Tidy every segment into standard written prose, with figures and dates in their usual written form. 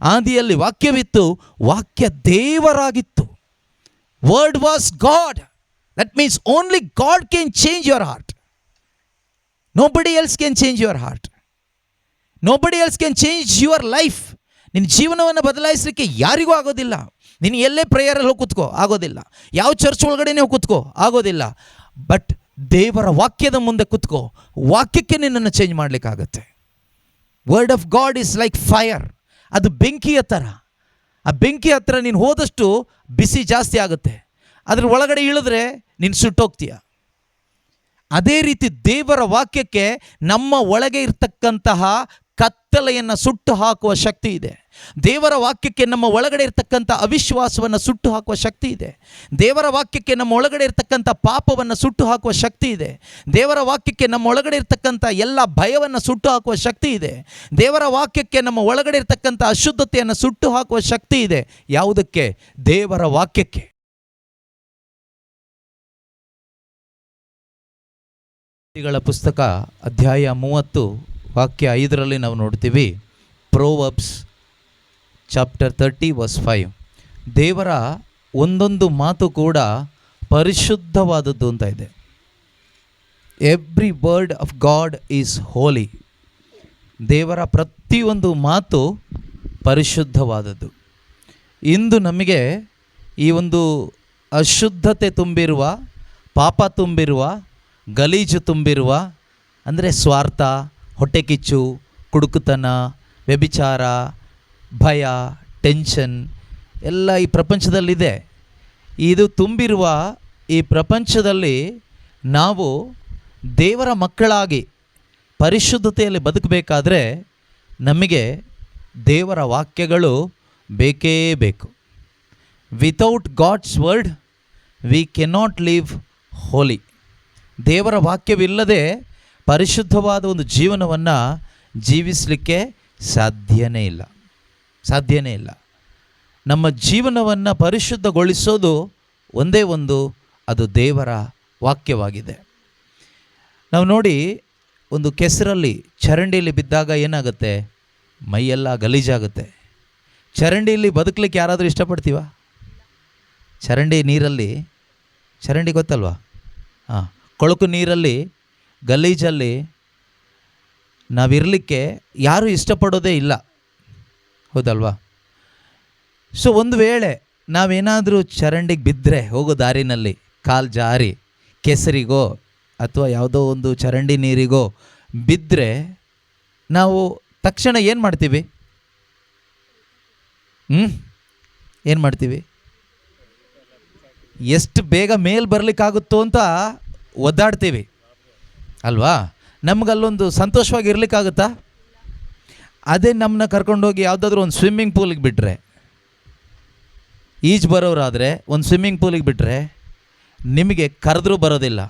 ಆದಿಯಲ್ಲಿ ವಾಕ್ಯವಿತ್ತು, ವಾಕ್ಯ ದೇವರಾಗಿತ್ತು. Word was God. That means only God can change your heart. Nobody else can change your heart. Nobody else can change your life. ನಿನ್ನ ಜೀವನವನ್ನು ಬದಲಾಯಿಸಲಿಕ್ಕೆ ಯಾರಿಗೂ ಆಗೋದಿಲ್ಲ. ನೀನು ಎಲ್ಲೇ ಪ್ರೇಯರಲ್ಲಿ ಹೋಗಿ ಕೂತ್ಕೋ, ಆಗೋದಿಲ್ಲ. ಯಾವ ಚರ್ಚ್ ಒಳಗಡೆನೇ ಹೋಗಿ ಕೂತ್ಕೋ, ಆಗೋದಿಲ್ಲ. ಬಟ್ ದೇವರ ವಾಕ್ಯದ ಮುಂದೆ ಕೂತ್ಕೋ, ವಾಕ್ಯಕ್ಕೆ ನಿನ್ನನ್ನು ಚೇಂಜ್ ಮಾಡಲಿಕ್ಕಾಗತ್ತೆ. Word of God is like fire. ಅದು ಬೆಂಕಿಯ ಥರ. ಆ ಬೆಂಕಿ ಹತ್ರ ನೀನು ಹೋದಷ್ಟು ಬಿಸಿ ಜಾಸ್ತಿ ಆಗುತ್ತೆ. ಅದ್ರ ಒಳಗಡೆ ಇಳಿದ್ರೆ ನೀನು ಸುಟ್ಟೋಗ್ತೀಯ. ಅದೇ ರೀತಿ ದೇವರ ವಾಕ್ಯಕ್ಕೆ ನಮ್ಮ ಒಳಗೆ ಇರ್ತಕ್ಕಂತಹ ಕತ್ತಲೆಯನ್ನು ಸುಟ್ಟು ಹಾಕುವ ಶಕ್ತಿ ಇದೆ. ದೇವರ ವಾಕ್ಯಕ್ಕೆ ನಮ್ಮ ಒಳಗಡೆ ಇರ್ತಕ್ಕಂಥ ಅವಿಶ್ವಾಸವನ್ನು ಸುಟ್ಟು ಹಾಕುವ ಶಕ್ತಿ ಇದೆ. ದೇವರ ವಾಕ್ಯಕ್ಕೆ ನಮ್ಮ ಒಳಗಡೆ ಇರ್ತಕ್ಕಂಥ ಪಾಪವನ್ನು ಸುಟ್ಟು ಹಾಕುವ ಶಕ್ತಿ ಇದೆ. ದೇವರ ವಾಕ್ಯಕ್ಕೆ ನಮ್ಮ ಒಳಗಡೆ ಇರ್ತಕ್ಕಂಥ ಎಲ್ಲ ಭಯವನ್ನು ಸುಟ್ಟು ಹಾಕುವ ಶಕ್ತಿ ಇದೆ. ದೇವರ ವಾಕ್ಯಕ್ಕೆ ನಮ್ಮ ಒಳಗಡೆ ಇರ್ತಕ್ಕಂಥ ಅಶುದ್ಧತೆಯನ್ನು ಸುಟ್ಟು ಹಾಕುವ ಶಕ್ತಿ ಇದೆ. ಯಾವುದಕ್ಕೆ? ದೇವರ ವಾಕ್ಯಕ್ಕೆ. ಗಳ ಪುಸ್ತಕ ಅಧ್ಯಾಯ 30 ವಾಕ್ಯ 5ರಲ್ಲಿ ನಾವು ನೋಡ್ತೀವಿ. Proverbs chapter 30 verse 5. ದೇವರ ಒಂದೊಂದು ಮಾತು ಕೂಡ ಪರಿಶುದ್ಧವಾದದ್ದು ಅಂತ ಇದೆ. Every word of God is holy. ದೇವರ ಪ್ರತಿಯೊಂದು ಮಾತು ಪರಿಶುದ್ಧವಾದದ್ದು. ಇಂದು ನಮಗೆ ಈ ಒಂದು ಅಶುದ್ಧತೆ ತುಂಬಿರುವ, ಪಾಪ ತುಂಬಿರುವ, ಗಲೀಜು ತುಂಬಿರುವ, ಅಂದರೆ ಸ್ವಾರ್ಥ, ಹೊಟ್ಟೆಕಿಚ್ಚು, ಕುಡುಕುತನ, ವ್ಯಭಿಚಾರ, ಭಯ, ಟೆನ್ಷನ್ ಎಲ್ಲ ಈ ಪ್ರಪಂಚದಲ್ಲಿದೆ. ಇದು ತುಂಬಿರುವ ಈ ಪ್ರಪಂಚದಲ್ಲಿ ನಾವು ದೇವರ ಮಕ್ಕಳಾಗಿ ಪರಿಶುದ್ಧತೆಯಲ್ಲಿ ಬದುಕಬೇಕಾದ್ರೆ ನಮಗೆ ದೇವರ ವಾಕ್ಯಗಳು ಬೇಕೇ ಬೇಕು. Without God's word we cannot live holy. ದೇವರ ವಾಕ್ಯವಿಲ್ಲದೆ ಪರಿಶುದ್ಧವಾದ ಒಂದು ಜೀವನವನ್ನು ಜೀವಿಸಲಿಕ್ಕೆ ಸಾಧ್ಯನೇ ಇಲ್ಲ. ನಮ್ಮ ಜೀವನವನ್ನು ಪರಿಶುದ್ಧಗೊಳಿಸೋದು ಒಂದೇ ಒಂದು, ಅದು ದೇವರ ವಾಕ್ಯವಾಗಿದೆ. ನಾವು ನೋಡಿ, ಒಂದು ಕೆಸರಲ್ಲಿ ಚರಂಡಿಯಲ್ಲಿ ಬಿದ್ದಾಗ ಏನಾಗುತ್ತೆ? ಮೈಯೆಲ್ಲ ಗಲೀಜಾಗುತ್ತೆ. ಚರಂಡಿಯಲ್ಲಿ ಬದುಕಲಿಕ್ಕೆ ಯಾರಾದರೂ ಇಷ್ಟಪಡ್ತೀವ? ಚರಂಡಿ ನೀರಲ್ಲಿ, ಚರಂಡಿ ಗೊತ್ತಲ್ವಾ? ಕೊಳಕು ನೀರಲ್ಲಿ, ಗಲೀಜಲ್ಲಿ ನಾವಿರಲಿಕ್ಕೆ ಯಾರೂ ಇಷ್ಟಪಡೋದೇ ಇಲ್ಲ, ಹೌದಲ್ವಾ? ಸೊ ಒಂದು ವೇಳೆ ನಾವೇನಾದರೂ ಚರಂಡಿಗೆ ಬಿದ್ದರೆ, ಹೋಗೋ ದಾರಿನಲ್ಲಿ ಕಾಲು ಜಾರಿ ಕೆಸರಿಗೋ ಅಥವಾ ಯಾವುದೋ ಒಂದು ಚರಂಡಿ ನೀರಿಗೋ ಬಿದ್ದರೆ ನಾವು ತಕ್ಷಣ ಏನು ಮಾಡ್ತೀವಿ? ಎಷ್ಟು ಬೇಗ ಮೇಲೆ ಬರಲಿಕ್ಕಾಗುತ್ತೋ ಅಂತ ಒದ್ದಾಡ್ತೀವಿ ಅಲ್ವಾ? ನಮಗಲ್ಲೊಂದು ಸಂತೋಷವಾಗಿ ಇರಲಿಕ್ಕಾಗುತ್ತಾ? ಅದೇ ನಮ್ಮನ್ನ ಕರ್ಕೊಂಡೋಗಿ ಯಾವುದಾದ್ರೂ ಒಂದು ಸ್ವಿಮ್ಮಿಂಗ್ ಪೂಲಿಗೆ ಬಿಟ್ಟರೆ, ಈಜು ಬರೋರಾದರೆ ಒಂದು ಸ್ವಿಮ್ಮಿಂಗ್ ಪೂಲಿಗೆ ಬಿಟ್ಟರೆ ನಿಮಗೆ ಕರೆದ್ರೂ ಬರೋದಿಲ್ಲ.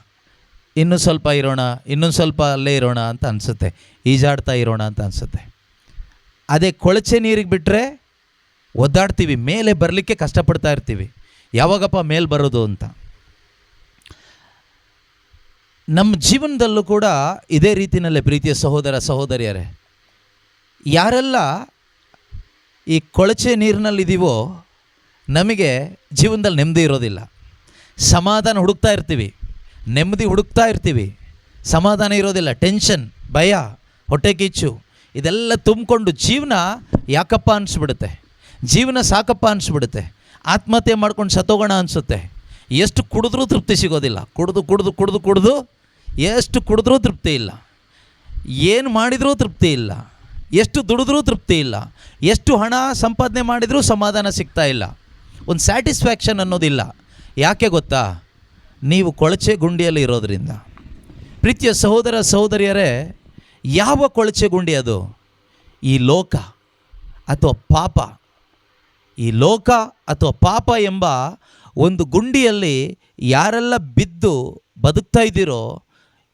ಇನ್ನೂ ಸ್ವಲ್ಪ ಇರೋಣ, ಇನ್ನೊಂದು ಸ್ವಲ್ಪ ಅಲ್ಲೇ ಇರೋಣ ಅಂತ ಅನಿಸುತ್ತೆ, ಈಜಾಡ್ತಾ ಇರೋಣ ಅಂತ ಅನಿಸುತ್ತೆ. ಅದೇ ಕೊಳಚೆ ನೀರಿಗೆ ಬಿಟ್ಟರೆ ಒದ್ದಾಡ್ತೀವಿ, ಮೇಲೆ ಬರಲಿಕ್ಕೆ ಕಷ್ಟಪಡ್ತಾ ಇರ್ತೀವಿ, ಯಾವಾಗಪ್ಪ ಮೇಲೆ ಬರೋದು ಅಂತ. ನಮ್ಮ ಜೀವನದಲ್ಲೂ ಕೂಡ ಇದೇ ರೀತಿಯಲ್ಲೇ ಪ್ರೀತಿಯ ಸಹೋದರ ಸಹೋದರಿಯರೇ, ಯಾರೆಲ್ಲ ಈ ಕೊಳಚೆ ನೀರಿನಲ್ಲಿದ್ದೀವೋ ನಮಗೆ ಜೀವನದಲ್ಲಿ ನೆಮ್ಮದಿ ಇರೋದಿಲ್ಲ. ಸಮಾಧಾನ ಹುಡುಕ್ತಾ ಇರ್ತೀವಿ, ನೆಮ್ಮದಿ ಹುಡುಕ್ತಾ ಇರ್ತೀವಿ, ಸಮಾಧಾನ ಇರೋದಿಲ್ಲ. ಟೆನ್ಷನ್, ಭಯ, ಹೊಟ್ಟೆ ಕಿಚ್ಚು ಇದೆಲ್ಲ ತುಂಬಿಕೊಂಡು ಜೀವನ ಯಾಕಪ್ಪ ಅನಿಸ್ಬಿಡುತ್ತೆ, ಜೀವನ ಸಾಕಪ್ಪ ಅನಿಸ್ಬಿಡುತ್ತೆ. ಆತ್ಮಹತ್ಯೆ ಮಾಡ್ಕೊಂಡು ಸತ್ತೋಗೋಣ ಅನಿಸುತ್ತೆ. ಎಷ್ಟು ಕುಡಿದ್ರೂ ತೃಪ್ತಿ ಸಿಗೋದಿಲ್ಲ. ಕುಡಿದು ಎಷ್ಟು ಕುಡಿದ್ರೂ ತೃಪ್ತಿ ಇಲ್ಲ, ಏನು ಮಾಡಿದರೂ ತೃಪ್ತಿ ಇಲ್ಲ, ಎಷ್ಟು ದುಡಿದ್ರೂ ತೃಪ್ತಿ ಇಲ್ಲ, ಎಷ್ಟು ಹಣ ಸಂಪಾದನೆ ಮಾಡಿದರೂ ಸಮಾಧಾನ ಸಿಗ್ತಾ ಇಲ್ಲ, ಒಂದು ಸ್ಯಾಟಿಸ್ಫ್ಯಾಕ್ಷನ್ ಅನ್ನೋದಿಲ್ಲ. ಯಾಕೆ ಗೊತ್ತಾ? ನೀವು ಕೊಳಚೆ ಗುಂಡಿಯಲ್ಲಿ ಇರೋದ್ರಿಂದ. ಪ್ರೀತಿಯ ಸಹೋದರ ಸಹೋದರಿಯರೇ, ಯಾವ ಕೊಳಚೆ ಗುಂಡಿ ಅದು? ಈ ಲೋಕ ಅಥವಾ ಪಾಪ. ಈ ಲೋಕ ಅಥವಾ ಪಾಪ ಎಂಬ ಒಂದು ಗುಂಡಿಯಲ್ಲಿ ಯಾರೆಲ್ಲ ಬಿದ್ದು ಬದುಕ್ತಾ ಇದ್ದೀರೋ,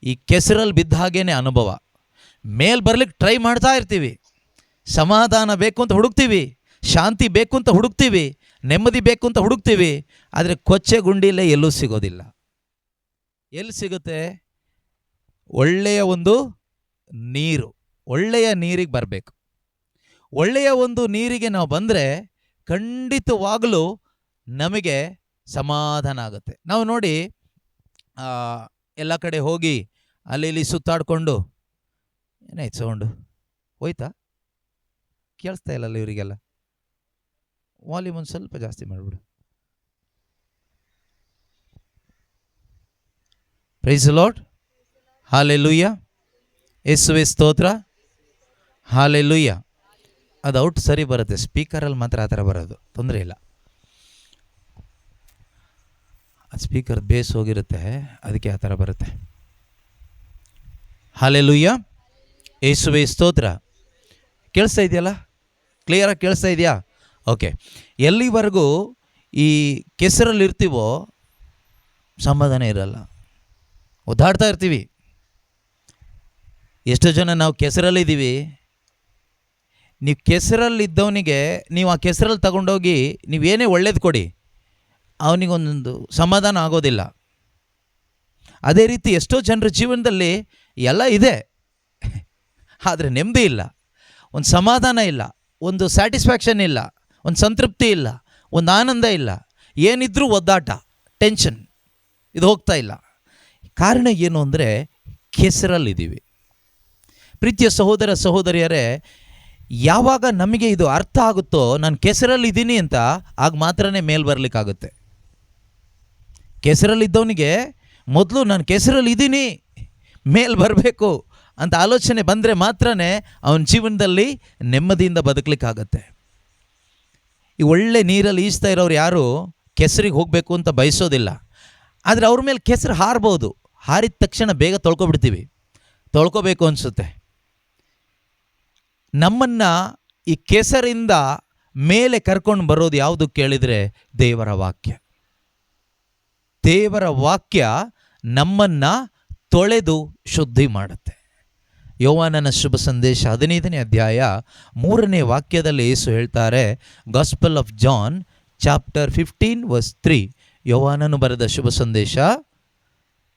ಈ ಕೆಸರಲ್ಲಿ ಬಿದ್ದ ಹಾಗೇನೆ ಅನುಭವ. ಮೇಲೆ ಬರಲಿಕ್ಕೆ ಟ್ರೈ ಮಾಡ್ತಾ ಇರ್ತೀವಿ, ಸಮಾಧಾನ ಬೇಕು ಅಂತ ಹುಡುಕ್ತೀವಿ, ಶಾಂತಿ ಬೇಕು ಅಂತ ಹುಡುಕ್ತೀವಿ, ನೆಮ್ಮದಿ ಬೇಕು ಅಂತ ಹುಡುಕ್ತೀವಿ. ಆದರೆ ಕೊಚ್ಚೆ ಗುಂಡಿಯಲ್ಲೇ ಎಲ್ಲೂ ಸಿಗೋದಿಲ್ಲ. ಎಲ್ಲಿ ಸಿಗುತ್ತೆ? ಒಳ್ಳೆಯ ಒಂದು ನೀರು, ಒಳ್ಳೆಯ ನೀರಿಗೆ ಬರಬೇಕು. ಒಳ್ಳೆಯ ಒಂದು ನೀರಿಗೆ ನಾವು ಬಂದರೆ ಖಂಡಿತವಾಗಲೂ ನಮಗೆ ಸಮಾಧಾನ ಆಗುತ್ತೆ. ನಾವು ನೋಡಿ ಎಲ್ಲ ಕಡೆ ಹೋಗಿ ಅಲ್ಲಿ ಇಲ್ಲಿ ಸುತ್ತಾಡಿಕೊಂಡು, ಏನಾಯ್ತು ಸೌಂಡು ಹೋಯ್ತಾ? ಕೇಳಿಸ್ತಾ ಇಲ್ಲಲ್ಲ ಇವರಿಗೆಲ್ಲ? ವಾಲ್ಯೂಮ್ ಒಂದು ಸ್ವಲ್ಪ ಜಾಸ್ತಿ ಮಾಡಿಬಿಡು. Praise the Lord. ಹಾಲೆಲೂಯ. ಯೇಸುವೇ ಸ್ತೋತ್ರ. ಹಾಲೆಲೂಯ. ಅದು ಔಟ್ ಸರಿ ಬರುತ್ತೆ, ಸ್ಪೀಕರಲ್ಲಿ ಮಾತ್ರ ಆ ಥರ ಬರೋದು, ತೊಂದರೆ ಇಲ್ಲ. ಅದು ಸ್ಪೀಕರ್ ಬೇಸ್ ಹೋಗಿರುತ್ತೆ, ಅದಕ್ಕೆ ಆ ಥರ ಬರುತ್ತೆ. ಹಾಲೆಲೂಯ. ಯೇಸುವೇ ಸ್ತೋತ್ರ. ಕೇಳಿಸ್ತಾ ಇದೆಯಲ್ಲ? ಕ್ಲಿಯರಾಗಿ ಕೇಳಿಸ್ತಾ ಇದೆಯಾ? ಓಕೆ. ಎಲ್ಲಿವರೆಗೂ ಈ ಕೆಸರಲ್ಲಿರ್ತೀವೋ ಸಮಾಧಾನ ಇರಲ್ಲ, ಒದ್ದಾಡ್ತಾ ಇರ್ತೀವಿ. ಎಷ್ಟೋ ಜನ ನಾವು ಕೆಸರಲ್ಲಿದ್ದೀವಿ. ನೀವು ಕೆಸರಲ್ಲಿದ್ದವನಿಗೆ ನೀವು ಆ ಕೆಸರಲ್ಲಿ ತಗೊಂಡೋಗಿ ನೀವೇನೇ ಒಳ್ಳೇದು ಕೊಡಿ, ಅವನಿಗೊಂದೊಂದು ಸಮಾಧಾನ ಆಗೋದಿಲ್ಲ. ಅದೇ ರೀತಿ ಎಷ್ಟೋ ಜನರ ಜೀವನದಲ್ಲಿ ಎಲ್ಲ ಇದೆ, ಆದರೆ ನೆಮ್ಮದಿ ಇಲ್ಲ, ಒಂದು ಸಮಾಧಾನ ಇಲ್ಲ, ಒಂದು ಸ್ಯಾಟಿಸ್ಫ್ಯಾಕ್ಷನ್ ಇಲ್ಲ, ಒಂದು ಸಂತೃಪ್ತಿ ಇಲ್ಲ, ಒಂದು ಆನಂದ ಇಲ್ಲ. ಏನಿದ್ರೂ ಒದ್ದಾಟ, ಟೆನ್ಷನ್, ಇದು ಹೋಗ್ತಾ ಇಲ್ಲ. ಕಾರಣ ಏನು ಅಂದರೆ ಕೆಸರಲ್ಲಿದ್ದೀವಿ. ಪ್ರೀತಿಯ ಸಹೋದರ ಸಹೋದರಿಯರೇ, ಯಾವಾಗ ನಮಗೆ ಇದು ಅರ್ಥ ಆಗುತ್ತೋ ನಾನು ಕೆಸರಲ್ಲಿದ್ದೀನಿ ಅಂತ, ಆಗ ಮಾತ್ರನೇ ಮೇಲೆ ಬರಲಿಕ್ಕಾಗುತ್ತೆ. ಕೆಸರಲ್ಲಿದ್ದವನಿಗೆ ಮೊದಲು ನಾನು ಕೆಸರಲ್ಲಿದ್ದೀನಿ, ಮೇಲೆ ಬರಬೇಕು ಅಂತ ಆಲೋಚನೆ ಬಂದರೆ ಮಾತ್ರನೇ ಅವನ ಜೀವನದಲ್ಲಿ ನೆಮ್ಮದಿಯಿಂದ ಬದುಕಲಿಕ್ಕಾಗತ್ತೆ. ಈ ಒಳ್ಳೆ ನೀರಲ್ಲಿ ಈಜ್ತಾ ಇರೋರು ಯಾರು ಕೆಸರಿಗೆ ಹೋಗಬೇಕು ಅಂತ ಬಯಸೋದಿಲ್ಲ. ಆದರೆ ಅವ್ರ ಮೇಲೆ ಕೆಸರು ಹಾರ್ಬೋದು, ಹಾರಿದ ತಕ್ಷಣ ಬೇಗ ತೊಳ್ಕೊಬಿಡ್ತೀವಿ, ತೊಳ್ಕೊಬೇಕು ಅನಿಸುತ್ತೆ. ನಮ್ಮನ್ನು ಈ ಕೆಸರಿಂದ ಮೇಲೆ ಕರ್ಕೊಂಡು ಬರೋದು ಯಾವುದು ಕೇಳಿದರೆ ದೇವರ ವಾಕ್ಯ. ದೇವರ ವಾಕ್ಯ ನಮ್ಮನ್ನು ತೊಳೆದು ಶುದ್ಧಿ ಮಾಡುತ್ತೆ. ಯೋಹಾನನ ಶುಭ ಸಂದೇಶ 15ನೇ ಅಧ್ಯಾಯ 3ನೇ ವಾಕ್ಯದಲ್ಲಿ ಯೇಸು ಹೇಳ್ತಾರೆ, gospel of John chapter 15 verse 3. ಯೋಹಾನನು ಬರೆದ ಶುಭ ಸಂದೇಶ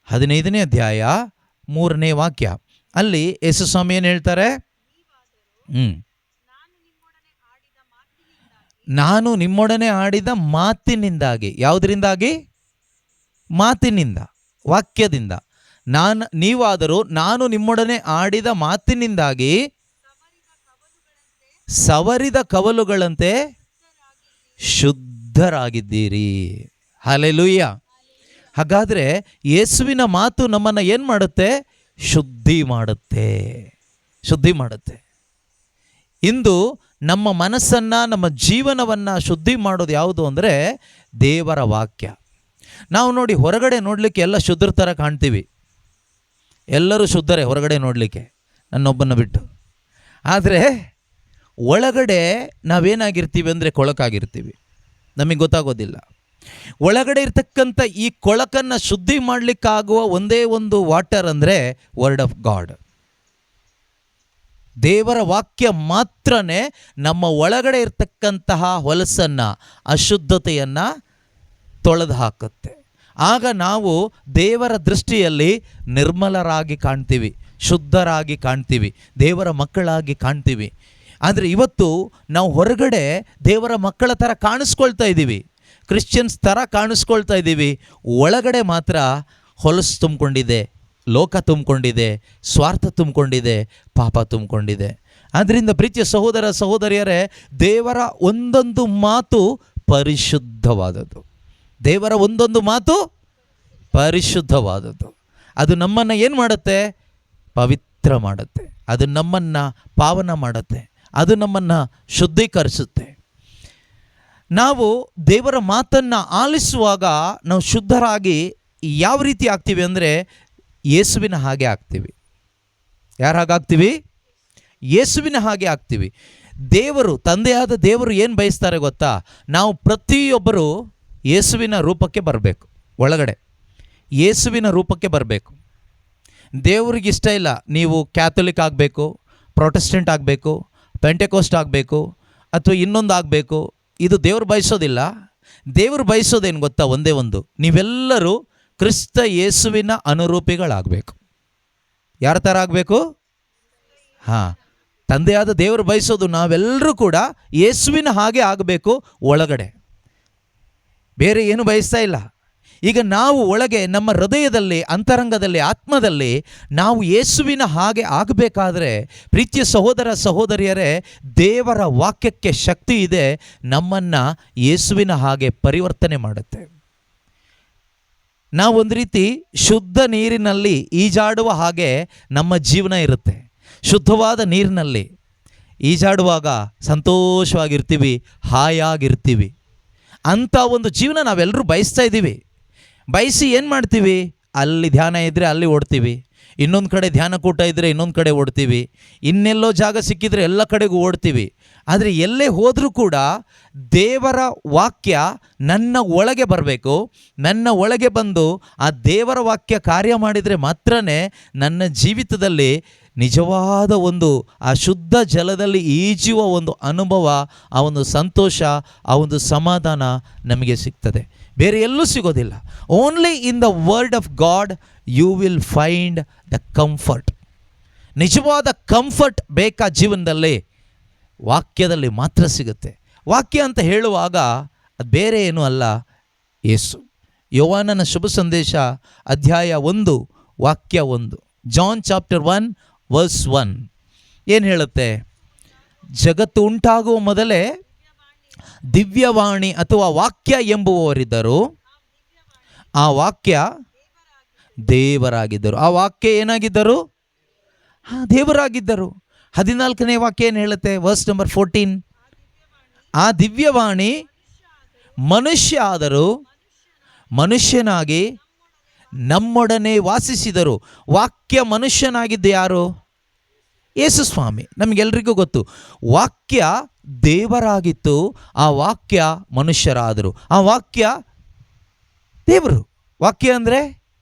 15ನೇ ಅಧ್ಯಾಯ 3ನೇ ವಾಕ್ಯ. ಅಲ್ಲಿ ಯೇಸು ಸ್ವಾಮಿ ಏನು ಹೇಳ್ತಾರೆ? ನಾನು ನಿಮ್ಮೊಡನೆ ಆಡಿದ ಮಾತಿನಿಂದಾಗಿ. ಯಾವುದರಿಂದಾಗಿ? ಮಾತಿನಿಂದ, ವಾಕ್ಯದಿಂದ. ನೀವಾದರೂ ನಾನು ನಿಮ್ಮೊಡನೆ ಆಡಿದ ಮಾತಿನಿಂದಾಗಿ ಸವರಿದ ಕವಲುಗಳಂತೆ ಶುದ್ಧರಾಗಿದ್ದೀರಿ. ಹಲ್ಲೆಲೂಯಾ. ಹಾಗಾದರೆ ಯೇಸುವಿನ ಮಾತು ನಮ್ಮನ್ನು ಏನು ಮಾಡುತ್ತೆ? ಶುದ್ಧಿ ಮಾಡುತ್ತೆ, ಶುದ್ಧಿ ಮಾಡುತ್ತೆ. ಇಂದು ನಮ್ಮ ಮನಸ್ಸನ್ನು, ನಮ್ಮ ಜೀವನವನ್ನು ಶುದ್ಧಿ ಮಾಡೋದು ಯಾವುದು ಅಂದರೆ ದೇವರ ವಾಕ್ಯ. ನಾವು ನೋಡಿ ಹೊರಗಡೆ ನೋಡಲಿಕ್ಕೆ ಎಲ್ಲ ಶುದ್ಧರ ಥರ ಕಾಣ್ತೀವಿ, ಎಲ್ಲರೂ ಶುದ್ಧರೇ ಹೊರಗಡೆ ನೋಡಲಿಕ್ಕೆ, ನನ್ನೊಬ್ಬನ ಬಿಟ್ಟು. ಆದರೆ ಒಳಗಡೆ ನಾವೇನಾಗಿರ್ತೀವಿ ಅಂದರೆ ಕೊಳಕಾಗಿರ್ತೀವಿ, ನಮಗೆ ಗೊತ್ತಾಗೋದಿಲ್ಲ. ಒಳಗಡೆ ಇರ್ತಕ್ಕಂಥ ಈ ಕೊಳಕನ್ನು ಶುದ್ಧಿ ಮಾಡಲಿಕ್ಕಾಗುವ ಒಂದೇ ಒಂದು ವಾಟರ್ ಅಂದರೆ ವರ್ಡ್ ಆಫ್ ಗಾಡ್. ದೇವರ ವಾಕ್ಯ ಮಾತ್ರನೇ ನಮ್ಮ ಒಳಗಡೆ ಇರ್ತಕ್ಕಂತಹ ಹೊಲಸನ್ನು, ಅಶುದ್ಧತೆಯನ್ನು ತೊಳೆದು ಹಾಕುತ್ತೆ. ಆಗ ನಾವು ದೇವರ ದೃಷ್ಟಿಯಲ್ಲಿ ನಿರ್ಮಲರಾಗಿ ಕಾಣ್ತೀವಿ, ಶುದ್ಧರಾಗಿ ಕಾಣ್ತೀವಿ, ದೇವರ ಮಕ್ಕಳಾಗಿ ಕಾಣ್ತೀವಿ. ಆದರೆ ಇವತ್ತು ನಾವು ಹೊರಗಡೆ ದೇವರ ಮಕ್ಕಳ ಥರ ಕಾಣಿಸ್ಕೊಳ್ತಾ ಇದ್ದೀವಿ, ಕ್ರಿಶ್ಚಿಯನ್ಸ್ ಥರ ಕಾಣಿಸ್ಕೊಳ್ತಾ ಇದ್ದೀವಿ. ಒಳಗಡೆ ಮಾತ್ರ ಹೊಲಸು ತುಂಬಿಕೊಂಡಿದೆ, ಲೋಕ ತುಂಬಿಕೊಂಡಿದೆ, ಸ್ವಾರ್ಥ ತುಂಬಿಕೊಂಡಿದೆ, ಪಾಪ ತುಂಬಿಕೊಂಡಿದೆ. ಆದ್ದರಿಂದ ಪ್ರೀತಿಯ ಸಹೋದರ ಸಹೋದರಿಯರೇ, ದೇವರ ಒಂದೊಂದು ಮಾತು ಪರಿಶುದ್ಧವಾದದ್ದು. ದೇವರ ಒಂದೊಂದು ಮಾತು ಪರಿಶುದ್ಧವಾದದ್ದು. ಅದು ನಮ್ಮನ್ನು ಏನು ಮಾಡುತ್ತೆ? ಪವಿತ್ರ ಮಾಡುತ್ತೆ. ಅದು ನಮ್ಮನ್ನು ಪಾವನ ಮಾಡುತ್ತೆ. ಅದು ನಮ್ಮನ್ನು ಶುದ್ಧೀಕರಿಸುತ್ತೆ. ನಾವು ದೇವರ ಮಾತನ್ನು ಆಲಿಸುವಾಗ ನಾವು ಶುದ್ಧರಾಗಿ ಯಾವ ರೀತಿ ಆಗ್ತೀವಿ ಅಂದರೆ ಯೇಸುವಿನ ಹಾಗೆ ಆಗ್ತೀವಿ. ಯಾರ ಹಾಗೆ ಆಗ್ತೀವಿ? ಯೇಸುವಿನ ಹಾಗೆ ಆಗ್ತೀವಿ. ದೇವರು, ತಂದೆಯಾದ ದೇವರು ಏನು ಬಯಸ್ತಾರೆ ಗೊತ್ತಾ? ನಾವು ಪ್ರತಿಯೊಬ್ಬರು ಯೇಸುವಿನ ರೂಪಕ್ಕೆ ಬರಬೇಕು. ಒಳಗಡೆ ಯೇಸುವಿನ ರೂಪಕ್ಕೆ ಬರಬೇಕು. ದೇವರಿಗಿಷ್ಟ ಇಲ್ಲ ನೀವು ಕ್ಯಾಥೋಲಿಕ್ ಆಗಬೇಕು, ಪ್ರೊಟೆಸ್ಟೆಂಟ್ ಆಗಬೇಕು, ಪೆಂಟೆಕೋಸ್ಟ್ ಆಗಬೇಕು, ಅಥವಾ ಇನ್ನೊಂದು ಆಗಬೇಕು. ಇದು ದೇವರು ಬಯಸೋದಿಲ್ಲ. ದೇವರು ಬಯಸೋದೇನು ಗೊತ್ತಾ? ಒಂದೇ ಒಂದು, ನೀವೆಲ್ಲರೂ ಕ್ರಿಸ್ತ ಯೇಸುವಿನ ಅನುರೂಪಿಗಳಾಗಬೇಕು. ಯಾರ ಥರ ಆಗಬೇಕು? ಹಾಂ, ತಂದೆಯಾದ ದೇವರು ಬಯಸೋದು ನಾವೆಲ್ಲರೂ ಕೂಡ ಯೇಸುವಿನ ಹಾಗೆ ಆಗಬೇಕು ಒಳಗಡೆ, ಬೇರೆ ಏನು ಬಯಸ್ತಾ ಇಲ್ಲ. ಈಗ ನಾವು ಒಳಗೆ ನಮ್ಮ ಹೃದಯದಲ್ಲಿ, ಅಂತರಂಗದಲ್ಲಿ, ಆತ್ಮದಲ್ಲಿ ನಾವು ಯೇಸುವಿನ ಹಾಗೆ ಆಗಬೇಕಾದ್ರೆ ಪ್ರೀತಿಯ ಸಹೋದರ ಸಹೋದರಿಯರೇ, ದೇವರ ವಾಕ್ಯಕ್ಕೆ ಶಕ್ತಿ ಇದೆ, ನಮ್ಮನ್ನು ಯೇಸುವಿನ ಹಾಗೆ ಪರಿವರ್ತನೆ ಮಾಡುತ್ತೆ. ನಾವೊಂದು ರೀತಿ ಶುದ್ಧ ನೀರಿನಲ್ಲಿ ಈಜಾಡುವ ಹಾಗೆ ನಮ್ಮ ಜೀವನ ಇರುತ್ತೆ. ಶುದ್ಧವಾದ ನೀರಿನಲ್ಲಿ ಈಜಾಡುವಾಗ ಸಂತೋಷವಾಗಿರ್ತೀವಿ, ಹಾಯಾಗಿರ್ತೀವಿ. ಅಂಥ ಒಂದು ಜೀವನ ನಾವೆಲ್ಲರೂ ಬಯಸ್ತಾ ಇದ್ದೀವಿ. ಬಯಸಿ ಏನು ಮಾಡ್ತೀವಿ? ಅಲ್ಲಿ ಧ್ಯಾನ ಇದ್ದರೆ ಅಲ್ಲಿ ಓಡ್ತೀವಿ, ಇನ್ನೊಂದು ಕಡೆ ಧ್ಯಾನ ಕೂಟ ಇದ್ದರೆ ಇನ್ನೊಂದು ಕಡೆ ಓಡ್ತೀವಿ, ಇನ್ನೆಲ್ಲೋ ಜಾಗ ಸಿಕ್ಕಿದರೆ ಎಲ್ಲ ಕಡೆಗೂ ಓಡ್ತೀವಿ. ಆದರೆ ಎಲ್ಲೇ ಹೋದರೂ ಕೂಡ ದೇವರ ವಾಕ್ಯ ನನ್ನ ಒಳಗೆ ಬರಬೇಕು. ನನ್ನ ಒಳಗೆ ಬಂದು ಆ ದೇವರ ವಾಕ್ಯ ಕಾರ್ಯ ಮಾಡಿದರೆ ಮಾತ್ರ ನನ್ನ ಜೀವಿತದಲ್ಲಿ ನಿಜವಾದ ಒಂದು ಆ ಶುದ್ಧ ಜಲದಲ್ಲಿ ಈಜುವ ಒಂದು ಅನುಭವ, ಆ ಒಂದು ಸಂತೋಷ, ಆ ಒಂದು ಸಮಾಧಾನ ನಮಗೆ ಸಿಗ್ತದೆ. ಬೇರೆ ಎಲ್ಲೂ ಸಿಗೋದಿಲ್ಲ. Only in the word of God you will find the comfort. ನಿಜವಾದ ಕಂಫರ್ಟ್ ಬೇಕಾ ಜೀವನದಲ್ಲಿ? ವಾಕ್ಯದಲ್ಲಿ ಮಾತ್ರ ಸಿಗುತ್ತೆ. ವಾಕ್ಯ ಅಂತ ಹೇಳುವಾಗ ಅದು ಬೇರೆ ಏನೂ ಅಲ್ಲ, ಯೇಸು. ಯೋಹಾನನ ಶುಭ ಸಂದೇಶ ಅಧ್ಯಾಯ 1 ವಾಕ್ಯ 1, ಜಾನ್ ಚಾಪ್ಟರ್ 1 ವರ್ಸ್ 1 ಏನು ಹೇಳುತ್ತೆ? ಜಗತ್ತು ಉಂಟಾಗುವ ಮೊದಲೇ ದಿವ್ಯವಾಣಿ ಅಥವಾ ವಾಕ್ಯ ಎಂಬುವವರಿದ್ದರು. ಆ ವಾಕ್ಯ ದೇವರಾಗಿದ್ದರು. ಆ ವಾಕ್ಯ ಏನಾಗಿದ್ದರು? ದೇವರಾಗಿದ್ದರು. 14ನೇ ವಾಕ್ಯ ಏನು ಹೇಳುತ್ತೆ? ವರ್ಸ್ ನಂಬರ್ 14, ಆ ದಿವ್ಯವಾಣಿ ಮನುಷ್ಯ ಆದರೂ ಮನುಷ್ಯನಾಗಿ ನಮ್ಮೊಡನೆ ವಾಸಿಸಿದರು. ವಾಕ್ಯ ಮನುಷ್ಯನಾಗಿದ್ದು ಯಾರು? ಯೇಸು ಸ್ವಾಮಿ. ನಮಗೆಲ್ರಿಗೂ ಗೊತ್ತು, ವಾಕ್ಯ ದೇವರಾಗಿತ್ತು, ಆ ವಾಕ್ಯ ಮನುಷ್ಯರಾದರು. ಆ ವಾಕ್ಯ ದೇವರು. ವಾಕ್ಯ ಅಂದರೆ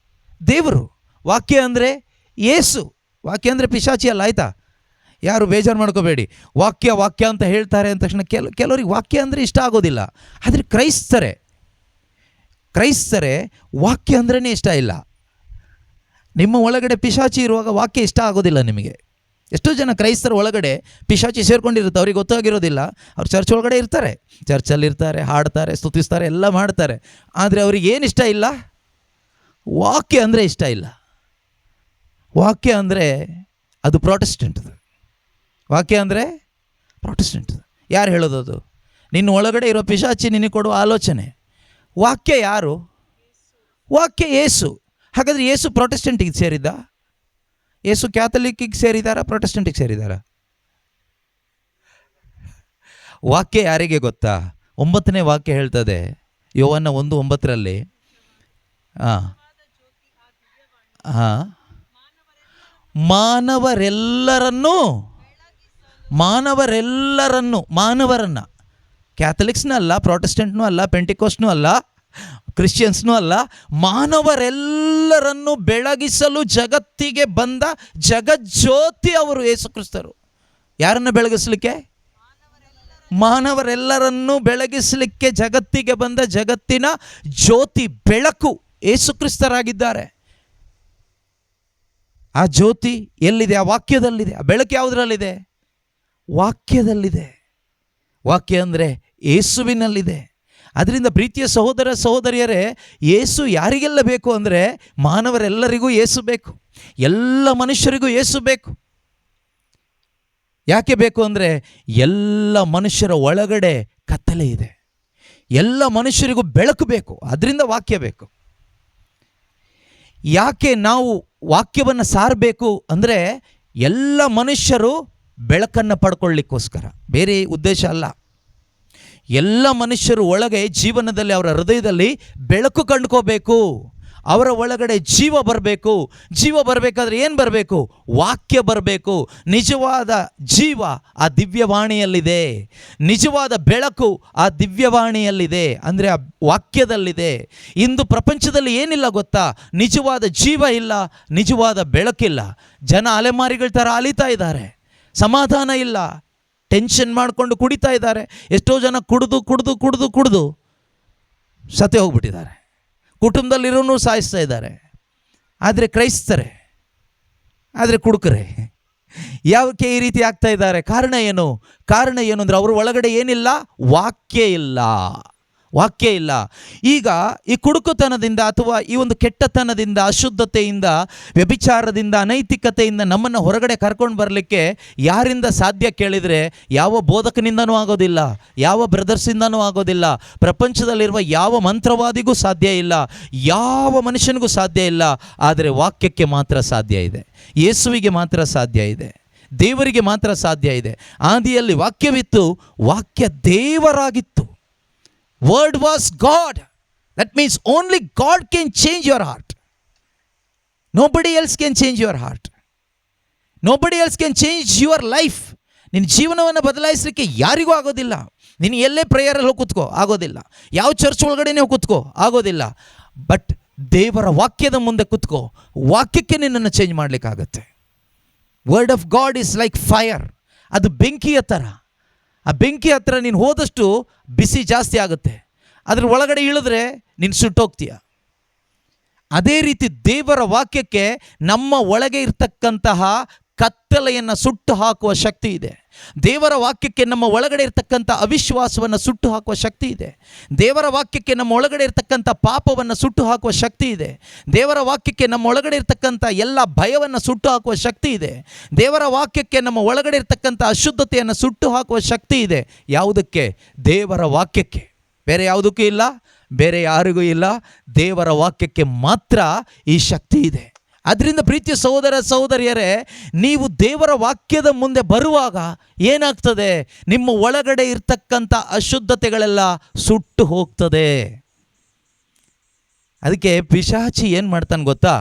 ದೇವರು. ವಾಕ್ಯ ಅಂದರೆ ಯೇಸು. ವಾಕ್ಯ ಅಂದರೆ ಪಿಶಾಚಿ ಅಲ್ಲ, ಆಯಿತಾ? ಯಾರು ಬೇಜಾರು ಮಾಡ್ಕೋಬೇಡಿ. ವಾಕ್ಯ ವಾಕ್ಯ ಅಂತ ಹೇಳ್ತಾರೆ ಅಂದ ತಕ್ಷಣ ಕೆಲವರಿಗೆ ವಾಕ್ಯ ಅಂದರೆ ಇಷ್ಟ ಆಗೋದಿಲ್ಲ. ಆದರೆ ಕ್ರೈಸ್ತರೇ ವಾಕ್ಯ ಅಂದ್ರೇ ಇಷ್ಟ ಇಲ್ಲ. ನಿಮ್ಮ ಒಳಗಡೆ ಪಿಶಾಚಿ ಇರುವಾಗ ವಾಕ್ಯ ಇಷ್ಟ ಆಗೋದಿಲ್ಲ ನಿಮಗೆ. ಎಷ್ಟೋ ಜನ ಕ್ರೈಸ್ತರ ಒಳಗಡೆ ಪಿಶಾಚಿ ಸೇರ್ಕೊಂಡಿರುತ್ತೆ, ಅವ್ರಿಗೆ ಗೊತ್ತಾಗಿರೋದಿಲ್ಲ. ಅವ್ರು ಚರ್ಚ್ ಒಳಗಡೆ ಇರ್ತಾರೆ, ಚರ್ಚಲ್ಲಿರ್ತಾರೆ, ಹಾಡ್ತಾರೆ, ಸ್ತುತಿಸ್ತಾರೆ, ಎಲ್ಲ ಮಾಡ್ತಾರೆ. ಆದರೆ ಅವ್ರಿಗೆ ಏನು ಇಷ್ಟ ಇಲ್ಲ? ವಾಕ್ಯ ಅಂದರೆ ಇಷ್ಟ ಇಲ್ಲ. ವಾಕ್ಯ ಅಂದರೆ ಅದು ಪ್ರೊಟೆಸ್ಟೆಂಟ್ದು. ವಾಕ್ಯ ಅಂದರೆ ಪ್ರೊಟೆಸ್ಟೆಂಟ್. ಯಾರು ಹೇಳೋದು? ಅದು ನಿನ್ನ ಒಳಗಡೆ ಇರೋ ಪಿಶಾಚಿ ನಿನಗೆ ಕೊಡುವ ಆಲೋಚನೆ. ವಾಕ್ಯ ಯಾರು? ವಾಕ್ಯ ಯೇಸು. ಹಾಗಾದರೆ ಯೇಸು ಪ್ರೊಟೆಸ್ಟೆಂಟಿಗೆ ಸೇರಿದ್ದ? ಯೇಸು ಕ್ಯಾಥಲಿಕ್ಕಿಗೆ ಸೇರಿದಾರಾ, ಪ್ರೊಟೆಸ್ಟೆಂಟಿಗೆ ಸೇರಿದಾರಾ? ವಾಕ್ಯ ಯಾರಿಗೆ ಗೊತ್ತಾ? 9ನೇ ವಾಕ್ಯ ಹೇಳ್ತದೆ, ಯೋಹಾನ 1:9 ಮಾನವರನ್ನು, ಕ್ಯಾಥಲಿಕ್ಸ್ನೂ ಅಲ್ಲ, ಪ್ರೊಟೆಸ್ಟೆಂಟ್ನೂ ಅಲ್ಲ, ಪೆಂಟಿಕೋಸ್ಟ್ನೂ ಅಲ್ಲ, ಕ್ರಿಶ್ಚಿಯನ್ಸ್ನೂ ಅಲ್ಲ, ಮಾನವರೆಲ್ಲರನ್ನು ಬೆಳಗಿಸಲು ಜಗತ್ತಿಗೆ ಬಂದ ಜಗಜ್ಯೋತಿ ಅವರು ಯೇಸು ಕ್ರಿಸ್ತರು. ಯಾರನ್ನು ಬೆಳಗಿಸಲಿಕ್ಕೆ? ಮಾನವರೆಲ್ಲರನ್ನು ಬೆಳಗಿಸಲಿಕ್ಕೆ ಜಗತ್ತಿಗೆ ಬಂದ ಜಗತ್ತಿನ ಜ್ಯೋತಿ, ಬೆಳಕು ಯೇಸು ಕ್ರಿಸ್ತರಾಗಿದ್ದಾರೆ. ಆ ಜ್ಯೋತಿ ಎಲ್ಲಿದೆ? ಆ ವಾಕ್ಯದಲ್ಲಿದೆ. ಆ ಬೆಳಕು ಯಾವುದರಲ್ಲಿದೆ? ವಾಕ್ಯದಲ್ಲಿದೆ. ವಾಕ್ಯ ಅಂದರೆ ಯೇಸುವಿನಲ್ಲಿದೆ. ಅದರಿಂದ ಪ್ರೀತಿಯ ಸಹೋದರ ಸಹೋದರಿಯರೇ, ಯೇಸು ಯಾರಿಗೆಲ್ಲ ಬೇಕು ಅಂದರೆ ಮಾನವರೆಲ್ಲರಿಗೂ ಯೇಸು ಬೇಕು, ಎಲ್ಲ ಮನುಷ್ಯರಿಗೂ ಯೇಸು ಬೇಕು. ಯಾಕೆ ಬೇಕು ಅಂದರೆ ಎಲ್ಲ ಮನುಷ್ಯರ ಒಳಗಡೆ ಕತ್ತಲೆ ಇದೆ, ಎಲ್ಲ ಮನುಷ್ಯರಿಗೂ ಬೆಳಕು ಬೇಕು. ಅದರಿಂದ ವಾಕ್ಯ ಬೇಕು. ಯಾಕೆ ನಾವು ವಾಕ್ಯವನ್ನು ಸಾರಬೇಕು ಅಂದರೆ ಎಲ್ಲ ಮನುಷ್ಯರು ಬೆಳಕನ್ನು ಪಡ್ಕೊಳ್ಳಿಕ್ಕೋಸ್ಕರ, ಬೇರೆ ಉದ್ದೇಶ ಅಲ್ಲ. ಎಲ್ಲ ಮನುಷ್ಯರು ಒಳಗೆ ಜೀವನದಲ್ಲಿ, ಅವರ ಹೃದಯದಲ್ಲಿ ಬೆಳಕು ಕಂಡುಕೋಬೇಕು, ಅವರ ಒಳಗಡೆ ಜೀವ ಬರಬೇಕು. ಜೀವ ಬರಬೇಕಾದ್ರೆ ಏನು ಬರಬೇಕು? ವಾಕ್ಯ ಬರಬೇಕು. ನಿಜವಾದ ಜೀವ ಆ ದಿವ್ಯವಾಣಿಯಲ್ಲಿದೆ, ನಿಜವಾದ ಬೆಳಕು ಆ ದಿವ್ಯವಾಣಿಯಲ್ಲಿದೆ, ಅಂದರೆ ಆ ವಾಕ್ಯದಲ್ಲಿದೆ. ಇಂದು ಪ್ರಪಂಚದಲ್ಲಿ ಏನಿಲ್ಲ ಗೊತ್ತಾ? ನಿಜವಾದ ಜೀವ ಇಲ್ಲ, ನಿಜವಾದ ಬೆಳಕಿಲ್ಲ. ಜನ ಅಲೆಮಾರಿಗಳ ಥರ ಅಲಿತಾ ಇದ್ದಾರೆ, ಸಮಾಧಾನ ಇಲ್ಲ, ಟೆನ್ಷನ್ ಮಾಡಿಕೊಂಡು ಕುಡಿತಾ ಇದ್ದಾರೆ. ಎಷ್ಟೋ ಜನ ಕುಡಿದು ಸತ್ತೇ ಹೋಗ್ಬಿಟ್ಟಿದ್ದಾರೆ, ಕುಟುಂಬದಲ್ಲಿರೋನು ಸಾಯಿಸ್ತಾ ಇದ್ದಾರೆ. ಆದರೆ ಕ್ರೈಸ್ತರೇ, ಆದರೆ ಕುಡುಕರೇ, ಯಾಕೆ ಈ ರೀತಿ ಆಗ್ತಾ ಇದ್ದಾರೆ? ಕಾರಣ ಏನು? ಕಾರಣ ಏನು ಅಂದರೆ ಅವ್ರ ಒಳಗಡೆ ಏನಿಲ್ಲ? ವಾಕ್ಯ ಇಲ್ಲ. ವಾಕ್ಯ ಇಲ್ಲ. ಈಗ ಈ ಕುಡುಕುತನದಿಂದ ಅಥವಾ ಈ ಒಂದು ಕೆಟ್ಟತನದಿಂದ, ಅಶುದ್ಧತೆಯಿಂದ, ವ್ಯಭಿಚಾರದಿಂದ, ಅನೈತಿಕತೆಯಿಂದ ನಮ್ಮನ್ನು ಹೊರಗಡೆ ಕರ್ಕೊಂಡು ಬರಲಿಕ್ಕೆ ಯಾರಿಂದ ಸಾಧ್ಯ ಕೇಳಿದರೆ ಯಾವ ಬೋಧಕನಿಂದನೂ ಆಗೋದಿಲ್ಲ, ಯಾವ ಬ್ರದರ್ಸಿಂದನೂ ಆಗೋದಿಲ್ಲ, ಪ್ರಪಂಚದಲ್ಲಿರುವ ಯಾವ ಮಂತ್ರವಾದಿಗೂ ಸಾಧ್ಯ ಇಲ್ಲ, ಯಾವ ಮನುಷ್ಯನಿಗೂ ಸಾಧ್ಯ ಇಲ್ಲ. ಆದರೆ ವಾಕ್ಯಕ್ಕೆ ಮಾತ್ರ ಸಾಧ್ಯ ಇದೆ. ಯೇಸುವಿಗೆ ಮಾತ್ರ ಸಾಧ್ಯ ಇದೆ. ದೇವರಿಗೆ ಮಾತ್ರ ಸಾಧ್ಯ ಇದೆ. ಆದಿಯಲ್ಲಿ ವಾಕ್ಯವಿತ್ತು, ವಾಕ್ಯ ದೇವರಾಗಿತ್ತು. Word was God. That means only God can change your heart. Nobody else can change your heart. Nobody else can change your life. ನಿನ್ನ ಜೀವನವನ್ನು ಬದಲಾಯಿಸಲಿಕ್ಕೆ ಯಾರಿಗೂ ಆಗೋದಿಲ್ಲ. ನೀನು ಎಲ್ಲೇ ಪ್ರೇಯರಲ್ಲಿ ಹೋಗಿ ಕೂತ್ಕೋ, ಆಗೋದಿಲ್ಲ. ಯಾವ ಚರ್ಚ್ ಒಳಗಡೆನೇ ಹೋಗಿ ಕೂತ್ಕೋ, ಆಗೋದಿಲ್ಲ. ಬಟ್ ದೇವರ ವಾಕ್ಯದ ಮುಂದೆ ಕೂತ್ಕೋ, ವಾಕ್ಯಕ್ಕೆ ನಿನ್ನನ್ನು ಚೇಂಜ್ ಮಾಡಲಿಕ್ಕಾಗತ್ತೆ. Word of God is like fire. ಅದು ಬೆಂಕಿಯ ಥರ. ಆ ಬೆಂಕಿ ಹತ್ರ ನೀನು ಹೋದಷ್ಟು ಬಿಸಿ ಜಾಸ್ತಿ ಆಗುತ್ತೆ. ಅದ್ರ ಒಳಗಡೆ ಇಳಿದ್ರೆ ನೀನು ಸುಟ್ಟೋಗ್ತೀಯ. ಅದೇ ರೀತಿ ದೇವರ ವಾಕ್ಯಕ್ಕೆ ನಮ್ಮ ಒಳಗೆ ಇರ್ತಕ್ಕಂತಹ ಕತ್ತಲೆಯನ್ನು ಸುಟ್ಟು ಹಾಕುವ ಶಕ್ತಿ ಇದೆ. ದೇವರ ವಾಕ್ಯಕ್ಕೆ ನಮ್ಮ ಒಳಗಡೆ ಇರ್ತಕ್ಕಂಥ ಅವಿಶ್ವಾಸವನ್ನು ಸುಟ್ಟು ಹಾಕುವ ಶಕ್ತಿ ಇದೆ. ದೇವರ ವಾಕ್ಯಕ್ಕೆ ನಮ್ಮ ಒಳಗಡೆ ಇರ್ತಕ್ಕಂಥ ಪಾಪವನ್ನು ಸುಟ್ಟು ಹಾಕುವ ಶಕ್ತಿ ಇದೆ. ದೇವರ ವಾಕ್ಯಕ್ಕೆ ನಮ್ಮ ಒಳಗಡೆ ಇರ್ತಕ್ಕಂಥ ಎಲ್ಲ ಭಯವನ್ನು ಸುಟ್ಟು ಹಾಕುವ ಶಕ್ತಿ ಇದೆ. ದೇವರ ವಾಕ್ಯಕ್ಕೆ ನಮ್ಮ ಒಳಗಡೆ ಇರ್ತಕ್ಕಂಥ ಅಶುದ್ಧತೆಯನ್ನು ಸುಟ್ಟು ಹಾಕುವ ಶಕ್ತಿ ಇದೆ. ಯಾವುದಕ್ಕೆ? ದೇವರ ವಾಕ್ಯಕ್ಕೆ. ಬೇರೆ ಯಾವುದಕ್ಕೂ ಇಲ್ಲ, ಬೇರೆ ಯಾರಿಗೂ ಇಲ್ಲ. ದೇವರ ವಾಕ್ಯಕ್ಕೆ ಮಾತ್ರ ಈ ಶಕ್ತಿ ಇದೆ. ಅದರಿಂದ ಪ್ರೀತಿಯ ಸಹೋದರ ಸಹೋದರಿಯರೇ, ನೀವು ದೇವರ ವಾಕ್ಯದ ಮುಂದೆ ಬರುವಾಗ ಏನಾಗ್ತದೆ? ನಿಮ್ಮ ಒಳಗಡೆ ಇರ್ತಕ್ಕಂಥ ಅಶುದ್ಧತೆಗಳೆಲ್ಲ ಸುಟ್ಟು ಹೋಗ್ತದೆ. ಅದಕ್ಕೆ ಪಿಶಾಚಿ ಏನು ಮಾಡ್ತಾನೆ ಗೊತ್ತಾ?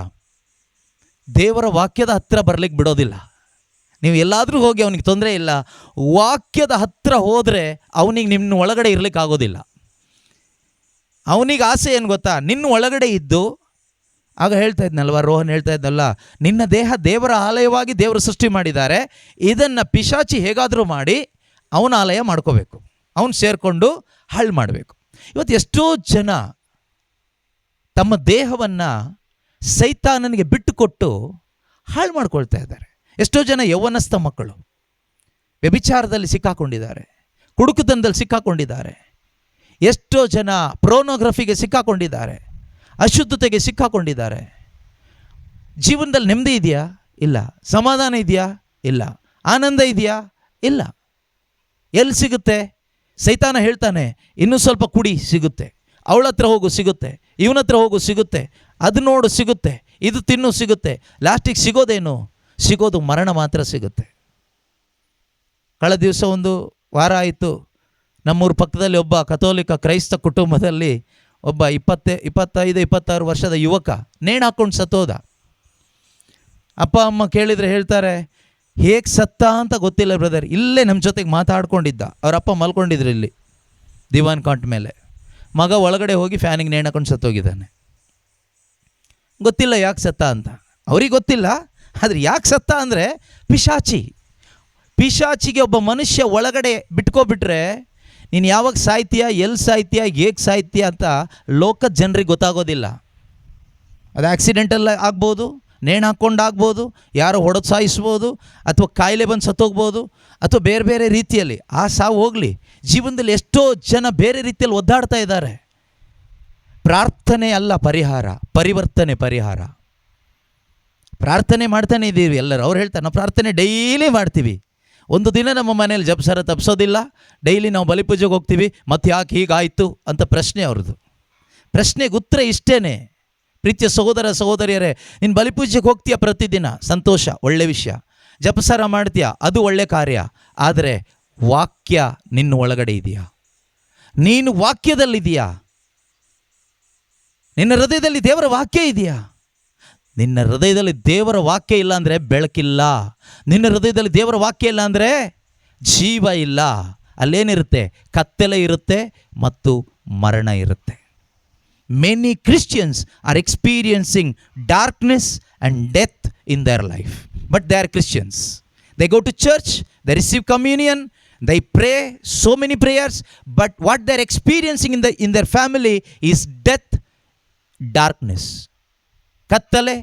ದೇವರ ವಾಕ್ಯದ ಹತ್ತಿರ ಬರಲಿಕ್ಕೆ ಬಿಡೋದಿಲ್ಲ. ನೀವು ಎಲ್ಲಾದರೂ ಹೋಗಿ ಅವನಿಗೆ ತೊಂದರೆ ಇಲ್ಲ, ವಾಕ್ಯದ ಹತ್ತಿರ ಹೋದರೆ ಅವನಿಗೆ ನಿಮ್ಮ ಒಳಗಡೆ ಇರಲಿಕ್ಕೆ ಆಗೋದಿಲ್ಲ. ಅವನಿಗೆ ಆಸೆ ಏನು ಗೊತ್ತಾ? ನಿನ್ನ ಒಳಗಡೆ ಇದ್ದು, ಆಗ ಹೇಳ್ತಾ ಇದ್ನಲ್ವ, ರೋಹನ್ ಹೇಳ್ತಾ ಇದ್ನಲ್ಲ, ನಿನ್ನ ದೇಹ ದೇವರ ಆಲಯವಾಗಿ ದೇವರು ಸೃಷ್ಟಿ ಮಾಡಿದ್ದಾರೆ. ಇದನ್ನು ಪಿಶಾಚಿ ಹೇಗಾದರೂ ಮಾಡಿ ಅವನ ಆಲಯ ಮಾಡ್ಕೋಬೇಕು, ಅವನು ಸೇರಿಕೊಂಡು ಹಾಳು ಮಾಡಬೇಕು. ಇವತ್ತು ಎಷ್ಟೋ ಜನ ತಮ್ಮ ದೇಹವನ್ನು ಸೈತಾನನಿಗೆ ಬಿಟ್ಟುಕೊಟ್ಟು ಹಾಳು ಮಾಡ್ಕೊಳ್ತಾ ಇದ್ದಾರೆ. ಎಷ್ಟೋ ಜನ ಯೌವನಸ್ಥ ಮಕ್ಕಳು ವ್ಯಭಿಚಾರದಲ್ಲಿ ಸಿಕ್ಕಾಕೊಂಡಿದ್ದಾರೆ, ಕುಡುಕುತನದಲ್ಲಿ ಸಿಕ್ಕಾಕೊಂಡಿದ್ದಾರೆ. ಎಷ್ಟೋ ಜನ ಪ್ರೋನೋಗ್ರಫಿಗೆ ಸಿಕ್ಕಾಕೊಂಡಿದ್ದಾರೆ, ಅಶುದ್ಧತೆಗೆ ಸಿಕ್ಕಾಕೊಂಡಿದ್ದಾರೆ. ಜೀವನದಲ್ಲಿ ನೆಮ್ಮದಿ ಇದೆಯಾ? ಇಲ್ಲ. ಸಮಾಧಾನ ಇದೆಯಾ? ಇಲ್ಲ. ಆನಂದ ಇದೆಯಾ? ಇಲ್ಲ. ಎಲ್ಲಿ ಸಿಗುತ್ತೆ? ಸೈತಾನ ಹೇಳ್ತಾನೆ, ಇನ್ನೂ ಸ್ವಲ್ಪ ಕುಡಿ, ಸಿಗುತ್ತೆ. ಅವಳ ಹತ್ರ ಹೋಗು, ಸಿಗುತ್ತೆ. ಇವನ ಹತ್ರ ಹೋಗು, ಸಿಗುತ್ತೆ. ಅದು ನೋಡು, ಸಿಗುತ್ತೆ. ಇದು ತಿನ್ನು, ಸಿಗುತ್ತೆ. ಲಾಸ್ಟಿಗೆ ಸಿಗೋದೇನು? ಸಿಗೋದು ಮರಣ ಮಾತ್ರ ಸಿಗುತ್ತೆ. ಕಳೆದ ದಿವಸ ಒಂದು ವಾರ ಆಯಿತು, ನಮ್ಮೂರ ಪಕ್ಕದಲ್ಲಿ ಒಬ್ಬ ಕಥೋಲಿಕ ಕ್ರೈಸ್ತ ಕುಟುಂಬದಲ್ಲಿ ಒಬ್ಬ 25-26 ವರ್ಷದ ಯುವಕ ನೇಣು ಹಾಕ್ಕೊಂಡು ಸತ್ತೋದ. ಅಪ್ಪ ಅಮ್ಮ ಕೇಳಿದರೆ ಹೇಳ್ತಾರೆ, ಹೇಗೆ ಸತ್ತ ಅಂತ ಗೊತ್ತಿಲ್ಲ ಬ್ರದರ್. ಇಲ್ಲೇ ನಮ್ಮ ಜೊತೆಗೆ ಮಾತಾಡ್ಕೊಂಡಿದ್ದ. ಅವರಪ್ಪ ಮಲ್ಕೊಂಡಿದ್ರು ಇಲ್ಲಿ ದಿವಾನ್ ಕಾಂಟ್ ಮೇಲೆ. ಮಗ ಒಳಗಡೆ ಹೋಗಿ ಫ್ಯಾನಿಗೆ ನೇಣು ಹಾಕೊಂಡು ಸತ್ತೋಗಿದ್ದಾನೆ. ಗೊತ್ತಿಲ್ಲ ಯಾಕೆ ಸತ್ತ ಅಂತ, ಅವ್ರಿಗೆ ಗೊತ್ತಿಲ್ಲ. ಆದರೆ ಯಾಕೆ ಸತ್ತ ಅಂದರೆ ಪಿಶಾಚಿಗೆ ಒಬ್ಬ ಮನುಷ್ಯ ಒಳಗಡೆ ಬಿಟ್ಕೊಬಿಟ್ರೆ ನೀನು ಯಾವಾಗ ಸಾಯ್ತೀಯ, ಎಲ್ಲಿ ಸಾಯ್ತೀಯ, ಹೇಗೆ ಸಾಯ್ತೀಯ ಅಂತ ಲೋಕದ ಜನರಿಗೆ ಗೊತ್ತಾಗೋದಿಲ್ಲ. ಅದು ಆಕ್ಸಿಡೆಂಟಲ್ಲ ಆಗ್ಬೋದು, ನೇಣು ಹಾಕ್ಕೊಂಡು ಆಗ್ಬೋದು, ಯಾರೋ ಹೊಡೆದು ಸಾಯಿಸ್ಬೋದು, ಅಥವಾ ಕಾಯಿಲೆ ಬಂದು ಸತ್ತೋಗ್ಬೋದು, ಅಥವಾ ಬೇರೆ ಬೇರೆ ರೀತಿಯಲ್ಲಿ. ಆ ಸಾವು ಹೋಗಲಿ, ಜೀವನದಲ್ಲಿ ಎಷ್ಟೋ ಜನ ಬೇರೆ ರೀತಿಯಲ್ಲಿ ಒದ್ದಾಡ್ತಾ ಇದ್ದಾರೆ. ಪ್ರಾರ್ಥನೆ ಅಲ್ಲ ಪರಿಹಾರ, ಪರಿವರ್ತನೆ ಪರಿಹಾರ. ಪ್ರಾರ್ಥನೆ ಮಾಡ್ತಾನೆ ಇದ್ದೀವಿ ಎಲ್ಲರೂ. ಅವ್ರು ಹೇಳ್ತಾರೆ, ನಾವು ಪ್ರಾರ್ಥನೆ ಡೈಲಿ ಮಾಡ್ತೀವಿ. ಒಂದು ದಿನ ನಮ್ಮ ಮನೇಲಿ ಜಪ್ಸರ ತಪ್ಪಿಸೋದಿಲ್ಲ. ಡೈಲಿ ನಾವು ಬಲಿಪೂಜೆಗೆ ಹೋಗ್ತೀವಿ, ಮತ್ತು ಯಾಕೆ ಹೀಗಾಯಿತು ಅಂತ ಪ್ರಶ್ನೆ ಅವ್ರದ್ದು. ಪ್ರಶ್ನೆಗೆ ಉತ್ತರ ಇಷ್ಟೇ, ಪ್ರೀತಿಯ ಸಹೋದರ ಸಹೋದರಿಯರೇ, ನೀನು ಬಲಿಪೂಜೆಗೆ ಹೋಗ್ತೀಯ ಪ್ರತಿದಿನ, ಸಂತೋಷ, ಒಳ್ಳೆ ವಿಷಯ. ಜಪಸಾರ ಮಾಡ್ತೀಯ, ಅದು ಒಳ್ಳೆ ಕಾರ್ಯ. ಆದರೆ ವಾಕ್ಯ ನಿನ್ನ ಒಳಗಡೆ ಇದೆಯಾ? ನೀನು ವಾಕ್ಯದಲ್ಲಿದೆಯಾ? ನಿನ್ನ ಹೃದಯದಲ್ಲಿ ದೇವರ ವಾಕ್ಯ ಇದೆಯಾ? ನಿನ್ನ ಹೃದಯದಲ್ಲಿ ದೇವರ ವಾಕ್ಯ ಇಲ್ಲ ಅಂದರೆ ಬೆಳಕಿಲ್ಲ. ನಿನ್ನ ಹೃದಯದಲ್ಲಿ ದೇವರ ವಾಕ್ಯ ಇಲ್ಲ ಅಂದರೆ ಜೀವ ಇಲ್ಲ. ಅಲ್ಲೇನಿರುತ್ತೆ? ಕತ್ತಲೆ ಇರುತ್ತೆ ಮತ್ತು ಮರಣ ಇರುತ್ತೆ. Many Christians are experiencing darkness and death in their life, but they are Christians. They go to church, they receive communion, they pray so many prayers, but what they're experiencing in their family is death, darkness. ಕತ್ತಲೆ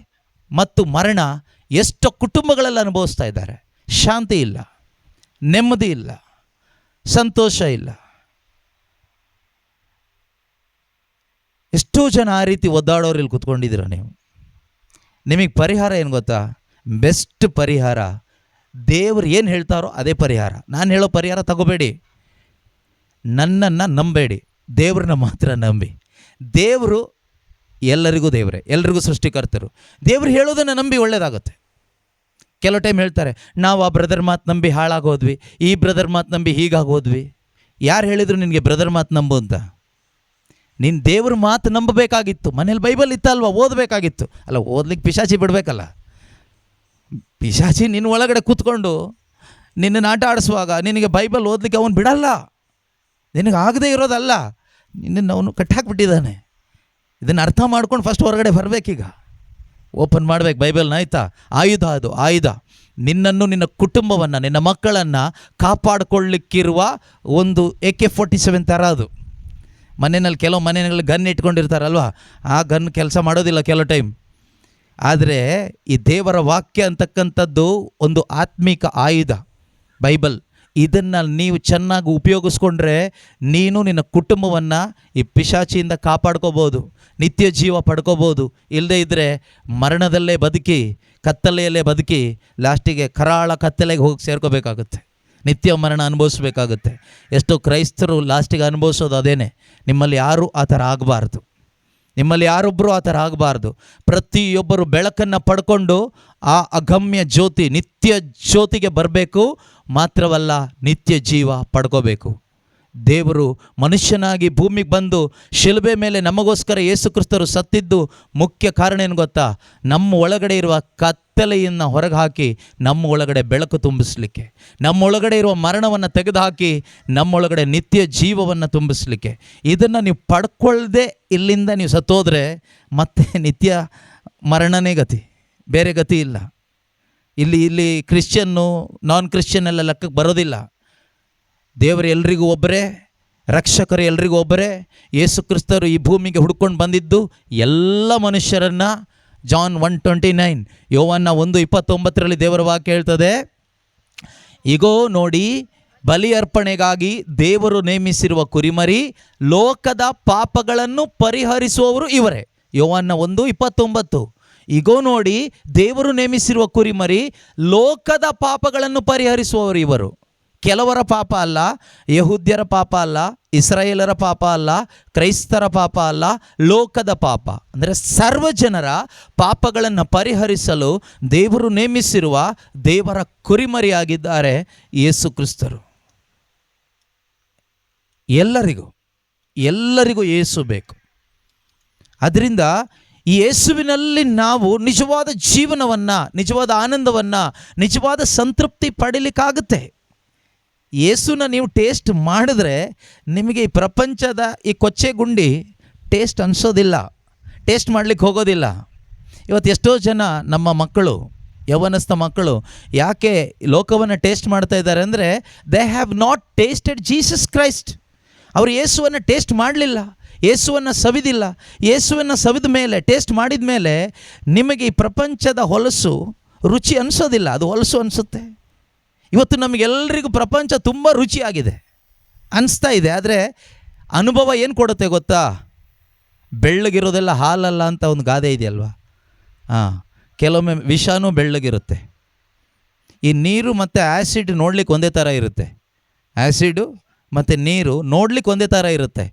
ಮತ್ತು ಮರಣ ಎಷ್ಟೋ ಕುಟುಂಬಗಳಲ್ಲಿ ಅನುಭವಿಸ್ತಾ ಇದ್ದಾರೆ. ಶಾಂತಿ ಇಲ್ಲ, ನೆಮ್ಮದಿ ಇಲ್ಲ, ಸಂತೋಷ ಇಲ್ಲ. ಎಷ್ಟೋ ಜನ ಆ ರೀತಿ ಒದ್ದಾಡೋರು ಇಲ್ಲಿ ಕೂತ್ಕೊಂಡಿದ್ದೀರ ನೀವು. ನಿಮಗೆ ಪರಿಹಾರ ಏನು ಗೊತ್ತಾ? ಬೆಸ್ಟ್ ಪರಿಹಾರ, ದೇವರು ಏನು ಹೇಳ್ತಾರೋ ಅದೇ ಪರಿಹಾರ. ನಾನು ಹೇಳೋ ಪರಿಹಾರ ತಗೋಬೇಡಿ, ನನ್ನನ್ನು ನಂಬೇಡಿ, ದೇವ್ರನ್ನ ಮಾತ್ರ ನಂಬಿ. ದೇವರು ಎಲ್ಲರಿಗೂ ದೇವರೇ, ಎಲ್ರಿಗೂ ಸೃಷ್ಟಿಕರ್ತರು. ದೇವರು ಹೇಳೋದನ್ನು ನಂಬಿ ಒಳ್ಳೆಯದಾಗುತ್ತೆ. ಕೆಲವು ಟೈಮ್ ಹೇಳ್ತಾರೆ, ನಾವು ಆ ಬ್ರದರ್ ಮಾತು ನಂಬಿ ಹಾಳಾಗೋದ್ವಿ, ಈ ಬ್ರದರ್ ಮಾತು ನಂಬಿ ಹೀಗಾಗೋದ್ವಿ. ಯಾರು ಹೇಳಿದ್ರು ನಿನಗೆ ಬ್ರದರ್ ಮಾತು ನಂಬು ಅಂತ? ನೀನು ದೇವ್ರ ಮಾತು ನಂಬಬೇಕಾಗಿತ್ತು. ಮನೇಲಿ ಬೈಬಲ್ ಇತ್ತಲ್ವ, ಓದಬೇಕಾಗಿತ್ತು. ಅಲ್ಲ, ಓದ್ಲಿಕ್ಕೆ ಪಿಶಾಚಿ ಬಿಡಬೇಕಲ್ಲ. ಪಿಶಾಚಿ ನಿನ್ನ ಒಳಗಡೆ ಕೂತ್ಕೊಂಡು ನಿನ್ನನ್ನು ಆಟ ಆಡಿಸುವಾಗ ನಿನಗೆ ಬೈಬಲ್ ಓದಲಿಕ್ಕೆ ಅವನು ಬಿಡಲ್ಲ. ನಿನಗೆ ಆಗದೇ ಇರೋದಲ್ಲ, ನಿನ್ನನ್ನು ಅವನು ಕಟ್ಟಾಕ್ಬಿಟ್ಟಿದ್ದಾನೆ. ಇದನ್ನು ಅರ್ಥ ಮಾಡ್ಕೊಂಡು ಫಸ್ಟ್ ಹೊರಗಡೆ ಬರಬೇಕೀಗ. ಓಪನ್ ಮಾಡಬೇಕು ಬೈಬಲ್ನ, ಆಯಿತಾ? ಆಯುಧ, ಅದು ಆಯುಧ. ನಿನ್ನನ್ನು, ನಿನ್ನ ಕುಟುಂಬವನ್ನು, ನಿನ್ನ ಮಕ್ಕಳನ್ನು ಕಾಪಾಡಿಕೊಳ್ಳಿಕ್ಕಿರುವ ಒಂದು AK-47 ಥರ ಅದು. ಮನೆಯಲ್ಲಿ ಕೆಲವು ಮನೆಯಲ್ಲಿ ಗನ್ ಇಟ್ಕೊಂಡಿರ್ತಾರಲ್ವ, ಆ ಗನ್ ಕೆಲಸ ಮಾಡೋದಿಲ್ಲ ಕೆಲವು ಟೈಮ್. ಆದರೆ ಈ ದೇವರ ವಾಕ್ಯ ಅಂತಕ್ಕಂಥದ್ದು ಒಂದು ಆತ್ಮಿಕ ಆಯುಧ, ಬೈಬಲ್. ಇದನ್ನು ನೀವು ಚೆನ್ನಾಗಿ ಉಪಯೋಗಿಸ್ಕೊಂಡ್ರೆ ನೀನು ನಿನ್ನ ಕುಟುಂಬವನ್ನು ಈ ಪಿಶಾಚಿಯಿಂದ ಕಾಪಾಡ್ಕೋಬೋದು, ನಿತ್ಯ ಜೀವ ಪಡ್ಕೋಬೋದು. ಇಲ್ಲದೇ ಇದ್ದರೆ ಮರಣದಲ್ಲೇ ಬದುಕಿ, ಕತ್ತಲೆಯಲ್ಲೇ ಬದುಕಿ, ಲಾಸ್ಟಿಗೆ ಕರಾಳ ಕತ್ತಲೆಗೆ ಹೋಗಿ ಸೇರ್ಕೋಬೇಕಾಗುತ್ತೆ, ನಿತ್ಯ ಮರಣ ಅನುಭವಿಸ್ಬೇಕಾಗುತ್ತೆ. ಎಷ್ಟೋ ಕ್ರೈಸ್ತರು ಲಾಸ್ಟಿಗೆ ಅನುಭವಿಸೋದು ಅದೇನೆ. ನಿಮ್ಮಲ್ಲಿ ಯಾರೂ ಆ ಥರ ಆಗಬಾರ್ದು, ನಿಮ್ಮಲ್ಲಿ ಯಾರೊಬ್ಬರು ಆ ಥರ ಆಗಬಾರ್ದು. ಪ್ರತಿಯೊಬ್ಬರು ಬೆಳಕನ್ನು ಪಡ್ಕೊಂಡು ಆ ಅಗಮ್ಯ ಜ್ಯೋತಿ, ನಿತ್ಯ ಜ್ಯೋತಿಗೆ ಬರಬೇಕು. ಮಾತ್ರವಲ್ಲ, ನಿತ್ಯ ಜೀವ ಪಡ್ಕೋಬೇಕು. ದೇವರು ಮನುಷ್ಯನಾಗಿ ಭೂಮಿಗೆ ಬಂದು ಶಿಲುಬೆ ಮೇಲೆ ನಮಗೋಸ್ಕರ ಯೇಸು ಕ್ರಿಸ್ತರು ಸತ್ತಿದ್ದು ಮುಖ್ಯ ಕಾರಣ ಏನು ಗೊತ್ತಾ? ನಮ್ಮ ಒಳಗಡೆ ಇರುವ ಕತ್ತಲೆಯನ್ನು ಹೊರಗೆ ಹಾಕಿ ನಮ್ಮ ಒಳಗಡೆ ಬೆಳಕು ತುಂಬಿಸಲಿಕ್ಕೆ, ನಮ್ಮ ಒಳಗಡೆ ಇರುವ ಮರಣವನ್ನು ತೆಗೆದುಹಾಕಿ ನಮ್ಮೊಳಗಡೆ ನಿತ್ಯ ಜೀವವನ್ನು ತುಂಬಿಸಲಿಕ್ಕೆ. ಇದನ್ನು ನೀವು ಪಡ್ಕೊಳ್ಳದೆ ಇಲ್ಲಿಂದ ನೀವು ಸತ್ತೋದ್ರೆ ಮತ್ತೆ ನಿತ್ಯ ಮರಣನೇ ಗತಿ, ಬೇರೆ ಗತಿ ಇಲ್ಲ. ಇಲ್ಲಿ ಕ್ರಿಶ್ಚಿಯನ್ನು ನಾನ್ ಕ್ರಿಶ್ಚಿಯನ್ ಎಲ್ಲ ಲೆಕ್ಕಕ್ಕೆ ಬರೋದಿಲ್ಲ. ದೇವರು ಎಲ್ರಿಗೂ ಒಬ್ಬರೇ, ರಕ್ಷಕರು ಎಲ್ರಿಗೂ ಒಬ್ಬರೇ. ಯೇಸು ಕ್ರಿಸ್ತರು ಈ ಭೂಮಿಗೆ ಹುಡ್ಕೊಂಡು ಬಂದಿದ್ದು ಎಲ್ಲ ಮನುಷ್ಯರನ್ನು. ಜಾನ್ 1:29, ಯೋವಾನ 1:29 ದೇವರ ವಾಕ್ಯ ಹೇಳ್ತದೆ, ಇಗೋ ನೋಡಿ, ಬಲಿ ಅರ್ಪಣೆಗಾಗಿ ದೇವರು ನೇಮಿಸಿರುವ ಕುರಿಮರಿ, ಲೋಕದ ಪಾಪಗಳನ್ನು ಪರಿಹರಿಸುವವರು ಇವರೇ. ಯೋವಾನ 1:29. ಇಗೋ ನೋಡಿ, ದೇವರು ನೇಮಿಸಿರುವ ಕುರಿಮರಿ, ಲೋಕದ ಪಾಪಗಳನ್ನು ಪರಿಹರಿಸುವವರು ಇವರು. ಕೆಲವರ ಪಾಪ ಅಲ್ಲ, ಯಹೂದ್ಯರ ಪಾಪ ಅಲ್ಲ, ಇಸ್ರಾಯೇಲರ ಪಾಪ ಅಲ್ಲ, ಕ್ರೈಸ್ತರ ಪಾಪ ಅಲ್ಲ, ಲೋಕದ ಪಾಪ ಅಂದರೆ ಸರ್ವಜನರ ಪಾಪಗಳನ್ನು ಪರಿಹರಿಸಲು ದೇವರು ನೇಮಿಸಿರುವ ದೇವರ ಕುರಿಮರಿಯಾಗಿದ್ದಾರೆ ಯೇಸು ಕ್ರಿಸ್ತರು. ಎಲ್ಲರಿಗೂ ಯೇಸು ಬೇಕು. ಅದರಿಂದ ಈ ಯೇಸುವಿನಲ್ಲಿ ನಾವು ನಿಜವಾದ ಜೀವನವನ್ನು, ನಿಜವಾದ ಆನಂದವನ್ನು, ನಿಜವಾದ ಸಂತೃಪ್ತಿ ಪಡೀಲಿಕ್ಕಾಗುತ್ತೆ. ಯೇಸುನ ನೀವು ಟೇಸ್ಟ್ ಮಾಡಿದ್ರೆ ನಿಮಗೆ ಈ ಪ್ರಪಂಚದ ಈ ಕೊಚ್ಚೆ ಗುಂಡಿ ಟೇಸ್ಟ್ ಅನಿಸೋದಿಲ್ಲ, ಟೇಸ್ಟ್ ಮಾಡಲಿಕ್ಕೆ ಹೋಗೋದಿಲ್ಲ. ಇವತ್ತು ಎಷ್ಟೋ ಜನ ನಮ್ಮ ಮಕ್ಕಳು, ಯೌವನಸ್ಥ ಮಕ್ಕಳು ಯಾಕೆ ಲೋಕವನ್ನು ಟೇಸ್ಟ್ ಮಾಡ್ತಾ ಇದ್ದಾರೆ ಅಂದರೆ, they have not tasted Jesus Christ. ಅವರು ಯೇಸುವನ್ನು ಟೇಸ್ಟ್ ಮಾಡಲಿಲ್ಲ, ಯೇಸುವನ್ನು ಸವಿದಿಲ್ಲ. ಯೇಸುವನ್ನು ಸವಿದ ಮೇಲೆ, ಟೇಸ್ಟ್ ಮಾಡಿದ ಮೇಲೆ ನಿಮಗೆ ಈ ಪ್ರಪಂಚದ ಹೊಲಸು ರುಚಿ ಅನಿಸೋದಿಲ್ಲ, ಅದು ಹೊಲಸು ಅನಿಸುತ್ತೆ. ಇವತ್ತು ನಮಗೆಲ್ಲರಿಗೂ ಪ್ರಪಂಚ ತುಂಬ ರುಚಿಯಾಗಿದೆ ಅನಿಸ್ತಾ ಇದೆ. ಆದರೆ ಅನುಭವ ಏನು ಕೊಡುತ್ತೆ ಗೊತ್ತಾ? ಬೆಳ್ಳಗಿರೋದೆಲ್ಲ ಹಾಲಲ್ಲ ಅಂತ ಒಂದು ಗಾದೆ ಇದೆಯಲ್ವ. ಕೆಲವೊಮ್ಮೆ ವಿಷನೂ ಬೆಳ್ಳಗಿರುತ್ತೆ. ಈ ನೀರು ಮತ್ತು ಆ್ಯಸಿಡ್ ನೋಡ್ಲಿಕ್ಕೆ ಒಂದೇ ಥರ ಇರುತ್ತೆ. ಆ್ಯಸಿಡು ಮತ್ತು ನೀರು ನೋಡ್ಲಿಕ್ಕೆ ಒಂದೇ ಥರ ಇರುತ್ತೆ.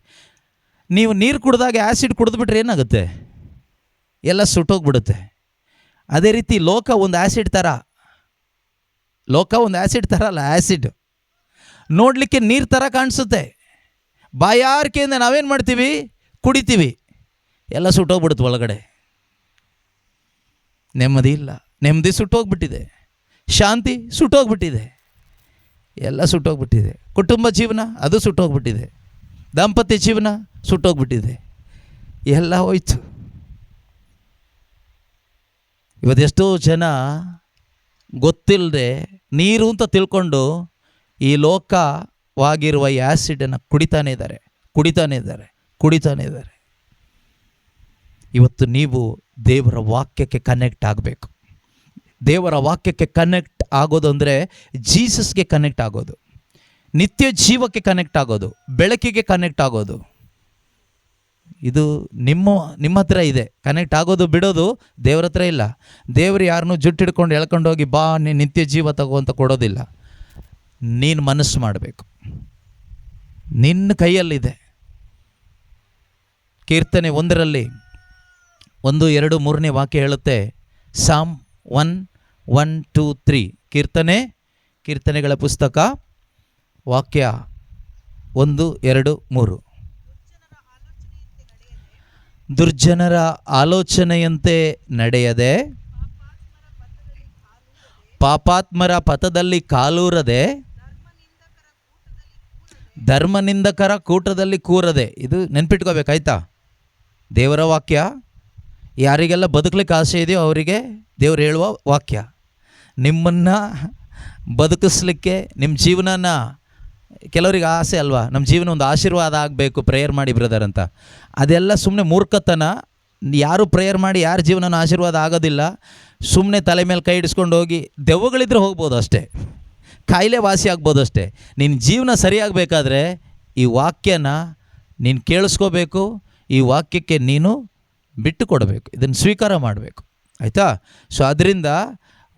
ನೀವು ನೀರು ಕುಡಿದಾಗ ಆ್ಯಸಿಡ್ ಕುಡಿದ್ಬಿಟ್ರೆ ಏನಾಗುತ್ತೆ? ಎಲ್ಲ ಸುಟ್ಟೋಗ್ಬಿಡುತ್ತೆ. ಅದೇ ರೀತಿ ಲೋಕ ಒಂದು ಆ್ಯಸಿಡ್ ಥರ. ಲೋಕ ಒಂದು ಆ್ಯಸಿಡ್ ಥರ ಅಲ್ಲ, ಆ್ಯಸಿಡ್ ನೋಡಲಿಕ್ಕೆ ನೀರು ಥರ ಕಾಣಿಸುತ್ತೆ. ಬಾಯಾರಿಕೆಯಿಂದ ನಾವೇನು ಮಾಡ್ತೀವಿ? ಕುಡಿತೀವಿ, ಎಲ್ಲ ಸುಟ್ಟೋಗ್ಬಿಡುತ್ತೆ ಒಳಗಡೆ. ನೆಮ್ಮದಿ ಇಲ್ಲ, ನೆಮ್ಮದಿ ಸುಟ್ಟೋಗ್ಬಿಟ್ಟಿದೆ, ಶಾಂತಿ ಸುಟ್ಟೋಗ್ಬಿಟ್ಟಿದೆ, ಎಲ್ಲ ಸುಟ್ಟೋಗ್ಬಿಟ್ಟಿದೆ. ಕುಟುಂಬ ಜೀವನ ಅದು ಸುಟ್ಟೋಗ್ಬಿಟ್ಟಿದೆ, ದಾಂಪತ್ಯ ಜೀವನ ಸುಟ್ಟೋಗ್ಬಿಟ್ಟಿದೆ, ಎಲ್ಲ ಹೋಯ್ತು. ಇವತ್ತೆಷ್ಟೋ ಜನ ಗೊತ್ತಿಲ್ಲದೆ ನೀರು ಅಂತ ತಿಳ್ಕೊಂಡು ಈ ಲೋಕವಾಗಿರುವ ಈ ಆ್ಯಸಿಡನ್ನು ಕುಡಿತಾನೇ ಇದ್ದಾರೆ. ಇವತ್ತು ನೀವು ದೇವರ ವಾಕ್ಯಕ್ಕೆ ಕನೆಕ್ಟ್ ಆಗಬೇಕು. ದೇವರ ವಾಕ್ಯಕ್ಕೆ ಕನೆಕ್ಟ್ ಆಗೋದು ಅಂದರೆ ಜೀಸಸ್ಗೆ ಕನೆಕ್ಟ್ ಆಗೋದು, ನಿತ್ಯ ಜೀವಕ್ಕೆ ಕನೆಕ್ಟ್ ಆಗೋದು, ಬೆಳಕಿಗೆ ಕನೆಕ್ಟ್ ಆಗೋದು. ಇದು ನಿಮ್ಮ ಹತ್ರ ಇದೆ. ಕನೆಕ್ಟ್ ಆಗೋದು ಬಿಡೋದು ದೇವ್ರ ಹತ್ರ ಇಲ್ಲ. ದೇವರು ಯಾರನ್ನೂ ಜುಟ್ಟು ಹಿಡ್ಕೊಂಡು ಎಳ್ಕೊಂಡೋಗಿ ಬಾ ನೀನು ನಿತ್ಯ ಜೀವ ತಗೋ ಅಂತ ಕೊಡೋದಿಲ್ಲ. ನೀನು ಮನಸ್ಸು ಮಾಡಬೇಕು, ನಿನ್ನ ಕೈಯಲ್ಲಿದೆ. ಕೀರ್ತನೆ 1 1, 2, 3ನೇ ವಾಕ್ಯ ಹೇಳುತ್ತೆ. ಸಾಮ್ 1, 1, 2, 3 ಕೀರ್ತನೆಗಳ ಪುಸ್ತಕ ವಾಕ್ಯ 1, 2, 3. ದುರ್ಜನರ ಆಲೋಚನೆಯಂತೆ ನಡೆಯದೆ, ಪಾಪಾತ್ಮರ ಪಥದಲ್ಲಿ ಕಾಲೂರದೆ, ಧರ್ಮನಿಂದಕರ ಕೂಟದಲ್ಲಿ ಕೂರದೆ. ಇದು ನೆನ್ಪಿಟ್ಕೋಬೇಕಾಯ್ತಾ? ದೇವರ ವಾಕ್ಯ. ಯಾರಿಗೆಲ್ಲ ಬದುಕಲಿಕ್ಕೆ ಆಸೆ ಇದೆಯೋ ಅವರಿಗೆ ದೇವರು ಹೇಳುವ ವಾಕ್ಯ. ನಿಮ್ಮನ್ನು ಬದುಕಿಸ್ಲಿಕ್ಕೆ, ನಿಮ್ಮ ಜೀವನನ, ಕೆಲವರಿಗೆ ಆಸೆ ಅಲ್ವಾ, ನಮ್ಮ ಜೀವನ ಒಂದು ಆಶೀರ್ವಾದ ಆಗಬೇಕು, ಪ್ರೇಯರ್ ಮಾಡಿ ಬ್ರದರ್ ಅಂತ. ಅದೆಲ್ಲ ಸುಮ್ಮನೆ ಮೂರ್ಖತನ. ಯಾರು ಪ್ರೇಯರ್ ಮಾಡಿ ಯಾರ ಜೀವನನ ಆಶೀರ್ವಾದ ಆಗೋದಿಲ್ಲ. ಸುಮ್ಮನೆ ತಲೆ ಮೇಲೆ ಕೈ ಹಿಡಿಸ್ಕೊಂಡು ಹೋಗಿ, ದೆವ್ವಗಳಿದ್ರೆ ಹೋಗ್ಬೋದು ಅಷ್ಟೇ, ಕಾಯಿಲೆ ವಾಸಿ ಆಗ್ಬೋದು ಅಷ್ಟೇ. ನಿನ್ನ ಜೀವನ ಸರಿಯಾಗಬೇಕಾದ್ರೆ ಈ ವಾಕ್ಯನ ನೀನು ಕೇಳಿಸ್ಕೋಬೇಕು, ಈ ವಾಕ್ಯಕ್ಕೆ ನೀನು ಬಿಟ್ಟು ಕೊಡಬೇಕು, ಇದನ್ನು ಸ್ವೀಕಾರ ಮಾಡಬೇಕು. ಆಯಿತಾ? ಸೊ ಅದರಿಂದ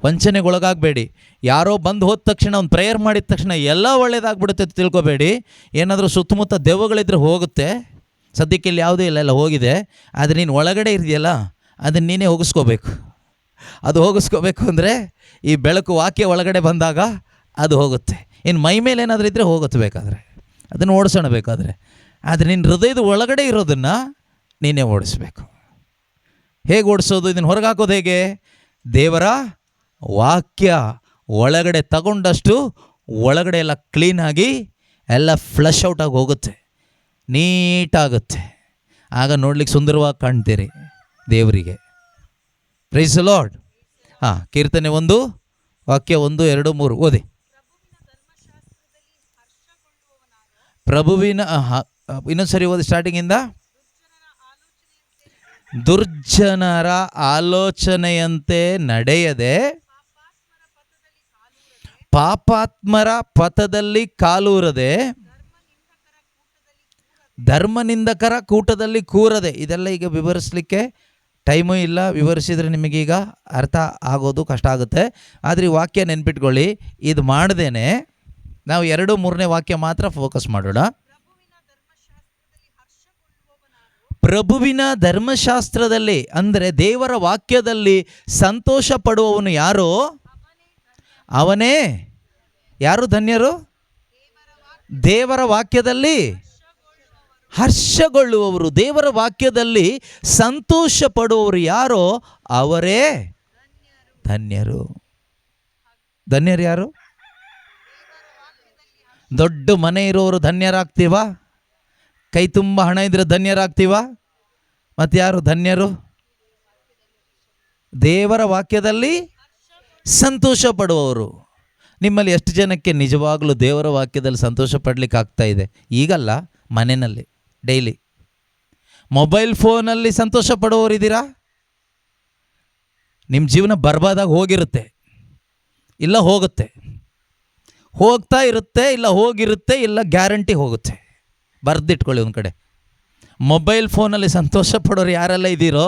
ವಂಚನೆಗೊಳಗಾಗಬೇಡಿ. ಯಾರೋ ಬಂದು ಹೋದ ತಕ್ಷಣ, ಒಂದು ಪ್ರೇಯರ್ ಮಾಡಿದ ತಕ್ಷಣ ಎಲ್ಲ ಒಳ್ಳೇದಾಗ್ಬಿಡುತ್ತೆ ಅಂತ ತಿಳ್ಕೊಬೇಡಿ. ಏನಾದರೂ ಸುತ್ತಮುತ್ತ ದೆವ್ವಗಳಿದ್ರೆ ಹೋಗುತ್ತೆ. ಸದ್ಯಕ್ಕೆ ಇಲ್ಲಿ ಯಾವುದೂ ಇಲ್ಲ, ಎಲ್ಲ ಹೋಗಿದೆ. ಆದರೆ ನೀನು ಒಳಗಡೆ ಇದೆಯಲ್ಲ, ಅದನ್ನು ನೀನೇ ಹೋಗಿಸ್ಕೋಬೇಕು. ಅದು ಹೋಗಿಸ್ಕೋಬೇಕು ಅಂದರೆ ಈ ಬೆಳಕು ವಾಕ್ಯ ಒಳಗಡೆ ಬಂದಾಗ ಅದು ಹೋಗುತ್ತೆ. ಇನ್ನು ಮೈ ಮೇಲೆ ಏನಾದರೂ ಇದ್ದರೆ ಹೋಗುತ್ತೆ ಬೇಕಾದರೆ, ಅದನ್ನು ಓಡಿಸೋಣ ಬೇಕಾದರೆ. ಆದರೆ ನಿನ್ನ ಹೃದಯದ ಒಳಗಡೆ ಇರೋದನ್ನು ನೀನೇ ಓಡಿಸ್ಬೇಕು. ಹೇಗೆ ಓಡಿಸೋದು? ಇದನ್ನು ಹೊರಗೆ ಹಾಕೋದು ಹೇಗೆ? ದೇವರ ವಾಕ್ಯ ಒಳಗಡೆ ತಗೊಂಡಷ್ಟು ಒಳಗಡೆ ಎಲ್ಲ ಕ್ಲೀನಾಗಿ ಎಲ್ಲ ಫ್ಲಶ್ ಔಟಾಗಿ ಹೋಗುತ್ತೆ, ನೀಟಾಗುತ್ತೆ. ಆಗ ನೋಡ್ಲಿಕ್ಕೆ ಸುಂದರವಾಗಿ ಕಾಣ್ತೀರಿ ದೇವರಿಗೆ. Praise the Lord. ಕೀರ್ತನೆ 1 ವಾಕ್ಯ 1, 2, 3 ಓದಿ. ಪ್ರಭುವಿನ ಇನ್ನೊಂದ್ಸರಿ ಓದಿ ಸ್ಟಾರ್ಟಿಂಗಿಂದ. ದುರ್ಜನರ ಆಲೋಚನೆಯಂತೆ ನಡೆಯದೆ, ಪಾಪಾತ್ಮರ ಪಥದಲ್ಲಿ ಕಾಲೂರದೆ, ಧರ್ಮನಿಂದಕರ ಕೂಟದಲ್ಲಿ ಕೂರದೆ. ಇದೆಲ್ಲ ಈಗ ವಿವರಿಸಲಿಕ್ಕೆ ಟೈಮೂ ಇಲ್ಲ. ವಿವರಿಸಿದರೆ ನಿಮಗೀಗ ಅರ್ಥ ಆಗೋದು ಕಷ್ಟ ಆಗುತ್ತೆ. ಆದರೆ ಈ ವಾಕ್ಯ ನೆನ್ಪಿಟ್ಕೊಳ್ಳಿ. ಇದು ಮಾಡ್ದೇನೆ ನಾವು 2, 3ನೇ ವಾಕ್ಯ ಮಾತ್ರ ಫೋಕಸ್ ಮಾಡೋಣ. ಪ್ರಭುವಿನ ಧರ್ಮಶಾಸ್ತ್ರದಲ್ಲಿ, ಅಂದರೆ ದೇವರ ವಾಕ್ಯದಲ್ಲಿ ಸಂತೋಷ ಪಡುವವನು ಯಾರೋ ಅವನೇ ಯಾರು ಧನ್ಯರು? ದೇವರ ವಾಕ್ಯದಲ್ಲಿ ಹರ್ಷಗೊಳ್ಳುವವರು, ದೇವರ ವಾಕ್ಯದಲ್ಲಿ ಸಂತೋಷ ಪಡುವವರು ಯಾರೋ ಅವರೇ ಧನ್ಯರು. ಧನ್ಯರು ಯಾರು? ದೊಡ್ಡ ಮನೆ ಇರೋರು ಧನ್ಯರಾಗ್ತೀವ? ಕೈ ತುಂಬ ಹಣ ಇದ್ರೆ ಧನ್ಯರಾಗ್ತೀವ? ಮತ್ತು ಯಾರು ಧನ್ಯರು? ದೇವರ ವಾಕ್ಯದಲ್ಲಿ ಸಂತೋಷ ಪಡುವವರು. ನಿಮ್ಮಲ್ಲಿ ಎಷ್ಟು ಜನಕ್ಕೆ ನಿಜವಾಗಲೂ ದೇವರ ವಾಕ್ಯದಲ್ಲಿ ಸಂತೋಷ ಪಡಲಿಕ್ಕೆ ಆಗ್ತಾ ಇದೆ? ಈಗಲ್ಲ, ಮನೆಯಲ್ಲಿ ಡೈಲಿ. ಮೊಬೈಲ್ ಫೋನಲ್ಲಿ ಸಂತೋಷ ಪಡುವವರಿದ್ದೀರಾ? ನಿಮ್ಮ ಜೀವನ ಬರ್ಬಾದಾಗಿ ಹೋಗಿರುತ್ತೆ, ಇಲ್ಲ ಹೋಗುತ್ತೆ, ಹೋಗ್ತಾ ಇರುತ್ತೆ, ಇಲ್ಲ ಹೋಗಿರುತ್ತೆ, ಇಲ್ಲ ಗ್ಯಾರಂಟಿ ಹೋಗುತ್ತೆ. ಬರೆದಿಟ್ಕೊಳ್ಳಿ ಒಂದು ಕಡೆ. ಮೊಬೈಲ್ ಫೋನಲ್ಲಿ ಸಂತೋಷ ಪಡೋರು ಯಾರೆಲ್ಲ ಇದ್ದೀರೋ,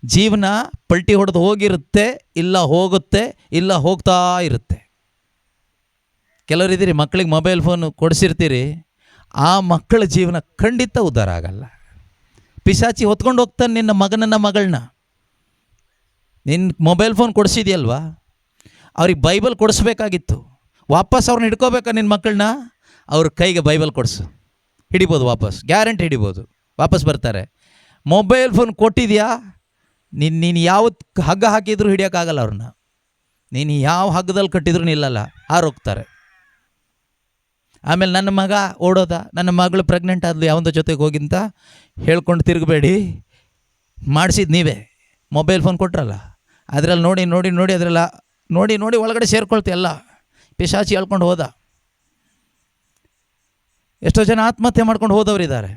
ಜೀವನ ಪಲ್ಟಿ ಹೊಡೆದು ಹೋಗಿರುತ್ತೆ, ಇಲ್ಲ ಹೋಗುತ್ತೆ, ಇಲ್ಲ ಹೋಗ್ತಾ ಇರುತ್ತೆ. ಕೆಲವರಿದ್ದೀರಿ ಮಕ್ಕಳಿಗೆ ಮೊಬೈಲ್ ಫೋನ್ ಕೊಡಿಸಿರ್ತೀರಿ, ಆ ಮಕ್ಕಳ ಜೀವನ ಖಂಡಿತ ಉದ್ಧಾರ ಆಗಲ್ಲ. ಪಿಶಾಚಿ ಹೊತ್ಕೊಂಡು ಹೋಗ್ತಾನೆ ನಿನ್ನ ಮಗನನ್ನ ಮಗಳನ್ನ. ನಿನ್ನ ಮೊಬೈಲ್ ಫೋನ್ ಕೊಡಿಸಿದೆಯಲ್ವಾ, ಅವ್ರಿಗೆ ಬೈಬಲ್ ಕೊಡಿಸ್ಬೇಕಾಗಿತ್ತು. ವಾಪಸ್ ಅವ್ರನ್ನ ಹಿಡ್ಕೋಬೇಕಾ ನಿನ್ನ ಮಕ್ಕಳನ್ನ? ಅವ್ರ ಕೈಗೆ ಬೈಬಲ್ ಕೊಡಿಸು, ಹಿಡಿಬೋದು ವಾಪಸ್, ಗ್ಯಾರಂಟಿ ಹಿಡಿಬೋದು, ವಾಪಸ್ ಬರ್ತಾರೆ. ಮೊಬೈಲ್ ಫೋನ್ ಕೊಟ್ಟಿದ್ಯಾ, ನೀನು ಯಾವತ್ತು ಹಗ್ಗ ಹಾಕಿದ್ರು ಹಿಡಿಯೋಕ್ಕಾಗಲ್ಲ ಅವ್ರನ್ನ. ನೀನು ಯಾವ ಹಗ್ಗದಲ್ಲಿ ಕಟ್ಟಿದ್ರು ನಿಲ್ಲಲ್ಲ, ಹಾರೋಗ್ತಾರೆ. ಆಮೇಲೆ ನನ್ನ ಮಗ ಓಡೋದ, ನನ್ನ ಮಗಳು ಪ್ರೆಗ್ನೆಂಟ್ ಆದ್ಲು, ಯಾವಂದ ಜೊತೆಗೆ ಹೋಗಿಂತ ಹೇಳ್ಕೊಂಡು ತಿರುಗಬೇಡಿ. ಮಾಡಿಸಿದ್ದು ನೀವೇ. ಮೊಬೈಲ್ ಫೋನ್ ಕೊಟ್ರಲ್ಲ, ಅದರಲ್ಲಿ ನೋಡಿ ನೋಡಿ ನೋಡಿ ಅದರೆಲ್ಲ ನೋಡಿ ನೋಡಿ ಒಳಗಡೆ ಸೇರ್ಕೊಳ್ತೀಯಲ್ಲ. ಪಿಶಾಚಿ ಹೇಳ್ಕೊಂಡು ಹೋದ. ಎಷ್ಟೋ ಜನ ಆತ್ಮಹತ್ಯೆ ಮಾಡ್ಕೊಂಡು ಹೋದವರಿದ್ದಾರೆ.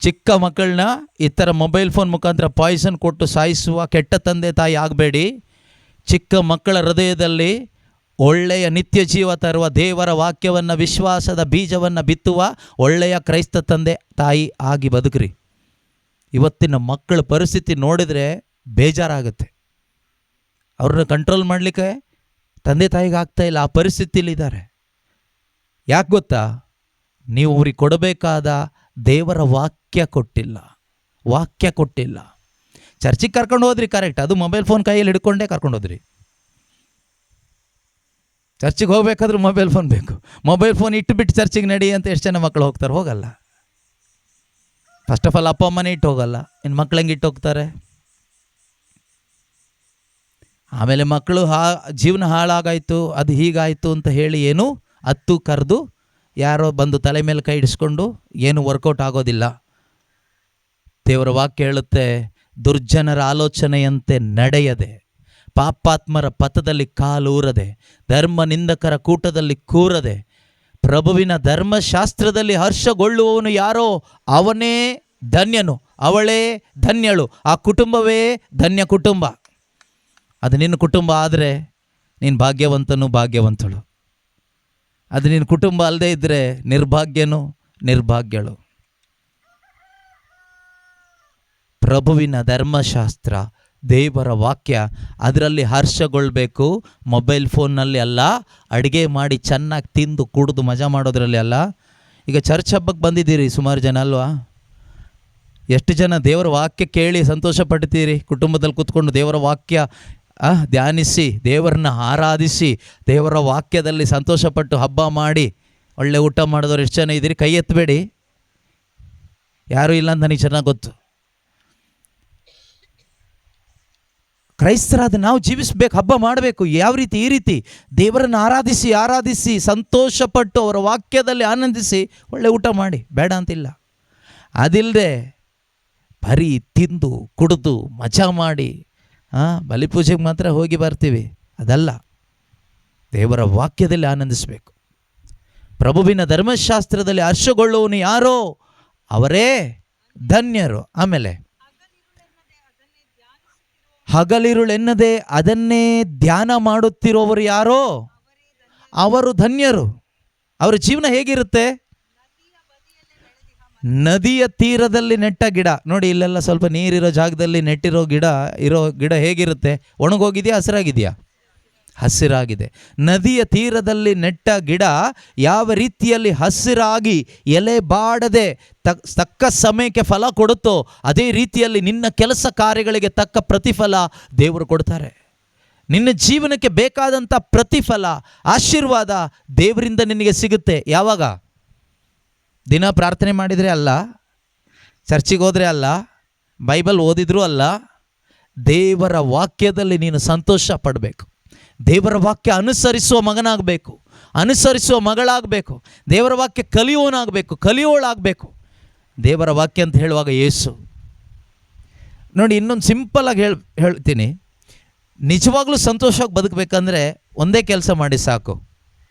ಚಿಕ್ಕ ಮಕ್ಕಳನ್ನ ಈ ಥರ ಮೊಬೈಲ್ ಫೋನ್ ಮುಖಾಂತರ ಪಾಯ್ಸನ್ ಕೊಟ್ಟು ಸಾಯಿಸುವ ಕೆಟ್ಟ ತಂದೆ ತಾಯಿ ಆಗಬೇಡಿ. ಚಿಕ್ಕ ಮಕ್ಕಳ ಹೃದಯದಲ್ಲಿ ಒಳ್ಳೆಯ ನಿತ್ಯ ಜೀವ ತರುವ ದೇವರ ವಾಕ್ಯವನ್ನು, ವಿಶ್ವಾಸದ ಬೀಜವನ್ನು ಬಿತ್ತುವ ಒಳ್ಳೆಯ ಕ್ರೈಸ್ತ ತಂದೆ ತಾಯಿ ಆಗಿ ಬದುಕ್ರಿ. ಇವತ್ತಿನ ಮಕ್ಕಳ ಪರಿಸ್ಥಿತಿ ನೋಡಿದರೆ ಬೇಜಾರಾಗುತ್ತೆ. ಅವ್ರನ್ನ ಕಂಟ್ರೋಲ್ ಮಾಡಲಿಕ್ಕೆ ತಂದೆ ತಾಯಿಗೆ ಆಗ್ತಾಯಿಲ್ಲ, ಆ ಪರಿಸ್ಥಿತಿಲಿದ್ದಾರೆ. ಯಾಕೆ ಗೊತ್ತಾ? ನೀವು ಅವ್ರಿಗೆ ಕೊಡಬೇಕಾದ ದೇವರ ವಾಕ್ಯ ಕೊಟ್ಟಿಲ್ಲ. ಚರ್ಚಿಗೆ ಕರ್ಕೊಂಡು ಹೋದ್ರಿ ಕರೆಕ್ಟ್, ಅದು ಮೊಬೈಲ್ ಫೋನ್ ಕೈಯಲ್ಲಿ ಹಿಡ್ಕೊಂಡೇ ಕರ್ಕೊಂಡು ಹೋದ್ರಿ. ಚರ್ಚಿಗೆ ಹೋಗ್ಬೇಕಾದ್ರೂ ಮೊಬೈಲ್ ಫೋನ್ ಬೇಕು. ಮೊಬೈಲ್ ಫೋನ್ ಇಟ್ಟುಬಿಟ್ಟು ಚರ್ಚಿಗೆ ನಡಿ ಅಂತ ಎಷ್ಟು ಜನ ಮಕ್ಕಳು ಹೋಗ್ತಾರೆ? ಹೋಗಲ್ಲ. ಫಸ್ಟ್ ಆಫ್ ಆಲ್ ಅಪ್ಪ ಅಮ್ಮನೇ ಇಟ್ಟು ಹೋಗಲ್ಲ, ಇನ್ನು ಮಕ್ಳು ಹೆಂಗೆ ಇಟ್ಟು ಹೋಗ್ತಾರೆ? ಆಮೇಲೆ ಮಕ್ಕಳು ಜೀವನ ಹಾಳಾಗಾಯಿತು, ಅದು ಹೀಗಾಯಿತು ಅಂತ ಹೇಳಿ ಏನು ಹತ್ತು ಕರೆದು ಯಾರೋ ಬಂದು ತಲೆ ಮೇಲೆ ಕೈ ಇಡಿಸ್ಕೊಂಡು ಏನು ವರ್ಕೌಟ್ ಆಗೋದಿಲ್ಲ. ದೇವರ ವಾಕ್ಯ ಹೇಳುತ್ತೆ, ದುರ್ಜನರ ಆಲೋಚನೆಯಂತೆ ನಡೆಯದೆ, ಪಾಪಾತ್ಮರ ಪಥದಲ್ಲಿ ಕಾಲೂರದೆ, ಧರ್ಮ ನಿಂದಕರ ಕೂಟದಲ್ಲಿ ಕೂರದೆ, ಪ್ರಭುವಿನ ಧರ್ಮಶಾಸ್ತ್ರದಲ್ಲಿ ಹರ್ಷಗೊಳ್ಳುವವನು ಯಾರೋ ಅವನೇ ಧನ್ಯನು, ಅವಳೇ ಧನ್ಯಳು, ಆ ಕುಟುಂಬವೇ ಧನ್ಯ ಕುಟುಂಬ. ಅದು ನಿನ್ನ ಕುಟುಂಬ ಆದರೆ ನೀನು ಭಾಗ್ಯವಂತನು, ಭಾಗ್ಯವಂತಳು. ಅದು ನಿನ್ನ ಕುಟುಂಬ ಅಲ್ಲದೆ ಇದ್ದರೆ ನಿರ್ಭಾಗ್ಯನು, ನಿರ್ಭಾಗ್ಯಳು. ಪ್ರಭುವಿನ ಧರ್ಮಶಾಸ್ತ್ರ, ದೇವರ ವಾಕ್ಯ, ಅದರಲ್ಲಿ ಹರ್ಷಗೊಳ್ಬೇಕು. ಮೊಬೈಲ್ ಫೋನ್ನಲ್ಲಿ ಅಲ್ಲ, ಅಡುಗೆ ಮಾಡಿ ಚೆನ್ನಾಗಿ ತಿಂದು ಕುಡಿದು ಮಜಾ ಮಾಡೋದ್ರಲ್ಲಿ ಅಲ್ಲ. ಈಗ ಚರ್ಚ್ ಹಬ್ಬಕ್ಕೆ ಬಂದಿದ್ದೀರಿ ಸುಮಾರು ಜನ ಅಲ್ವಾ? ಎಷ್ಟು ಜನ ದೇವರ ವಾಕ್ಯ ಕೇಳಿ ಸಂತೋಷ ಪಡ್ತೀರಿ? ಕುಟುಂಬದಲ್ಲಿ ಕೂತ್ಕೊಂಡು ದೇವರ ವಾಕ್ಯ ಧ್ಯಾನಿಸಿ, ದೇವರನ್ನ ಆರಾಧಿಸಿ, ದೇವರ ವಾಕ್ಯದಲ್ಲಿ ಸಂತೋಷಪಟ್ಟು ಹಬ್ಬ ಮಾಡಿ ಒಳ್ಳೆ ಊಟ ಮಾಡಿದವ್ರು ಎಷ್ಟು ಜನ ಇದ್ದೀರಿ? ಕೈ ಎತ್ತಬೇಡಿ. ಯಾರೂ ಇಲ್ಲ ಅಂತ ನನಗೆ ಚೆನ್ನಾಗಿ ಗೊತ್ತು. ಕ್ರೈಸ್ತರಾದ ನಾವು ಜೀವಿಸಬೇಕು, ಹಬ್ಬ ಮಾಡಬೇಕು. ಯಾವ ರೀತಿ? ಈ ರೀತಿ ದೇವರನ್ನು ಆರಾಧಿಸಿ ಸಂತೋಷಪಟ್ಟು ಅವರ ವಾಕ್ಯದಲ್ಲಿ ಆನಂದಿಸಿ ಒಳ್ಳೆ ಊಟ ಮಾಡಿ, ಬೇಡ ಅಂತಿಲ್ಲ. ಅದಿಲ್ಲದೆ ಬರೀ ತಿಂದು ಕುಡಿದು ಮಜಾ ಮಾಡಿ ಬಲಿಪೂಜೆಗೆ ಮಾತ್ರ ಹೋಗಿ ಬರ್ತೀವಿ, ಅದಲ್ಲ. ದೇವರ ವಾಕ್ಯದಲ್ಲಿ ಆನಂದಿಸಬೇಕು. ಪ್ರಭುವಿನ ಧರ್ಮಶಾಸ್ತ್ರದಲ್ಲಿ ಹರ್ಷಗೊಳ್ಳುವವನು ಯಾರೋ ಅವರೇ ಧನ್ಯರು. ಆಮೇಲೆ ಹಗಲಿರುಳೆನ್ನದೆ ಅದನ್ನೇ ಧ್ಯಾನ ಮಾಡುತ್ತಿರುವವರು ಯಾರೋ ಅವರು ಧನ್ಯರು. ಅವರ ಜೀವನ ಹೇಗಿರುತ್ತೆ? ನದಿಯ ತೀರದಲ್ಲಿ ನೆಟ್ಟ ಗಿಡ. ನೋಡಿ, ಇಲ್ಲೆಲ್ಲ ಸ್ವಲ್ಪ ನೀರಿರೋ ಜಾಗದಲ್ಲಿ ನೆಟ್ಟಿರೋ ಗಿಡ ಹೇಗಿರುತ್ತೆ? ಒಣಗೋಗಿದೆಯಾ, ಹಸಿರಾಗಿದೆಯಾ? ಹಸಿರಾಗಿದೆ. ನದಿಯ ತೀರದಲ್ಲಿ ನೆಟ್ಟ ಗಿಡ ಯಾವ ರೀತಿಯಲ್ಲಿ ಹಸಿರಾಗಿ ಎಲೆ ಬಾಡದೆ ತಕ್ಕ ಸಮಯಕ್ಕೆ ಫಲ ಕೊಡುತ್ತೋ, ಅದೇ ರೀತಿಯಲ್ಲಿ ನಿನ್ನ ಕೆಲಸ ಕಾರ್ಯಗಳಿಗೆ ತಕ್ಕ ಪ್ರತಿಫಲ ದೇವರು ಕೊಡ್ತಾರೆ. ನಿನ್ನ ಜೀವನಕ್ಕೆ ಬೇಕಾದಂಥ ಪ್ರತಿಫಲ, ಆಶೀರ್ವಾದ ದೇವರಿಂದ ನಿನಗೆ ಸಿಗುತ್ತೆ. ಯಾವಾಗ? ದಿನ ಪ್ರಾರ್ಥನೆ ಮಾಡಿದರೆ ಅಲ್ಲ, ಚರ್ಚಿಗೆ ಹೋದರೆ ಅಲ್ಲ, ಬೈಬಲ್ ಓದಿದ್ರೂ ಅಲ್ಲ. ದೇವರ ವಾಕ್ಯದಲ್ಲಿ ನೀನು ಸಂತೋಷ ಪಡಬೇಕು. ದೇವರ ವಾಕ್ಯ ಅನುಸರಿಸುವ ಮಗನಾಗಬೇಕು, ಅನುಸರಿಸುವ ಮಗಳಾಗಬೇಕು. ದೇವರ ವಾಕ್ಯ ಕಲಿಯೋನಾಗಬೇಕು, ಕಲಿಯೋಳಾಗಬೇಕು. ದೇವರ ವಾಕ್ಯ ಅಂತ ಹೇಳುವಾಗ ಯೇಸು. ನೋಡಿ, ಇನ್ನೊಂದು ಸಿಂಪಲಾಗಿ ಹೇಳ್ತೀನಿ. ನಿಜವಾಗ್ಲೂ ಸಂತೋಷವಾಗಿ ಬದುಕಬೇಕಂದ್ರೆ ಒಂದೇ ಕೆಲಸ ಮಾಡಿ ಸಾಕು.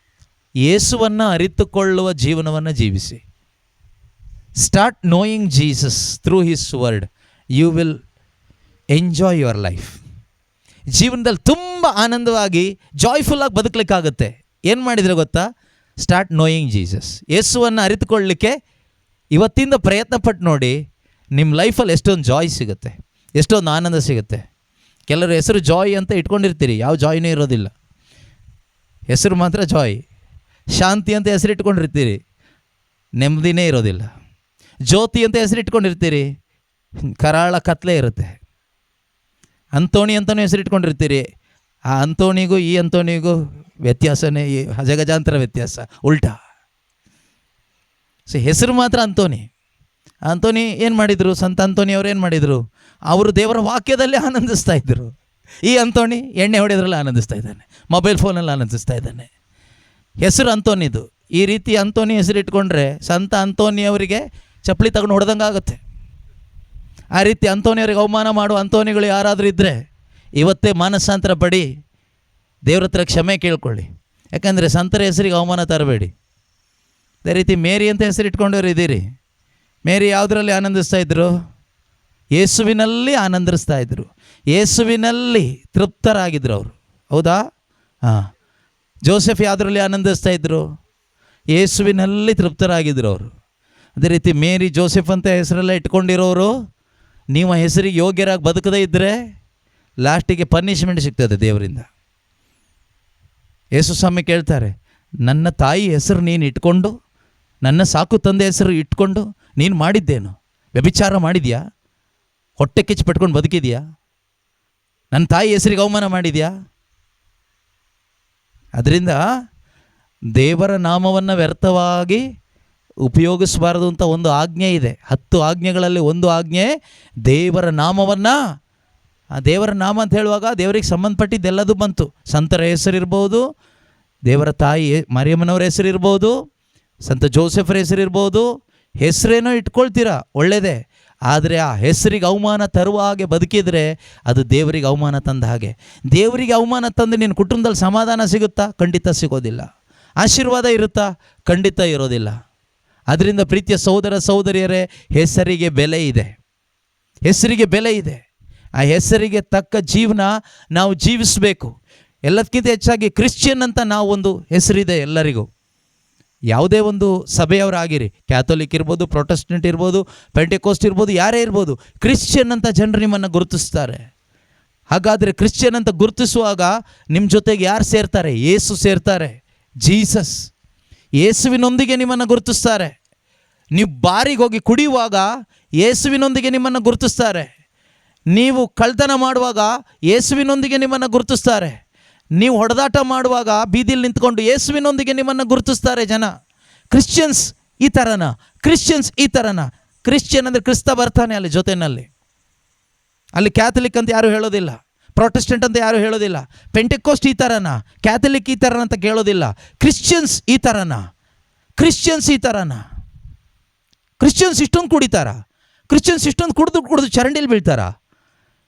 ಯೇಸುವನ್ನು ಅರಿತುಕೊಳ್ಳುವ ಜೀವನವನ್ನು ಜೀವಿಸಿ. Start knowing Jesus through his word. You will enjoy your life. ಜೀವನದಲ್ಲಿ ತುಂಬ ಆನಂದವಾಗಿ ಜಾಯ್ಫುಲ್ಲಾಗಿ ಬದುಕಲಿಕ್ಕಾಗುತ್ತೆ. ಏನು ಮಾಡಿದರೆ ಗೊತ್ತಾ? Start knowing Jesus. ಯೇಸುವನ್ನು ಅರಿತುಕೊಳ್ಳಲಿಕ್ಕೆ ಇವತ್ತಿಂದ ಪ್ರಯತ್ನ ಪಟ್ಟು ನೋಡಿ. ನಿಮ್ಮ ಲೈಫಲ್ಲಿ ಎಷ್ಟೊಂದು ಜಾಯ್ ಸಿಗುತ್ತೆ, ಎಷ್ಟೊಂದು ಆನಂದ ಸಿಗುತ್ತೆ. ಕೆಲವರು ಹೆಸರು ಜಾಯ್ ಅಂತ ಇಟ್ಕೊಂಡಿರ್ತೀರಿ, ಯಾವ ಜಾಯ್ನೂ ಇರೋದಿಲ್ಲ. ಹೆಸರು ಮಾತ್ರ ಜಾಯ್. ಶಾಂತಿ ಅಂತ ಹೆಸರು ಇಟ್ಕೊಂಡಿರ್ತೀರಿ, ನೆಮ್ಮದಿನೇ ಇರೋದಿಲ್ಲ. ಜ್ಯೋತಿ ಅಂತ ಹೆಸರು ಇಟ್ಕೊಂಡಿರ್ತೀರಿ, ಕರಾಳ ಕತ್ಲೆ ಇರುತ್ತೆ. ಅಂತೋಣಿ ಅಂತಲೂ ಹೆಸರಿಟ್ಕೊಂಡಿರ್ತೀರಿ, ಆ ಅಂತೋಣಿಗೂ ಈ ಅಂತೋಣಿಗೂ ವ್ಯತ್ಯಾಸನೇ, ಈ ಅಜಗಜಾಂತರ ವ್ಯತ್ಯಾಸ, ಉಲ್ಟಾ. ಸೊ ಹೆಸರು ಮಾತ್ರ ಅಂತೋನಿ. ಅಂತೋನಿ ಏನು ಮಾಡಿದರು? ಸಂತ ಅಂತೋನಿ ಅವ್ರು ಏನು ಮಾಡಿದರು? ಅವರು ದೇವರ ವಾಕ್ಯದಲ್ಲಿ ಆನಂದಿಸ್ತಾ ಇದ್ದರು. ಈ ಅಂತೋಣಿ ಎಣ್ಣೆ ಹೊಡೆಯೋದ್ರಲ್ಲಿ ಆನಂದಿಸ್ತಾ ಇದ್ದಾನೆ, ಮೊಬೈಲ್ ಫೋನಲ್ಲಿ ಆನಂದಿಸ್ತಾ ಇದ್ದಾನೆ. ಹೆಸರು ಅಂತೋನಿದು. ಈ ರೀತಿ ಅಂತೋನಿ ಹೆಸರಿಟ್ಕೊಂಡ್ರೆ ಸಂತ ಅಂತೋನಿಯವರಿಗೆ ಚಪ್ಪಲಿ ತಗೊಂಡು ಹೊಡೆದಂಗೆ ಆಗುತ್ತೆ. ಆ ರೀತಿ ಅಂತೋನಿಯವರಿಗೆ ಅವಮಾನ ಮಾಡುವ ಅಂತೋನಿಗಳು ಯಾರಾದರೂ ಇದ್ದರೆ ಇವತ್ತೇ ಮಾನಸಾಂತರ ಪಡಿ, ದೇವ್ರ ಹತ್ರ ಕ್ಷಮೆ ಕೇಳ್ಕೊಳ್ಳಿ. ಯಾಕಂದರೆ ಸಂತರ ಹೆಸರಿಗೆ ಅವಮಾನ ತರಬೇಡಿ. ಅದೇ ರೀತಿ ಮೇರಿ ಅಂತ ಹೆಸರಿಟ್ಕೊಂಡವ್ರು ಇದ್ದೀರಿ. ಮೇರಿ ಯಾವುದರಲ್ಲಿ ಆನಂದಿಸ್ತಾ ಇದ್ದರು? ಯೇಸುವಿನಲ್ಲಿ ಆನಂದಿಸ್ತಾ ಇದ್ದರು. ಯೇಸುವಿನಲ್ಲಿ ತೃಪ್ತರಾಗಿದ್ದರು ಅವರು. ಹೌದಾ? ಹಾಂ. ಜೋಸೆಫ್ ಯಾವುದರಲ್ಲಿ ಆನಂದಿಸ್ತಾ ಇದ್ದರು? ಯೇಸುವಿನಲ್ಲಿ ತೃಪ್ತರಾಗಿದ್ದರು ಅವರು. ಅದೇ ರೀತಿ ಮೇರಿ, ಜೋಸೆಫ್ ಅಂತ ಹೆಸರೆಲ್ಲ ಇಟ್ಕೊಂಡಿರೋರು, ನೀವು ಆ ಹೆಸರಿಗೆ ಯೋಗ್ಯರಾಗಿ ಬದುಕದೇ ಇದ್ದರೆ ಲಾಸ್ಟಿಗೆ ಪನಿಷ್ಮೆಂಟ್ ಸಿಗ್ತದೆ ದೇವರಿಂದ. ಯೇಸು ಸ್ವಾಮಿ ಕೇಳ್ತಾರೆ, ನನ್ನ ತಾಯಿ ಹೆಸರು ನೀನು ಇಟ್ಕೊಂಡು, ನನ್ನ ಸಾಕು ತಂದೆ ಹೆಸರು ಇಟ್ಕೊಂಡು ನೀನು ಮಾಡಿದ್ದೇನು? ವ್ಯಭಿಚಾರ ಮಾಡಿದ್ಯಾ? ಹೊಟ್ಟೆ ಕಿಚ್ಚು ಪಟ್ಕೊಂಡು ಬದುಕಿದೆಯಾ? ನನ್ನ ತಾಯಿ ಹೆಸರಿಗೆ ಅವಮಾನ ಮಾಡಿದ್ಯಾ? ಅದರಿಂದ ದೇವರ ನಾಮವನ್ನು ವ್ಯರ್ಥವಾಗಿ ಉಪಯೋಗಿಸಬಾರ್ದು ಅಂತ ಒಂದು ಆಜ್ಞೆ ಇದೆ. 10 ಆಜ್ಞೆಗಳಲ್ಲಿ ಒಂದು ಆಜ್ಞೆ ದೇವರ ನಾಮವನ್ನು, ಆ ದೇವರ ನಾಮ ಅಂತ ಹೇಳುವಾಗ ದೇವರಿಗೆ ಸಂಬಂಧಪಟ್ಟಿದ್ದೆಲ್ಲದೂ ಬಂತು. ಸಂತರ ಹೆಸರಿರ್ಬೋದು, ದೇವರ ತಾಯಿ ಮರಿಯಮ್ಮನವ್ರ ಹೆಸರಿರ್ಬೋದು, ಸಂತ ಜೋಸೆಫರ ಹೆಸರಿರ್ಬೋದು. ಹೆಸರೇನೋ ಇಟ್ಕೊಳ್ತೀರಾ, ಒಳ್ಳೆಯದೇ. ಆದರೆ ಆ ಹೆಸರಿಗೆ ಅವಮಾನ ತರುವ ಹಾಗೆ ಬದುಕಿದರೆ ಅದು ದೇವರಿಗೆ ಅವಮಾನ ತಂದ ಹಾಗೆ. ದೇವರಿಗೆ ಅವಮಾನ ತಂದು ನಿನ್ನ ಕುಟುಂಬದಲ್ಲಿ ಸಮಾಧಾನ ಸಿಗುತ್ತಾ? ಖಂಡಿತ ಸಿಗೋದಿಲ್ಲ. ಆಶೀರ್ವಾದ ಇರುತ್ತಾ? ಖಂಡಿತ ಇರೋದಿಲ್ಲ. ಅದರಿಂದ ಪ್ರೀತಿಯ ಸಹೋದರ ಸಹೋದರಿಯರೇ, ಹೆಸರಿಗೆ ಬೆಲೆ ಇದೆ, ಹೆಸರಿಗೆ ಬೆಲೆ ಇದೆ. ಆ ಹೆಸರಿಗೆ ತಕ್ಕ ಜೀವನ ನಾವು ಜೀವಿಸಬೇಕು. ಎಲ್ಲದಕ್ಕಿಂತ ಹೆಚ್ಚಾಗಿ ಕ್ರಿಶ್ಚಿಯನ್ ಅಂತ ನಾವು ಒಂದು ಹೆಸರಿದೆ ಎಲ್ಲರಿಗೂ. ಯಾವುದೇ ಒಂದು ಸಭೆಯವರಾಗಿರಿ, ಕ್ಯಾಥೋಲಿಕ್ ಇರ್ಬೋದು, ಪ್ರೊಟೆಸ್ಟೆಂಟ್ ಇರ್ಬೋದು, ಪೆಂಟೆಕೋಸ್ಟ್ ಇರ್ಬೋದು, ಯಾರೇ ಇರ್ಬೋದು, ಕ್ರಿಶ್ಚಿಯನ್ ಅಂತ ಜನರು ನಿಮ್ಮನ್ನು ಗುರುತಿಸ್ತಾರೆ. ಹಾಗಾದರೆ ಕ್ರಿಶ್ಚಿಯನ್ ಅಂತ ಗುರುತಿಸುವಾಗ ನಿಮ್ಮ ಜೊತೆಗೆ ಯಾರು ಸೇರ್ತಾರೆ? ಯೇಸು ಸೇರ್ತಾರೆ, ಜೀಸಸ್. ಯೇಸುವಿನೊಂದಿಗೆ ನಿಮ್ಮನ್ನು ಗುರುತಿಸ್ತಾರೆ. ನೀವು ಬಾರಿಗೆ ಹೋಗಿ ಕುಡಿಯುವಾಗ ಯೇಸುವಿನೊಂದಿಗೆ ನಿಮ್ಮನ್ನು ಗುರುತಿಸ್ತಾರೆ. ನೀವು ಕಳ್ತನ ಮಾಡುವಾಗ ಯೇಸುವಿನೊಂದಿಗೆ ನಿಮ್ಮನ್ನು ಗುರುತಿಸ್ತಾರೆ. ನೀವು ಹೊಡೆದಾಟ ಮಾಡುವಾಗ ಬೀದಿಲಿ ನಿಂತ್ಕೊಂಡು ಯೇಸುವಿನೊಂದಿಗೆ ನಿಮ್ಮನ್ನು ಗುರುತಿಸ್ತಾರೆ ಜನ. ಕ್ರಿಶ್ಚಿಯನ್ಸ್ ಈ ಥರನ? ಕ್ರಿಶ್ಚಿಯನ್ಸ್ ಈ ಥರನ? ಕ್ರಿಶ್ಚಿಯನ್ ಅಂದರೆ ಕ್ರಿಸ್ತ ಬರ್ತಾನೆ ಅಲ್ಲಿ ಜೊತೆಯಲ್ಲಿ. ಅಲ್ಲಿ ಕ್ಯಾಥಲಿಕ್ ಅಂತ ಯಾರು ಹೇಳೋದಿಲ್ಲ, ಪ್ರೊಟೆಸ್ಟೆಂಟ್ ಅಂತ ಯಾರು ಹೇಳೋದಿಲ್ಲ, ಪೆಂಟೆಕೋಸ್ಟ್ ಈ ಥರನ, ಕ್ಯಾಥಲಿಕ್ ಈ ಥರನ ಅಂತ ಕೇಳೋದಿಲ್ಲ. ಕ್ರಿಶ್ಚಿಯನ್ಸ್ ಈ ಥರನ? ಕ್ರಿಶ್ಚಿಯನ್ಸ್ ಈ ಥರನ? ಕ್ರಿಶ್ಚಿಯನ್ಸ್ ಇಷ್ಟೊಂದು ಕುಡಿತಾರ? ಕ್ರಿಶ್ಚಿಯನ್ಸ್ ಇಷ್ಟೊಂದು ಕುಡಿದು ಚರಂಡಿಲಿ ಬೀಳ್ತಾರ?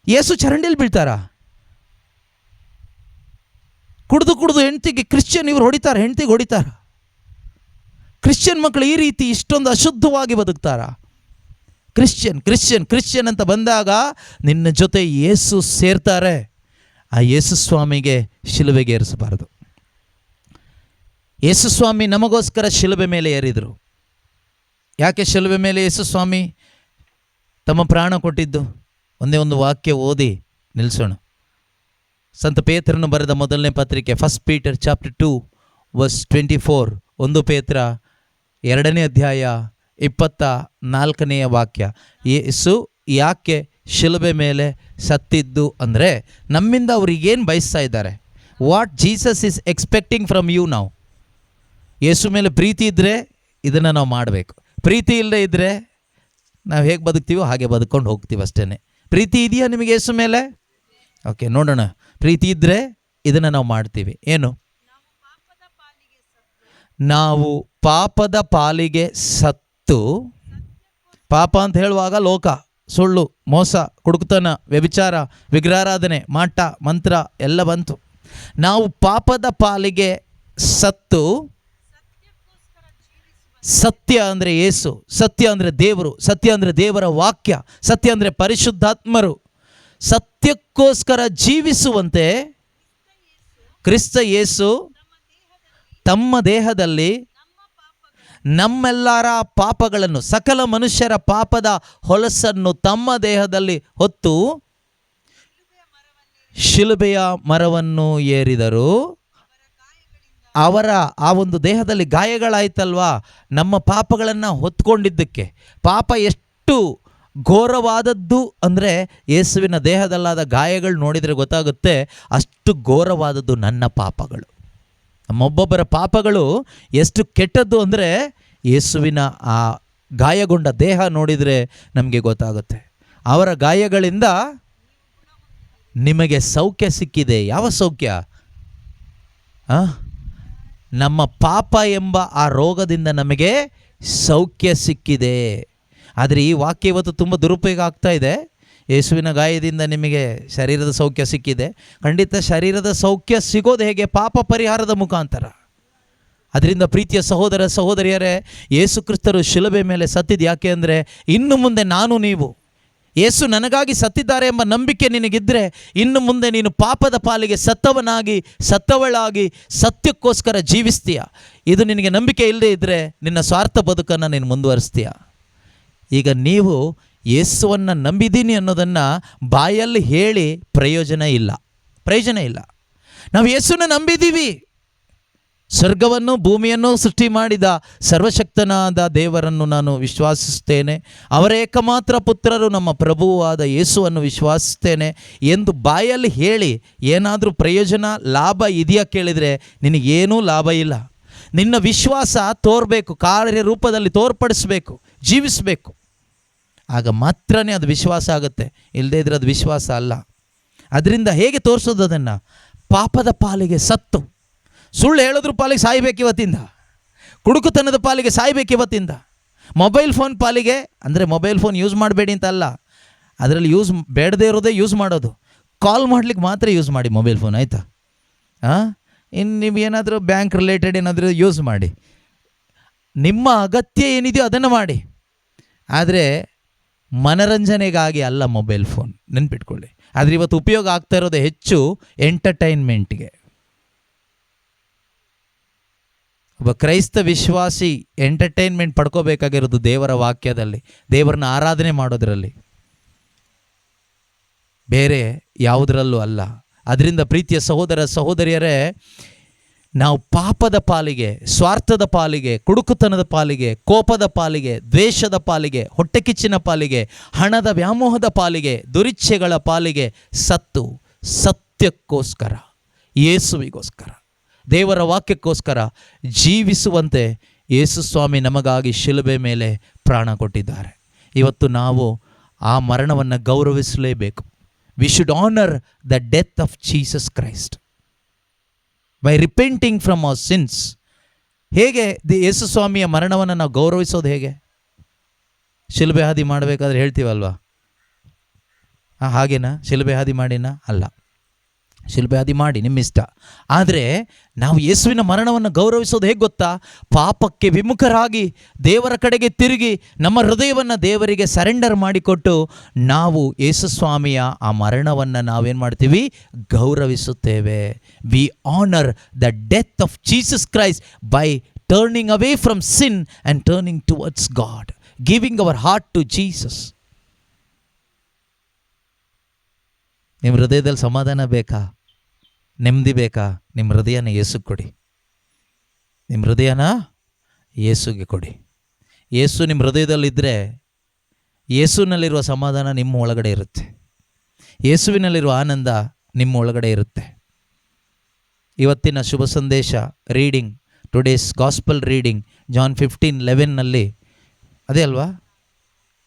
ಯೇಸು ಚರಂಡಿಲಿ ಬೀಳ್ತಾರ? ಕುಡಿದು ಹೆಂಡ್ತಿಗೆ ಕ್ರಿಶ್ಚಿಯನ್ ಇವ್ರು ಹೊಡಿತಾರೆ, ಹೆಂಡ್ತಿಗೆ ಹೊಡಿತಾರ? ಕ್ರಿಶ್ಚಿಯನ್ ಮಕ್ಕಳು ಈ ರೀತಿ ಇಷ್ಟೊಂದು ಅಶುದ್ಧವಾಗಿ ಬದುಕ್ತಾರ? ಕ್ರಿಶ್ಚಿಯನ್ ಅಂತ ಬಂದಾಗ ನಿನ್ನ ಜೊತೆ ಯೇಸು ಸೇರ್ತಾರೆ. ಆ ಯೇಸು ಸ್ವಾಮಿಗೆ ಶಿಲುಬೆಗೆ ಏರಿಸಬಾರದು. ಯೇಸು ಸ್ವಾಮಿ ನಮಗೋಸ್ಕರ ಶಿಲುಬೆ ಮೇಲೆ ಏರಿದರು. ಯಾಕೆ ಶಿಲುಬೆ ಮೇಲೆ ಯೇಸು ಸ್ವಾಮಿ ತಮ್ಮ ಪ್ರಾಣ ಕೊಟ್ಟಿದ್ದು? ಒಂದೇ ಒಂದು ವಾಕ್ಯ ಓದಿ ನಿಲ್ಲಿಸೋಣ. ಸಂತ ಪೇತ್ರನು ಬರೆದ ಮೊದಲನೇ ಪತ್ರಿಕೆ, 1 Peter chapter 2 verse 24. 1 ಪೇತ್ರ 2ನೇ ಅಧ್ಯಾಯ 24ನೇ ವಾಕ್ಯ. ಯೇಸು ಯಾಕೆ ಶಿಲುಬೆ ಮೇಲೆ ಸತ್ತಿದ್ದು ಅಂದರೆ, ನಮ್ಮಿಂದ ಅವ್ರಿಗೇನು ಬಯಸ್ತಾ ಇದ್ದಾರೆ? What Jesus is expecting from you ನಾವು. ಯೇಸು ಮೇಲೆ ಪ್ರೀತಿ ಇದ್ದರೆ ಇದನ್ನು ನಾವು ಮಾಡಬೇಕು. ಪ್ರೀತಿ ಇಲ್ಲದೆ ಇದ್ದರೆ ನಾವು ಹೇಗೆ ಬದುಕ್ತೀವೋ ಹಾಗೆ ಬದುಕೊಂಡು ಹೋಗ್ತೀವಿ ಅಷ್ಟೇ. ಪ್ರೀತಿ ಇದೆಯಾ ನಿಮಗೆ ಯೇಸು ಮೇಲೆ? ಓಕೆ, ನೋಡೋಣ. ಪ್ರೀತಿ ಇದ್ದರೆ ಇದನ್ನು ನಾವು ಮಾಡ್ತೀವಿ. ಏನು? ನಾವು ಪಾಪದ ಪಾಲಿಗೆ ಸತ್ತು. ಪಾಪ ಅಂತ ಹೇಳುವಾಗ ಲೋಕ, ಸುಳ್ಳು, ಮೋಸ, ಕುಡುಕುತನ, ವ್ಯಭಿಚಾರ, ವಿಗ್ರಹಾರಾಧನೆ, ಮಾಟ, ಮಂತ್ರ ಎಲ್ಲ ಬಂತು. ನಾವು ಪಾಪದ ಪಾಲಿಗೆ ಸತ್ತು. ಸತ್ಯ ಅಂದರೆ ಯೇಸು, ಸತ್ಯ ಅಂದರೆ ದೇವರು, ಸತ್ಯ ಅಂದರೆ ದೇವರ ವಾಕ್ಯ, ಸತ್ಯ ಅಂದರೆ ಪರಿಶುದ್ಧಾತ್ಮರು. ಸತ್ಯಕ್ಕೋಸ್ಕರ ಜೀವಿಸುವಂತೆ ಕ್ರಿಸ್ತ ಯೇಸು ತಮ್ಮ ದೇಹದಲ್ಲಿ ನಮ್ಮೆಲ್ಲರ ಪಾಪಗಳನ್ನು, ಸಕಲ ಮನುಷ್ಯರ ಪಾಪದ ಹೊಲಸನ್ನು ತಮ್ಮ ದೇಹದಲ್ಲಿ ಹೊತ್ತು ಶಿಲುಬೆಯ ಮರವನ್ನು ಏರಿದರು. ಅವರ ಆ ಒಂದು ದೇಹದಲ್ಲಿ ಗಾಯಗಳಾಯ್ತಲ್ವಾ, ನಮ್ಮ ಪಾಪಗಳನ್ನು ಹೊತ್ಕೊಂಡಿದ್ದಕ್ಕೆ. ಪಾಪ ಎಷ್ಟು ಘೋರವಾದದ್ದು ಅಂದರೆ, ಯೇಸುವಿನ ದೇಹದಲ್ಲಾದ ಗಾಯಗಳು ನೋಡಿದರೆ ಗೊತ್ತಾಗುತ್ತೆ ಅಷ್ಟು ಘೋರವಾದದ್ದು ನನ್ನ ಪಾಪಗಳು. ನಮ್ಮೊಬ್ಬೊಬ್ಬರ ಪಾಪಗಳು ಎಷ್ಟು ಕೆಟ್ಟದ್ದು ಅಂದರೆ, ಯೇಸುವಿನ ಆ ಗಾಯಗೊಂಡ ದೇಹ ನೋಡಿದರೆ ನಮಗೆ ಗೊತ್ತಾಗುತ್ತೆ. ಅವರ ಗಾಯಗಳಿಂದ ನಿಮಗೆ ಸೌಖ್ಯ ಸಿಕ್ಕಿದೆ. ಯಾವ ಸೌಖ್ಯ? ನಮ್ಮ ಪಾಪ ಎಂಬ ಆ ರೋಗದಿಂದ ನಮಗೆ ಸೌಖ್ಯ ಸಿಕ್ಕಿದೆ. ಆದರೆ ಈ ವಾಕ್ಯ ಇವತ್ತು ತುಂಬ ದುರುಪಯೋಗ ಆಗ್ತಾ ಇದೆ. ಯೇಸುವಿನ ಗಾಯದಿಂದ ನಿಮಗೆ ಶರೀರದ ಸೌಖ್ಯ ಸಿಕ್ಕಿದೆ. ಖಂಡಿತ ಶರೀರದ ಸೌಖ್ಯ ಸಿಗೋದು ಹೇಗೆ? ಪಾಪ ಪರಿಹಾರದ ಮುಖಾಂತರ. ಅದರಿಂದ ಪ್ರೀತಿಯ ಸಹೋದರ ಸಹೋದರಿಯರೇ, ಯೇಸು ಕ್ರಿಸ್ತರು ಶಿಲುಬೆ ಮೇಲೆ ಸತ್ತಿದ್ದು ಯಾಕೆ ಅಂದರೆ, ಇನ್ನು ಮುಂದೆ ನಾನು ನೀವು ಯೇಸು ನನಗಾಗಿ ಸತ್ತಿದ್ದಾರೆ ಎಂಬ ನಂಬಿಕೆ ನಿನಗಿದ್ದರೆ ಇನ್ನು ಮುಂದೆ ನೀನು ಪಾಪದ ಪಾಲಿಗೆ ಸತ್ತವನಾಗಿ ಸತ್ತವಳಾಗಿ ಸತ್ಯಕ್ಕೋಸ್ಕರ ಜೀವಿಸ್ತೀಯ. ಇದು ನಿನಗೆ ನಂಬಿಕೆ ಇಲ್ಲದೆ ಇದ್ದರೆ ನಿನ್ನ ಸ್ವಾರ್ಥ ಬದುಕನ್ನು ನೀನು ಮುಂದುವರಿಸ್ತೀಯ. ಈಗ ನೀವು ಯೇಸುವನ್ನು ನಂಬಿದ್ದೀನಿ ಅನ್ನೋದನ್ನು ಬಾಯಲ್ಲಿ ಹೇಳಿ ಪ್ರಯೋಜನ ಇಲ್ಲ. ನಾವು ಯೇಸುವನ್ನು ನಂಬಿದ್ದೀವಿ. ಸ್ವರ್ಗವನ್ನು ಭೂಮಿಯನ್ನು ಸೃಷ್ಟಿ ಮಾಡಿದ ಸರ್ವಶಕ್ತನಾದ ದೇವರನ್ನು ನಾನು ವಿಶ್ವಾಸಿಸ್ತೇನೆ, ಅವರ ಏಕಮಾತ್ರ ಪುತ್ರರು ನಮ್ಮ ಪ್ರಭುವಾದ ಯೇಸುವನ್ನು ವಿಶ್ವಾಸಿಸ್ತೇನೆ ಎಂದು ಬಾಯಲ್ಲಿ ಹೇಳಿ ಏನಾದರೂ ಪ್ರಯೋಜನ ಲಾಭ ಇದೆಯಾ ಕೇಳಿದರೆ ನಿನಗೇನೂ ಲಾಭ ಇಲ್ಲ. ನಿನ್ನ ವಿಶ್ವಾಸ ತೋರಬೇಕು, ಕಾರ್ಯರೂಪದಲ್ಲಿ ತೋರ್ಪಡಿಸಬೇಕು, ಜೀವಿಸಬೇಕು. ಆಗ ಮಾತ್ರನೇ ಅದು ವಿಶ್ವಾಸ ಆಗುತ್ತೆ. ಇಲ್ಲದೇ ಇದ್ರೆ ಅದು ವಿಶ್ವಾಸ ಅಲ್ಲ. ಅದರಿಂದ ಹೇಗೆ ತೋರಿಸೋದು? ಅದನ್ನು ಪಾಪದ ಪಾಲಿಗೆ ಸತ್ತು, ಸುಳ್ಳು ಹೇಳೋದ್ರ ಪಾಲಿಗೆ ಸಾಯ್ಬೇಕು ಇವತ್ತಿಂದ, ಕುಡುಕುತನದ ಪಾಲಿಗೆ ಸಾಯ್ಬೇಕು ಇವತ್ತಿಂದ, ಮೊಬೈಲ್ ಫೋನ್ ಪಾಲಿಗೆ, ಅಂದರೆ ಮೊಬೈಲ್ ಫೋನ್ ಯೂಸ್ ಮಾಡಬೇಡಿ ಅಂತ ಅಲ್ಲ, ಅದರಲ್ಲಿ ಯೂಸ್ ಬೇಡದೇ ಇರೋದೇ ಯೂಸ್ ಮಾಡೋದು. ಕಾಲ್ ಮಾಡಲಿಕ್ಕೆ ಮಾತ್ರ ಯೂಸ್ ಮಾಡಿ ಮೊಬೈಲ್ ಫೋನ್, ಆಯಿತಾ? ಇನ್ನು ನೀವು ಏನಾದರೂ ಬ್ಯಾಂಕ್ ರಿಲೇಟೆಡ್ ಏನಾದರೂ ಯೂಸ್ ಮಾಡಿ, ನಿಮ್ಮ ಅಗತ್ಯ ಏನಿದೆಯೋ ಅದನ್ನು ಮಾಡಿ. ಆದರೆ ಮನರಂಜನೆಗಾಗಿ ಅಲ್ಲ ಮೊಬೈಲ್ ಫೋನ್, ನೆನ್ಪಿಟ್ಕೊಳ್ಳಿ. ಆದರೆ ಇವತ್ತು ಉಪಯೋಗ ಆಗ್ತಾ ಇರೋದು ಹೆಚ್ಚು ಎಂಟರ್ಟೈನ್ಮೆಂಟ್ಗೆ. ಒಬ್ಬ ಕ್ರೈಸ್ತ ವಿಶ್ವಾಸಿ ಎಂಟರ್ಟೈನ್ಮೆಂಟ್ ಪಡ್ಕೋಬೇಕಾಗಿರೋದು ದೇವರ ವಾಕ್ಯದಲ್ಲಿ, ದೇವರನ್ನ ಆರಾಧನೆ ಮಾಡೋದರಲ್ಲಿ, ಬೇರೆ ಯಾವುದರಲ್ಲೂ ಅಲ್ಲ. ಅದರಿಂದ ಪ್ರೀತಿಯ ಸಹೋದರ ಸಹೋದರಿಯರೇ, ನಾವು ಪಾಪದ ಪಾಲಿಗೆ, ಸ್ವಾರ್ಥದ ಪಾಲಿಗೆ, ಕುಡುಕುತನದ ಪಾಲಿಗೆ, ಕೋಪದ ಪಾಲಿಗೆ, ದ್ವೇಷದ ಪಾಲಿಗೆ, ಹೊಟ್ಟೆಕಿಚ್ಚಿನ ಪಾಲಿಗೆ, ಹಣದ ವ್ಯಾಮೋಹದ ಪಾಲಿಗೆ, ದುರಿಚ್ಛೆಗಳ ಪಾಲಿಗೆ ಸತ್ತು ಸತ್ಯಕ್ಕೋಸ್ಕರ, ಯೇಸುವಿಗೋಸ್ಕರ, ದೇವರ ವಾಕ್ಯಕ್ಕೋಸ್ಕರ ಜೀವಿಸುವಂತೆ ಯೇಸು ಸ್ವಾಮಿ ನಮಗಾಗಿ ಶಿಲುಬೆ ಮೇಲೆ ಪ್ರಾಣ ಕೊಟ್ಟಿದ್ದಾರೆ. ಇವತ್ತು ನಾವು ಆ ಮರಣವನ್ನು ಗೌರವಿಸಲೇಬೇಕು. We should honour the death of Jesus Christ by repenting from our sins. ಹೇಗೆ ಯೇಸು ಸ್ವಾಮಿಯ ಮರಣವನ್ನು ನಾವು ಗೌರವಿಸೋದು ಹೇಗೆ? ಶಿಲುಬೆ ಹಾದಿ ಮಾಡಬೇಕಾದ್ರೆ ಹೇಳ್ತೀವಲ್ವಾ, ಹಾಗೇನಾ? ಶಿಲುಬೆ ಹಾದಿ ಮಾಡಿನಾ? ಅಲ್ಲ, ಶಿಲುಬೆ ಹಾದಿ ಮಾಡಿ ನಿಮ್ಮಿಷ್ಟ. ಆದರೆ ನಾವು ಯೇಸುವಿನ ಮರಣವನ್ನು ಗೌರವಿಸೋದು ಹೇಗೆ ಗೊತ್ತಾ? ಪಾಪಕ್ಕೆ ವಿಮುಖರಾಗಿ ದೇವರ ಕಡೆಗೆ ತಿರುಗಿ ನಮ್ಮ ಹೃದಯವನ್ನು ದೇವರಿಗೆ ಸರೆಂಡರ್ ಮಾಡಿಕೊಟ್ಟು ನಾವು ಯೇಸು ಸ್ವಾಮಿಯ ಆ ಮರಣವನ್ನು ನಾವೇನು ಮಾಡ್ತೀವಿ? ಗೌರವಿಸುತ್ತೇವೆ. We honour the death of Jesus Christ by turning away from sin and turning towards God, giving our heart to Jesus. ನಿಮ್ಮ ಹೃದಯದಲ್ಲಿ ಸಮಾಧಾನ ಬೇಕಾ? ನೆಮ್ಮದಿ ಬೇಕಾ? ನಿಮ್ಮ ಹೃದಯನ ಯೇಸುಗೆ ಕೊಡಿ. ನಿಮ್ಮ ಹೃದಯನ ಯೇಸುಗೆ ಕೊಡಿ. ಯೇಸು ನಿಮ್ಮ ಹೃದಯದಲ್ಲಿದ್ದರೆ ಯೇಸುವಿನಲ್ಲಿರುವ ಸಮಾಧಾನ ನಿಮ್ಮ ಒಳಗಡೆ ಇರುತ್ತೆ, ಯೇಸುವಿನಲ್ಲಿರುವ ಆನಂದ ನಿಮ್ಮ ಒಳಗಡೆ ಇರುತ್ತೆ. ಇವತ್ತಿನ ಶುಭ ಸಂದೇಶ reading, today's gospel reading John 15:11 ಅದೇ ಅಲ್ವಾ?